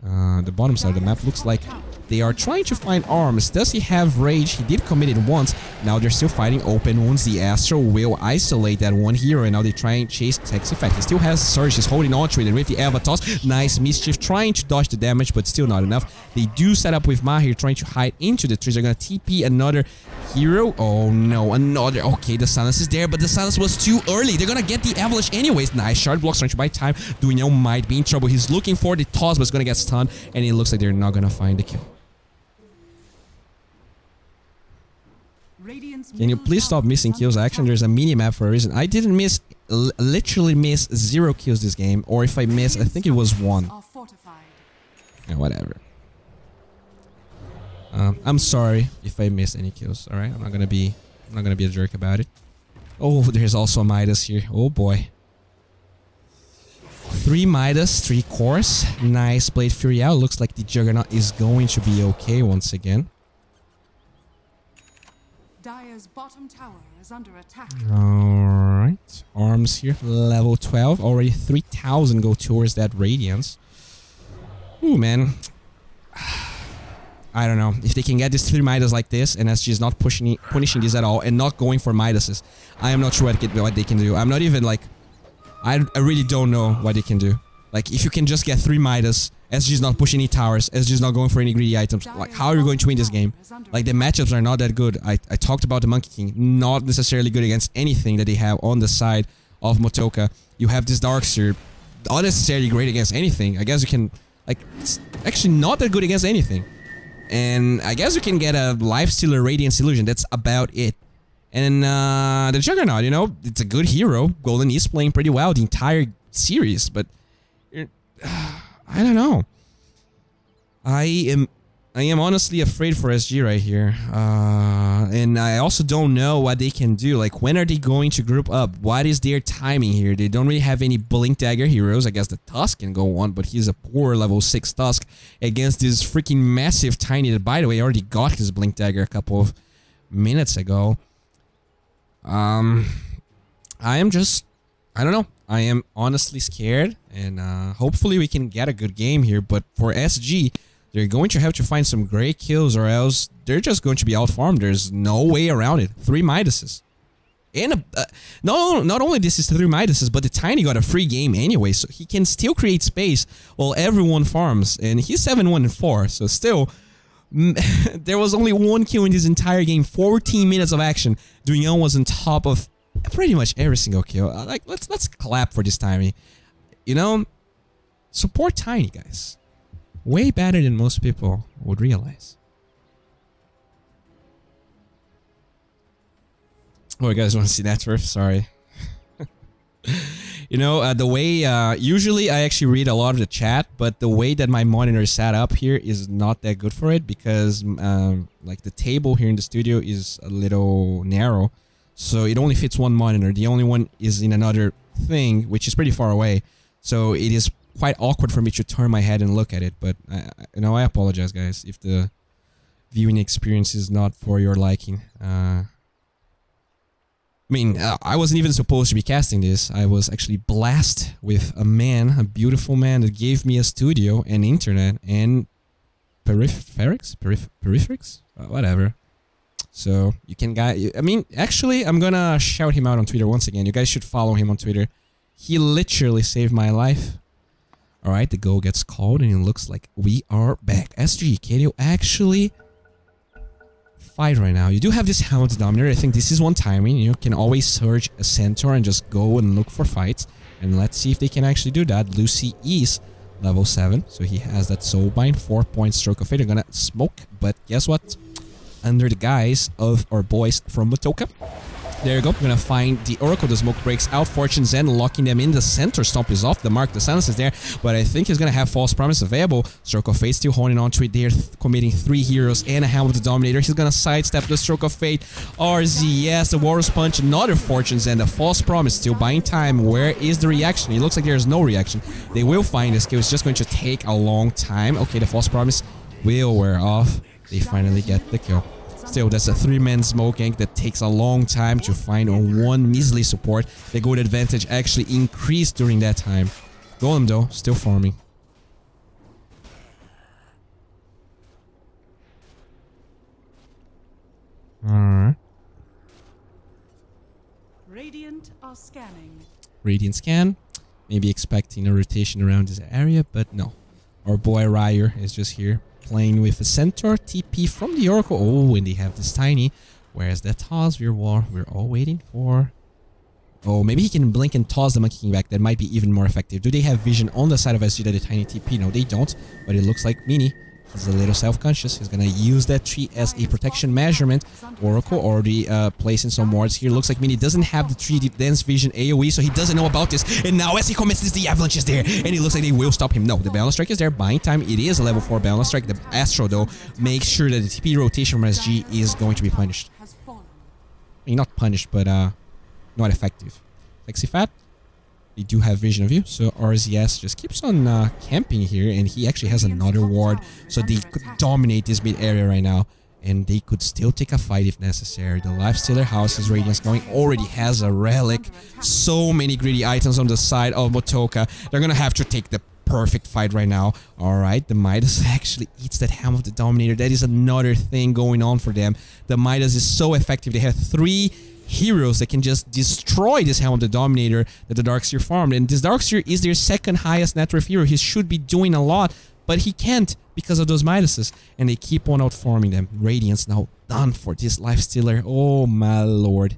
The bottom side of the map looks like they are trying to find arms. Does he have rage? He did commit it once. Now they're still fighting open wounds. The Astro will isolate that one hero, and now they try and chase Tex Effect. He still has Surge. He's holding on to it, and with the Avatars, nice Mischief trying to dodge the damage, but still not enough. They do set up with Mahir trying to hide into the trees. They're gonna TP another hero. Oh no, another. Okay, the Silence is there, but the Silence was too early. They're gonna get the Avalanche anyways. Nice Shard blocks trying to buy time. Duino might be in trouble. He's looking for the toss, but it's gonna get stunned, and it looks like they're not gonna find the kill. Can you please stop missing kills? Action, there's a mini-map for a reason. I didn't miss, literally miss 0 kills this game. Or if I miss, I think it was 1. Yeah, whatever. I'm sorry if I missed any kills, alright? I'm not gonna be a jerk about it. Oh, there's also a Midas here. Oh boy. 3 Midas, 3 Cores. Nice Blade Fury out. Looks like the Juggernaut is going to be okay once again. Dire's bottom tower is under attack. Alright. Arms here. Level 12. Already 3000 go towards that Radiance. Ooh, man. I don't know. If they can get these 3 Midas like this, and SG is not punishing this at all, and not going for Midases, I am not sure what they can do. I'm not even like... I really don't know what they can do. Like, if you can just get 3 Midas, SG is not pushing any towers, SG is not going for any greedy items, like, how are you going to win this game? Like, the matchups are not that good. I talked about the Monkey King, not necessarily good against anything that they have on the side of Motoca. You have this Dark Seer, not necessarily great against anything. I guess you can, like, it's actually not that good against anything. And I guess you can get a Lifestealer Radiance Illusion, that's about it. And the Juggernaut, you know, it's a good hero. Golden is playing pretty well the entire series, but I don't know. I am honestly afraid for SG right here. And I also don't know what they can do. Like, when are they going to group up? What is their timing here? They don't really have any Blink Dagger heroes. I guess the Tusk can go on, but he's a poor level 6 Tusk against this freaking massive Tiny that, by the way, already got his Blink Dagger a couple of minutes ago. I am just... I don't know. I am honestly scared, and hopefully we can get a good game here, but for SG, they're going to have to find some great kills, or else they're just going to be outfarmed. There's no way around it. 3 Midases. And not only this is 3 Midases, but the Tiny got a free game anyway, so he can still create space while everyone farms. And he's 7-1-4, so still, there was only 1 kill in this entire game. 14 minutes of action. Duyan was on top of pretty much every single kill. Like, let's clap for this Tiny. You know, support Tiny, guys. Way better than most people would realize. Oh, you guys want to see that turf? Sorry. You know, the way, usually I actually read a lot of the chat, but the way that my monitor is set up here is not that good for it because, like, the table here in the studio is a little narrow. So it only fits 1 monitor. The only one is in another thing, which is pretty far away. So it is quite awkward for me to turn my head and look at it. But, you know, I apologize, guys, if the viewing experience is not for your liking. I mean, I wasn't even supposed to be casting this. I was actually blessed with a man, a beautiful man that gave me a studio and internet and peripherals? Whatever. So, you can I mean, actually, I'm gonna shout him out on Twitter once again. You guys should follow him on Twitter. He literally saved my life. Alright, the goal gets called and it looks like we are back. SG, can you actually fight right now? You do have this Helmet Dominator. I think this is one timing. You can always surge a Centaur and just go and look for fights. And let's see if they can actually do that. Lucy is level 7, so he has that Soulbind, 4-point Stroke of Fate. They're gonna smoke, but guess what? Under the guise of our boys from Motoca. There you go. We're gonna find the Oracle. The smoke breaks out. Fortune's End locking them in. The center stomp is off the mark. The silence is there, but I think he's gonna have False Promise available. Stroke of Fate still holding on to it. They're committing 3 heroes and a Helmet of the Dominator. He's gonna sidestep the Stroke of Fate. RZS, the Warrior's Punch, another Fortune's End. The False Promise still buying time. Where is the reaction? It looks like there's no reaction. They will find this kill. It's just going to take a long time. Okay, the False Promise will wear off. They finally get the kill. Still, that's a 3-man smoke gank that takes a long time to find on 1 measly support. The gold advantage actually increased during that time. Golem though, still farming. Alright. Radiant are scanning. Radiant scan. Maybe expecting a rotation around this area, but no. Our boy Ryer is just here. Playing with a Centaur, TP from the Oracle. Oh, and they have this Tiny. Whereas that toss we're all waiting for. Oh, maybe he can blink and toss the Monkey King back. That might be even more effective. Do they have vision on the side of SG that the Tiny TP? No, they don't. But it looks like Mini. He's a little self-conscious. He's gonna use that tree as a protection measurement. Oracle already placing some wards here. Looks like Mini doesn't have the 3D Dance Vision AoE, so he doesn't know about this. And now as he commits this, the Avalanche is there. And it looks like they will stop him. No, the Balance Strike is there. Buying time. It is a level 4 Balance Strike. The Astro, though, makes sure that the TP rotation from SG is going to be punished. I mean, not punished, but not effective. Sexy Fat. They do have vision of you, so RZS just keeps on camping here, and he actually has another ward, so they could dominate this mid area right now, and they could still take a fight if necessary. The Lifestealer House's Radiance going already has a relic, so many greedy items on the side of Motoca. They're gonna have to take the perfect fight right now. Alright, the Midas actually eats that Helm of the Dominator. That is another thing going on for them. The Midas is so effective. They have 3 heroes that can just destroy this Helm of the Dominator that the Darkseer farmed. And this Darkseer is their 2nd highest net worth hero. He should be doing a lot, but he can't because of those Midases. And they keep on outfarming them. Radiance now done for this Lifestealer. Oh my lord.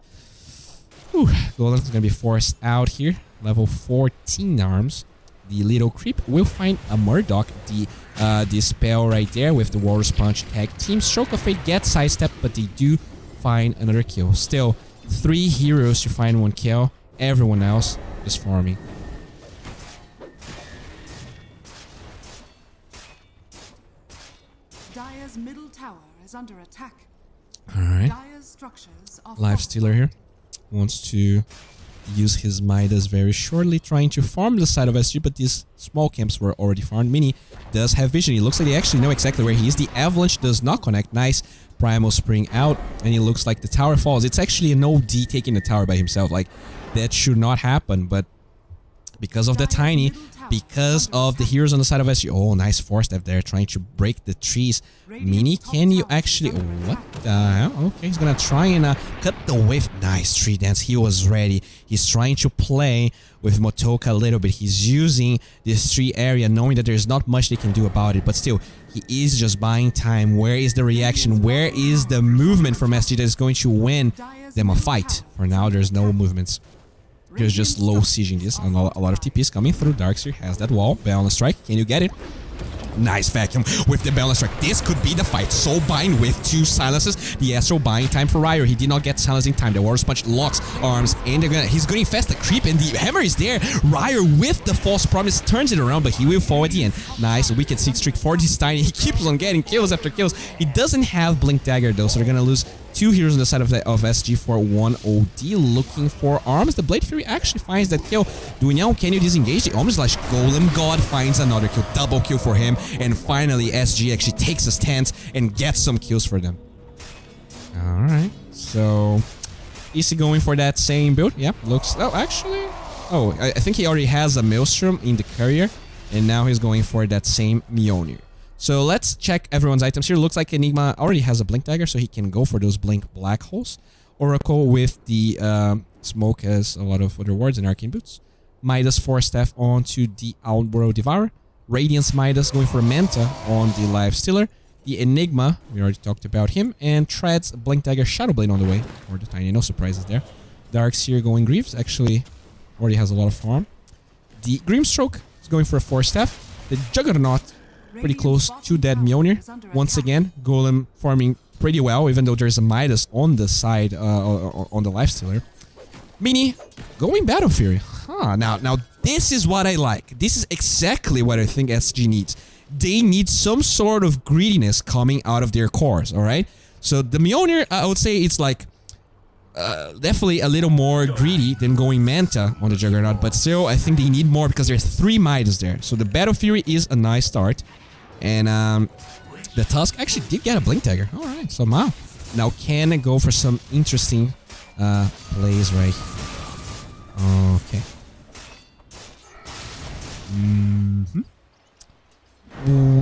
Whew. Golem's gonna be forced out here. Level 14 arms. The little creep will find a Murdoch. The spell right there with the Warrior's Punch tag team. Stroke of Fate gets sidestepped, but they do find another kill. Still, 3 heroes to find 1 kill. Everyone else is farming. Dire's middle tower is under attack. Alright. Dire's structures are Lifestealer here wants to use his Midas very shortly, trying to farm the side of SG, but these small camps were already farmed. Mini does have vision. He looks like they actually know exactly where he is. The Avalanche does not connect. Nice Primal Spring out, and it looks like the tower falls. It's actually an OD taking the tower by himself. Like, that should not happen, but because of the Tiny, because of the heroes on the side of SG. Oh, nice force step there, trying to break the trees. Mini, can you actually... What the hell? Okay, he's gonna try and cut the whiff. Nice tree dance. He was ready. He's trying to play with Motoca a little bit. He's using this tree area, knowing that there's not much they can do about it. But still, he is just buying time. Where is the reaction? Where is the movement from SG that is going to win them a fight? For now, there's no movements. There's just low sieging this, and a lot of TPs coming through. Darkseer has that wall. Balance strike. Can you get it? Nice vacuum with the balance strike. This could be the fight. Soul Bind with 2 silences. The Astro buying time for Ryer. He did not get silencing time. The Warriors Punch locks arms, and he's going to infest the creep, and the hammer is there. Ryer with the false promise turns it around, but he will fall at the end. Nice wicked 6 streak for this Tiny. He keeps on getting kills after kills. He doesn't have Blink Dagger though, so they're gonna lose 2 heroes on the side of SG for 1 OD. Looking for arms. The Blade Fury actually finds that kill. Dunyan, can you disengage? The Omni Slash Golem God finds another kill. Double kill for him. And finally, SG actually takes a stance and gets some kills for them. Alright. So, is he going for that same build? Yeah, looks... Oh, actually... Oh, I think he already has a Maelstrom in the courier. And now he's going for that same Mjolnir. So let's check everyone's items here. Looks like Enigma already has a Blink Dagger, so he can go for those Blink Black Holes. Oracle with the Smoke has a lot of other wards and Arcane Boots. Midas Force Staff onto the Outworld Devourer. Radiance Midas going for Manta on the Life Stealer. The Enigma, we already talked about him. And Tread's Blink Dagger Shadowblade on the way. Or the Tiny, no surprises there. Darkseer going Greaves, actually already has a lot of farm. The Grimstroke is going for a Force Staff. The Juggernaut pretty close to that Mjolnir. Once again, Golem farming pretty well, even though there's a Midas on the side, on the Lifestealer. Mini, going Battle Fury. Huh, now this is what I like. This is exactly what I think SG needs. They need some sort of greediness coming out of their cores, alright? So the Mjolnir, I would say it's like, definitely a little more greedy than going Manta on the Juggernaut, but still, I think they need more because there's 3 Midas there. So the Battle Fury is a nice start. And the Tusk actually did get a Blink Dagger. Alright, somehow. Now can I go for some interesting plays right here. Okay.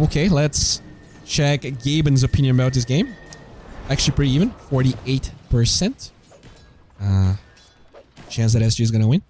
Okay, let's check Gaben's opinion about this game. Actually pretty even. 48%. Chance that SG is gonna win.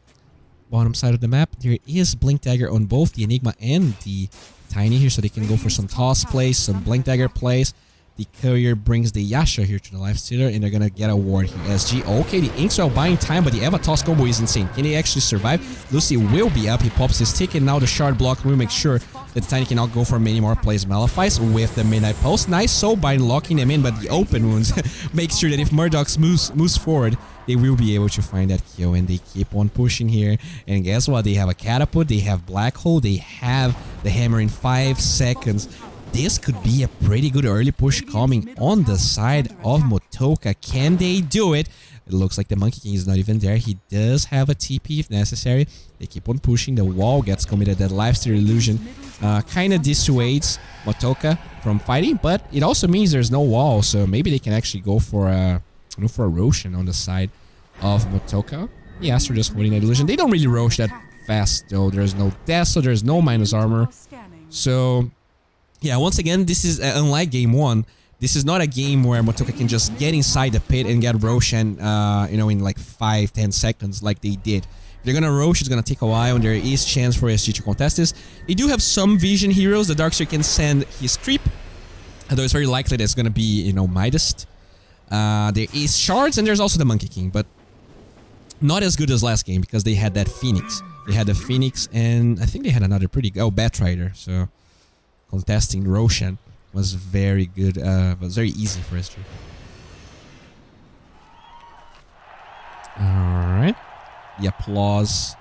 Bottom side of the map, there is Blink Dagger on both the Enigma and the Tiny here, so they can go for some toss plays, some Blink Dagger plays. The Courier brings the Yasha here to the Lifestealer, and they're gonna get a ward here. SG, okay, the Inkswell buying time, but the Eva toss combo is insane. Can he actually survive? Lucy will be up, he pops his ticket, now the Shard block will make sure that Tiny cannot go for many more plays. Malefice with the Midnight Pulse, nice soul bind locking them in, but the open wounds makes sure that if Murdoch moves forward, they will be able to find that kill, and they keep on pushing here. And guess what? They have a Catapult, they have Black Hole, they have the Hammer in 5 seconds. This could be a pretty good early push coming on the side of Motoca. Can they do it? It looks like the Monkey King is not even there. He does have a TP if necessary. They keep on pushing. The wall gets committed. That Lifesteal Illusion kind of dissuades Motoca from fighting, but it also means there's no wall, so maybe they can actually go for a Roshan on the side of Motoca. The Astro just holding that illusion. They don't really Rosh that fast though. There's no death, so there's no minus armor. So yeah, once again, this is unlike game 1. This is not a game where Motoca can just get inside the pit and get Roshan, you know, in like 5-10 seconds like they did. If they're gonna Rosh, it's gonna take a while, and there is chance for SG to contest this. They do have some vision heroes. The Darkseer can send his creep, although it's very likely that it's gonna be, you know, Midas. There is shards, and there's also the Monkey King, but not as good as last game because they had that Phoenix. They had the Phoenix, and I think they had another pretty good... Oh, Batrider. So contesting Roshan was very good. Was very easy for SG. Alright. The applause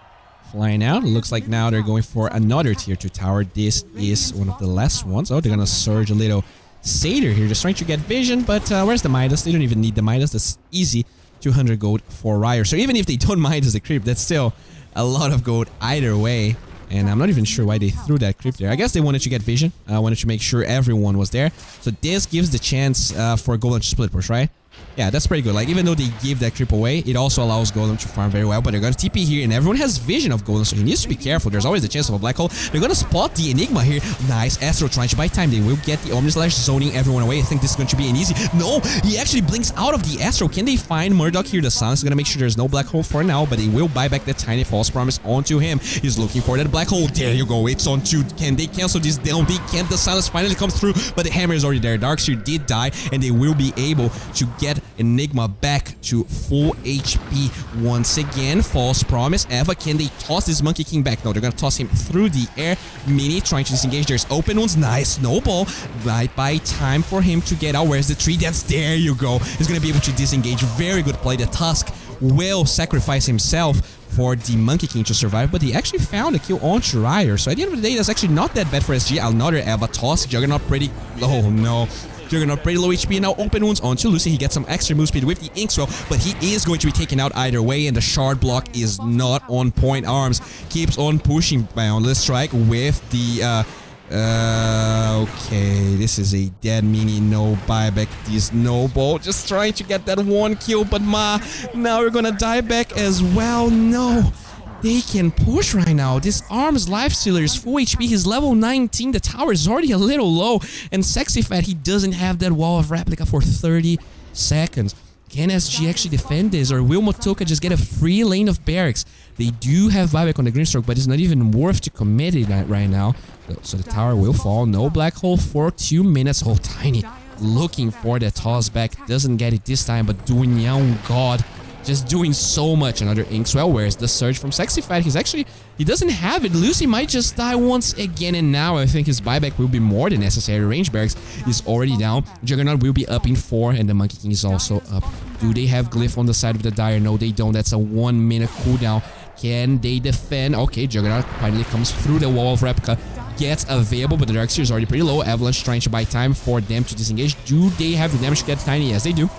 flying out. It looks like now they're going for another tier 2 tower. This is one of the last ones. Oh, they're gonna surge a little Satyr here, just trying to get vision, but where's the Midas? They don't even need the Midas. That's easy. 200 gold for Ryer. So even if they don't Midas the creep, that's still a lot of gold either way. And I'm not even sure why they threw that creep there. I guess they wanted to get vision. Wanted to make sure everyone was there. So this gives the chance for Golden split push, right? Yeah, that's pretty good. Like, even though they give that creep away, it also allows Golem to farm very well. But they're gonna TP here, and everyone has vision of Golem, so he needs to be careful. There's always a chance of a black hole. They're gonna spot the Enigma here. Nice. Astro trying to buy time. They will get the Omni Slash, zoning everyone away. I think this is going to be an easy... No! He actually blinks out of the Astro. Can they find Murdoch here? The Silence is gonna make sure there's no black hole for now, but they will buy back that tiny false promise onto him. He's looking for that black hole. There you go. It's on 2. Can they cancel this down? They can't. The Silence finally comes through, but the hammer is already there. Darkseer did die, and they will be able to get Enigma back to full HP once again. False promise. Eva, can they toss this Monkey King back? No, they're gonna toss him through the air. Mini trying to disengage. There's open ones. Nice snowball. Right by time for him to get out. Where's the tree? That's there you go. He's gonna be able to disengage. Very good play. The Tusk will sacrifice himself for the Monkey King to survive, but he actually found a kill on Schreier. So at the end of the day, that's actually not that bad for SG. Another Eva toss. Juggernaut pretty... Oh no. Juggernaut pretty low HP, now open wounds onto Lucy. He gets some extra move speed with the Inkswell, but he is going to be taken out either way, and the shard block is not on point. Arms keeps on pushing. Boundless strike with the okay, this is a dead mini. No buyback. The snowball just trying to get that one kill, but now we're gonna die back as well. No, they can push right now. This Arms Lifestealer is full HP. He's level 19. The tower is already a little low, and Sexy Fat, he doesn't have that wall of replica for 30 seconds. Can SG actually defend this, or will Motoca just get a free lane of barracks? They do have buyback on the Greenstroke, but it's not even worth to commit it right now. So the tower will fall. No black hole for 2 minutes. Oh, Tiny looking for that toss back. Doesn't get it this time, but doing, oh god, just doing so much. Another Inkswell. Where's the surge from Sexy Fat? He doesn't have it. Lucy might just die once again, and now I think his buyback will be more than necessary. Range barracks is already down. Juggernaut will be up in 4, and the Monkey King is also up. Do they have Glyph on the side of the Dire? No, they don't. That's a 1 minute cooldown. Can they defend? Okay, Juggernaut finally comes through the wall of replica. Gets available, but the Darkseer is already pretty low. Avalanche trying to buy time for them to disengage. Do they have the damage to get Tiny? Yes, they do.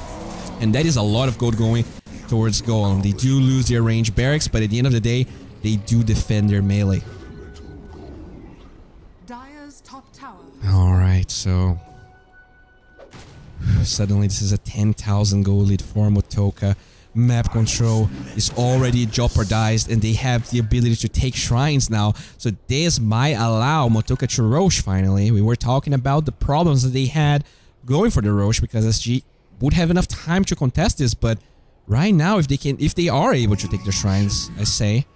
And that is a lot of gold going towards Golem. They do lose their range barracks, but at the end of the day, they do defend their melee. Dire's top tower. Alright, so... Suddenly, this is a 10,000 gold lead for Motoca. Map control is already jeopardized, and they have the ability to take shrines now. So this might allow Motoca to Roche finally. We were talking about the problems that they had going for the Roche, because SG would have enough time to contest this, but right now, if they are able to take the shrines, I say,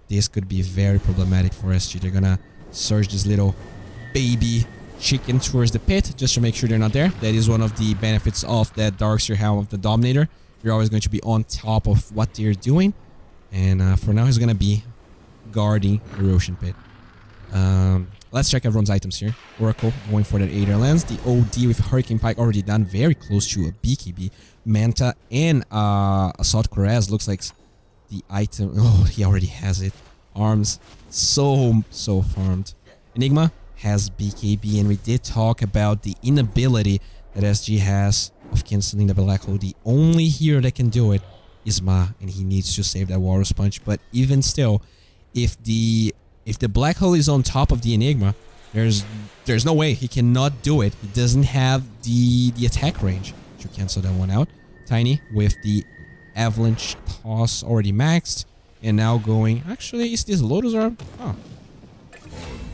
this could be very problematic for SG. They're gonna surge this little baby chicken towards the pit just to make sure they're not there. That is one of the benefits of that Darkseer Helm of the Dominator. You're always going to be on top of what they're doing. And for now, he's going to be guarding the Roshan pit. Let's check everyone's items here. Oracle going for that Aether Lens. The OD with Hurricane Pike already done. Very close to a BKB. Manta and Assault Cuirass looks like the item. Oh, he already has it. Arms so farmed. Enigma has BKB, and we did talk about the inability that SG has of canceling the black hole. The only hero that can do it is Ma, and he needs to save that Walrus Punch. But even still, if the black hole is on top of the Enigma, there's no way he cannot do it. He doesn't have the attack range to cancel that one out. Tiny with the Avalanche toss already maxed, and now going. Actually, is this Lotus Arm? Oh,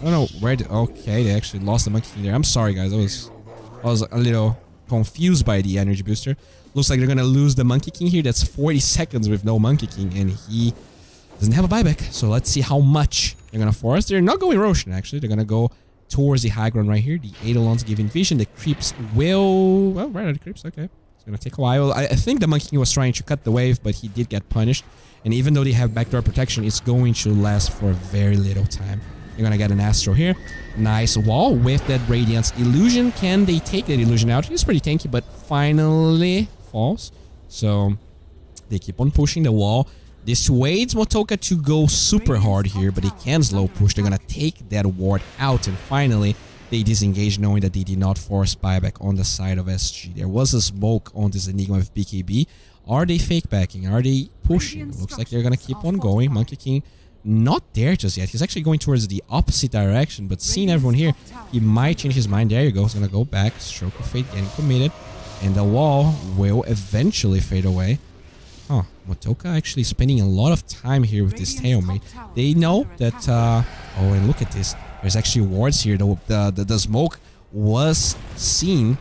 I don't know where. Okay, they actually lost the Monkey King there. I'm sorry, guys. I was a little confused by the energy booster. Looks like they're gonna lose the Monkey King here. That's 40 seconds with no Monkey King, and he doesn't have a buyback. So let's see how much they're gonna force. They're not going Roshan, actually. They're gonna go towards the high ground right here. The Eidolons giving vision. The creeps will... Well, right are the creeps. Okay. It's gonna take a while. I think the Monkey King was trying to cut the wave, but he did get punished. And even though they have backdoor protection, it's going to last for very little time. You're gonna get an Astro here. Nice wall with that Radiance Illusion. Can they take that Illusion out? He's pretty tanky, but finally falls. So they keep on pushing the wall. Dissuades Motoca to go super hard here, but they can slow push. They're gonna take that ward out, and finally they disengage, knowing that they did not force buyback on the side of SG. There was a smoke on this Enigma with BKB. Are they fake backing? Are they pushing? Looks like they're gonna keep on going. Monkey King not there just yet. He's actually going towards the opposite direction, but seeing everyone here, he might change his mind. There you go. He's gonna go back. Stroke of Fate getting committed. and the wall will eventually fade away. Huh, Motoca actually spending a lot of time here with this stalemate. They know that, oh, and look at this. There's actually wards here. The smoke was seen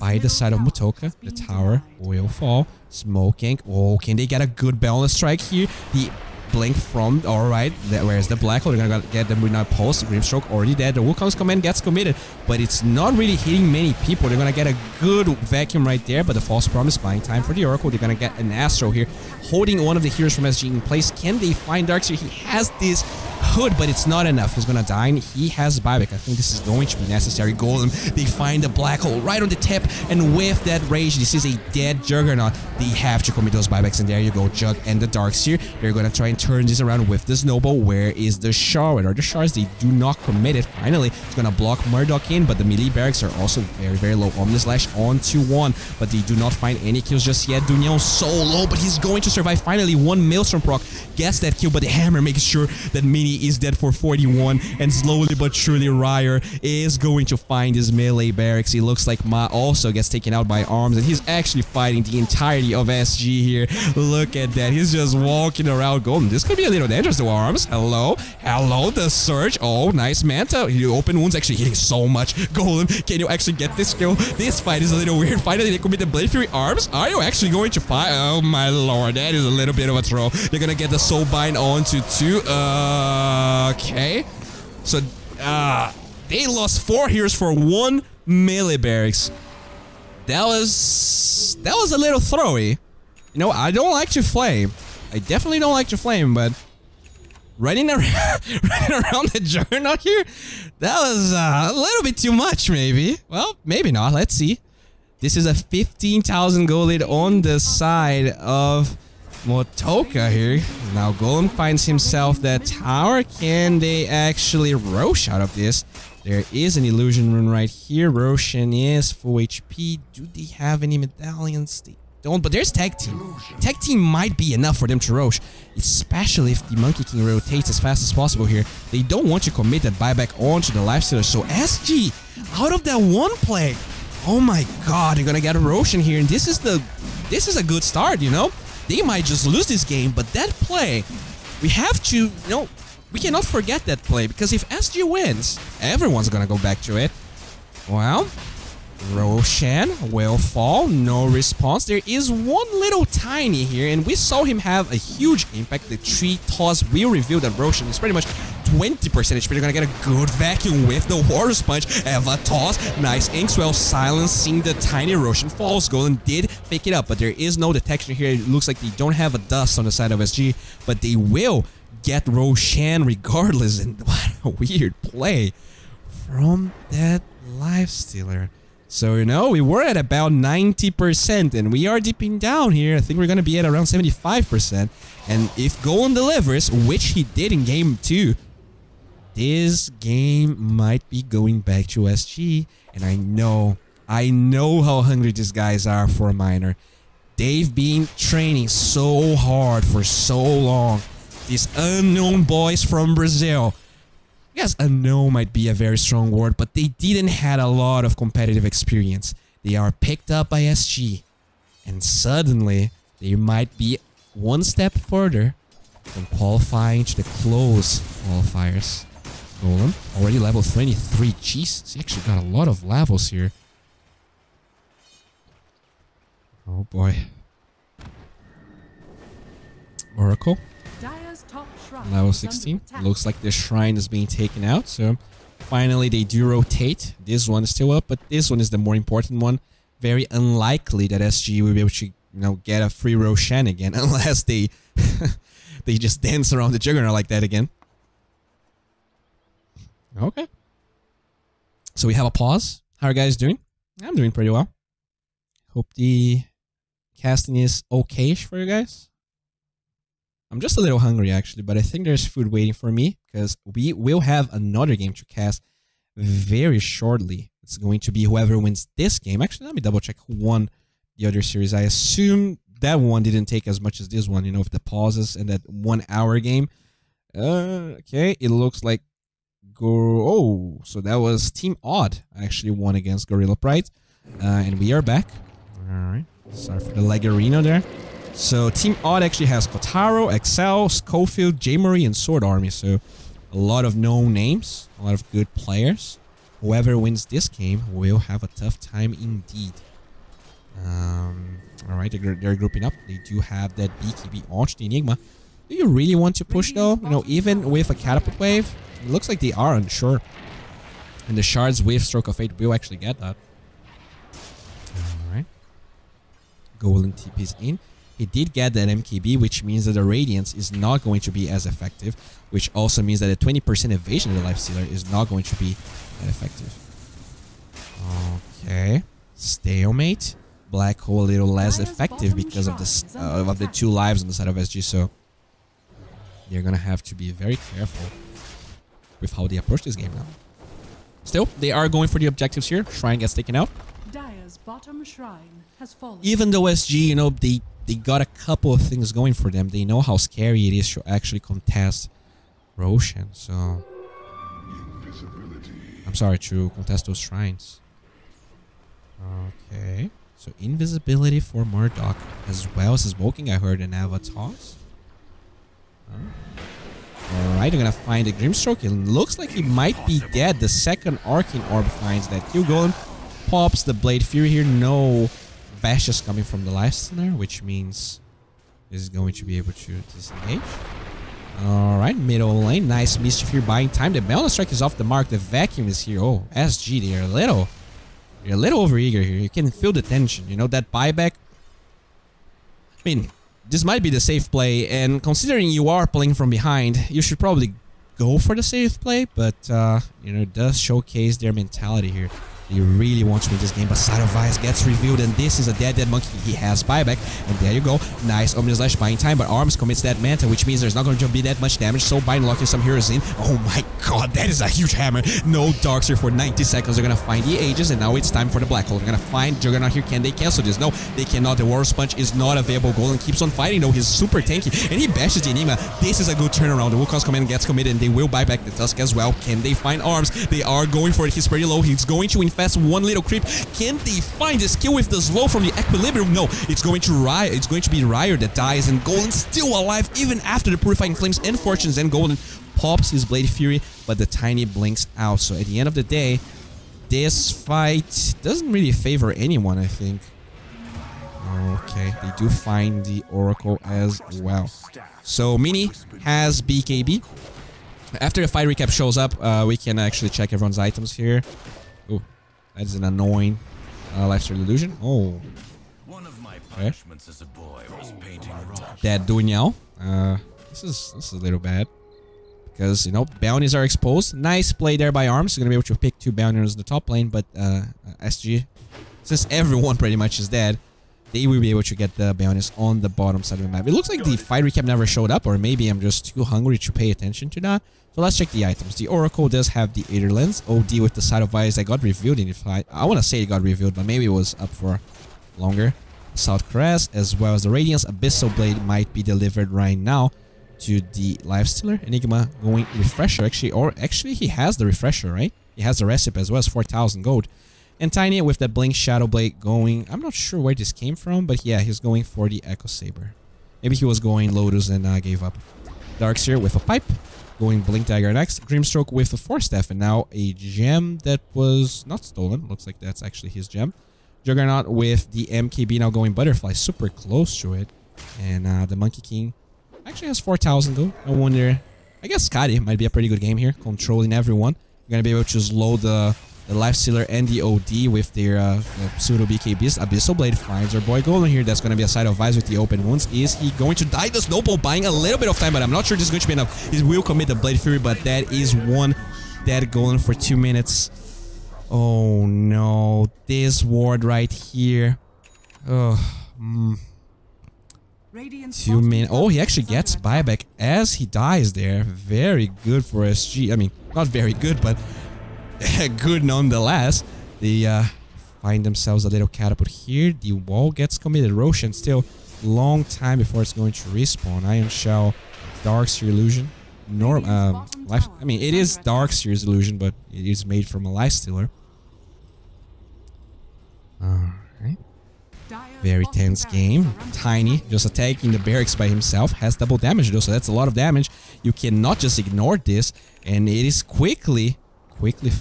by the side of Motoca. The tower will fall. Smoking. Oh, can they get a good balance strike here? The blink from, alright, where's the black hole? They're gonna get the Midnight Pulse. Grimstroke already dead. The Wukong's command gets committed, but it's not really hitting many people. They're gonna get a good vacuum right there, but the False Promise buying time for the Oracle. They're gonna get an Astro here, holding one of the heroes from SG in place. Can they find Darkseer? He has this hood, but it's not enough. He's gonna die, and he has buyback. I think this is going to be necessary. Golem, they find the black hole right on the tip, and with that rage, this is a dead Juggernaut. They have to commit those buybacks, and there you go, Jug and the Darkseer. They're gonna try and turn this around with the Snowball. Where is the Shard? Where are the Shards? They do not commit it. Finally, it's gonna block Murdoch in, but the melee barracks are also very, very low. Omnis Lash on to 1, but they do not find any kills just yet. Dunyan so low, but he's going to survive. Finally, one Maelstrom proc gets that kill, but the Hammer makes sure that Mini is dead for 41, and slowly but surely Ryer is going to find his melee barracks. He looks like Ma also gets taken out by Arms, and he's actually fighting the entirety of SG here. Look at that. He's just walking around. Golden, this could be a little dangerous to Arms. Hello? Hello, the Surge. Oh, nice Manta. He open wounds actually hitting so much. Golem, can you actually get this kill? This fight is a little weird. Finally, they commit the Blade Fury. Arms, are you actually going to fight? Oh my lord, that is a little bit of a throw. They're gonna get the Soulbind onto 2. Okay. So, they lost 4 heroes for 1 melee barracks. That was a little throwy. You know, I don't like to flame. I definitely don't like to flame, but running around, running around the Juggernaut here, that was a little bit too much, maybe. Well, maybe not. Let's see. This is a 15,000 gold lead on the side of Motoca here. Now Golem finds himself that tower. Can they actually Rosh out of this? There is an illusion rune right here. Roshan is full HP. Do they have any medallions? They don't, but there's tag team. Tag team might be enough for them to Rosh, especially if the Monkey King rotates as fast as possible here. They don't want to commit that buyback onto the Lifestealer. So SG, out of that one play, oh my god, they're gonna get a Roshan here, and this is a good start, you know? They might just lose this game, but that play, we have to, you know, we cannot forget that play, because if SG wins, everyone's gonna go back to it. Well, Roshan will fall, no response. There is one little tiny here, and we saw him have a huge impact. The 3 toss will reveal that Roshan is pretty much 20% HP. They're gonna get a good vacuum with the Warrior's Punch. Eva toss, nice Inkswell silencing the tiny Roshan. Falls Golden did pick it up, but there is no detection here. It looks like they don't have a dust on the side of SG, but they will get Roshan regardless. And what a weird play from that Lifestealer. So, you know, we were at about 90%, and we are dipping down here. I think we're going to be at around 75%. And if Golem delivers, which he did in game 2, this game might be going back to SG. And I know how hungry these guys are for a minor. They've been training so hard for so long. These unknown boys from Brazil. Yes, unknown might be a very strong word, but they didn't had a lot of competitive experience. They are picked up by SG, and suddenly they might be one step further from qualifying to the close qualifiers. Golem, already level 23. Jeez, he actually got a lot of levels here. Oh boy. Oracle. Level 16. Looks like the shrine is being taken out, so finally they do rotate. This one is still up, but this one is the more important one. Very unlikely that SG will be able to, you know, get a free Roshan again, unless they they just dance around the Juggernaut like that again. Okay. So we have a pause. How are you guys doing? I'm doing pretty well. Hope the casting is okay-ish for you guys. I'm just a little hungry, actually, but I think there's food waiting for me, because we will have another game to cast very shortly. It's going to be whoever wins this game. Actually, let me double check who won the other series. I assume that one didn't take as much as this one, you know, with the pauses and that 1 hour game. Okay, it looks like... Oh, so that was Team Odd actually won against Gorilla Pride. And we are back. Alright. Sorry for the Legarino there. So Team Odd actually has Kotaro, Excel, Schofield, J-Marie, and Sword Army. So a lot of known names, a lot of good players. Whoever wins this game will have a tough time indeed. Alright, they're grouping up. They do have that BKB launch, the Enigma. Do you really want to push though? You know, even with a catapult wave, it looks like they are unsure. And the shards with Stroke of Fate will actually get that. Alright. Golden TP's in. He did get that MKB, which means that the Radiance is not going to be as effective, which also means that a 20% evasion of the Lifestealer is not going to be that effective. Okay. Stalemate. Black Hole a little less effective because of the 2 lives on the side of SG, so they're gonna have to be very careful with how they approach this game now. Still, they are going for the objectives here. Shrine gets taken out. Dire's bottom shrine has fallen. Even though SG, you know, they got a couple of things going for them. They know how scary it is to actually contest Roshan, so I'm sorry, to contest those shrines. Okay. So invisibility for Murdoch, as well as smoking. I heard an Avatars. Alright, they're gonna find a Grimstroke. It looks like he might be dead. The second Arcane Orb finds that Kill Golem. Pops the Blade Fury here. No bashes coming from the Lifestealer, which means this is going to be able to disengage. Alright, middle lane. Nice Mischief here, buying time. The Balance Strike is off the mark. The Vacuum is here. Oh, SG, they're a little overeager here. You can feel the tension. You know, that buyback. I mean, this might be the safe play, and considering you are playing from behind, you should probably go for the safe play, but, you know, it does showcase their mentality here. They really want to win this game, but Side of Vice gets revealed, and this is a dead monkey. He has buyback, and there you go. Nice Omni Slash buying time, but Arms commits that Manta, which means there's not going to be that much damage, so by locking some heroes in. Oh my god, that is a huge hammer. No Darks here for 90 seconds. They're going to find the Aegis, and now it's time for the Black Hole. They're going to find Juggernaut here. Can they cancel this? No, they cannot. The Warrior's Punch is not available. Golden keeps on fighting, though. He's super tanky, and he bashes the Enigma. This is a good turnaround. The Wukong's command gets committed, and they will buy back the Tusk as well. Can they find Arms? They are going for it. He's pretty low. He's going to infest one little creep. Can they find this kill with the slow from the Equilibrium? No, it's going to be Ryer that dies, and Golden still alive even after the Purifying Flames and Fortunes, and Golden pops his Blade Fury, but the Tiny blinks out. So at the end of the day, this fight doesn't really favor anyone, I think. Okay, they do find the Oracle as well. So Mini has BKB. After the fight recap shows up, we can actually check everyone's items here. Ooh. That is an annoying Lifesteal Illusion. Oh. One of my punishments as a boy was painting rocks. That Dunyao. This is a little bad. Because, you know, bounties are exposed. Nice play there by Arms. You're going to be able to pick 2 bounties in the top lane, but SG, since everyone pretty much is dead, they will be able to get the bounties on the bottom side of the map. It looks like the fight recap never showed up, or maybe I'm just too hungry to pay attention to that. So let's check the items. The Oracle does have the Aether Lens. OD with the Side of Vice that got revealed in the fight. I want to say it got revealed, but maybe it was up for longer. South Caress, as well as the Radiance. Abyssal Blade might be delivered right now to the Lifestealer. Enigma going Refresher, actually he has the Refresher, right? He has the recipe as well as 4,000 gold. And Tiny with that Blink Shadow Blade going, I'm not sure where this came from, but yeah, he's going for the Echo Saber. Maybe he was going Lotus and gave up. Darkseer with a Pipe, going Blink Dagger next. Grimstroke with a Force Staff, and now a gem that was not stolen. Looks like that's actually his gem. Juggernaut with the MKB now going Butterfly, super close to it. And the Monkey King actually has 4,000 though. No wonder. I guess Scotty might be a pretty good game here, controlling everyone. You're going to be able to slow the Lifestealer and the OD with their pseudo BKBs. Abyssal Blade finds our boy Golden here. That's going to be a Side of Vice with the open wounds. Is he going to die? The Snowball buying a little bit of time, but I'm not sure this is going to be enough. He will commit the Blade Fury, but that is one dead Golden for 2 minutes. Oh no, this ward right here. Oh, 2 minutes. Oh, he actually gets buyback as he dies there. Very good for SG. I mean, not very good, but good nonetheless. They find themselves a little catapult here. The wall gets committed. Roshan still long time before it's going to respawn. Iron Shell, Darkseer Illusion. I mean, it is Darkseer's Illusion, but it is made from a Lifestealer. Alright. Very tense game. Tiny, just attacking the barracks by himself, has double damage though, so that's a lot of damage. You cannot just ignore this, and it is quickly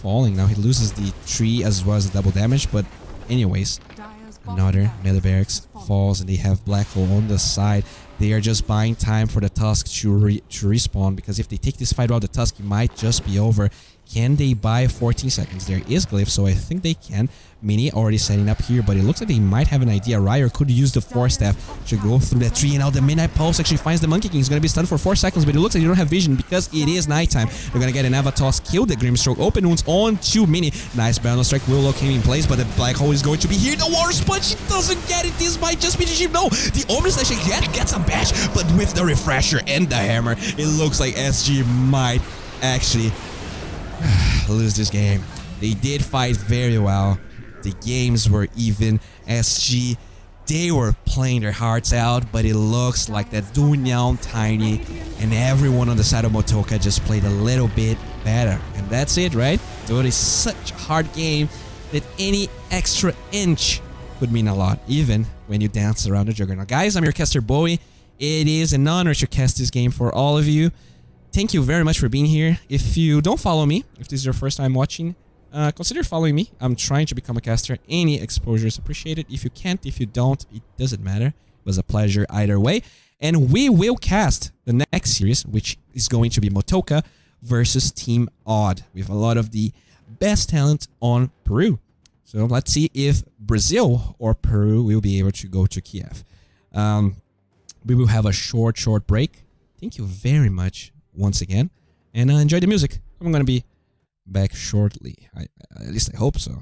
falling. Now he loses the tree as well as the double damage, but anyways, another melee barracks falls, and they have Black Hole on the side. They are just buying time for the Tusk to respawn, because if they take this fight out, the Tusk might just be over. Can they buy 14 seconds? There is Glyph, so I think they can. Mini already setting up here, but it looks like they might have an idea. Ryer could use the Force Staff to go through that tree, and now the Midnight Pulse actually finds the Monkey King. He's going to be stunned for 4 seconds, but it looks like they don't have vision because it is nighttime. They're going to get an Avatos, kill the Grimstroke, open wounds on to Mini. Nice Balance Strike, Willow came in place, but the Black Hole is going to be here. The Water Sponge, he doesn't get it. This might just be the ship. No, the Omen Slash gets a bash, but with the Refresher and the Hammer, it looks like SG might actually lose this game. They did fight very well. The games were even. SG, they were playing their hearts out, but it looks like that Dunyan, Tiny, and everyone on the side of Motoca just played a little bit better. And that's it, right? So it is such a hard game that any extra inch would mean a lot, even when you dance around the Juggernaut. Guys, I'm your caster Bowie. It is an honor to cast this game for all of you. Thank you very much for being here. If you don't follow me, if this is your first time watching, consider following me. I'm trying to become a caster. Any exposure is appreciated. If you can't, if you don't, it doesn't matter. It was a pleasure either way. And we will cast the next series, which is going to be Motoca versus Team Odd, with a lot of the best talent on Peru. So let's see if Brazil or Peru will be able to go to Kiev. We will have a short break. Thank you very much once again, and enjoy the music. I'm gonna be back shortly. At least I hope so.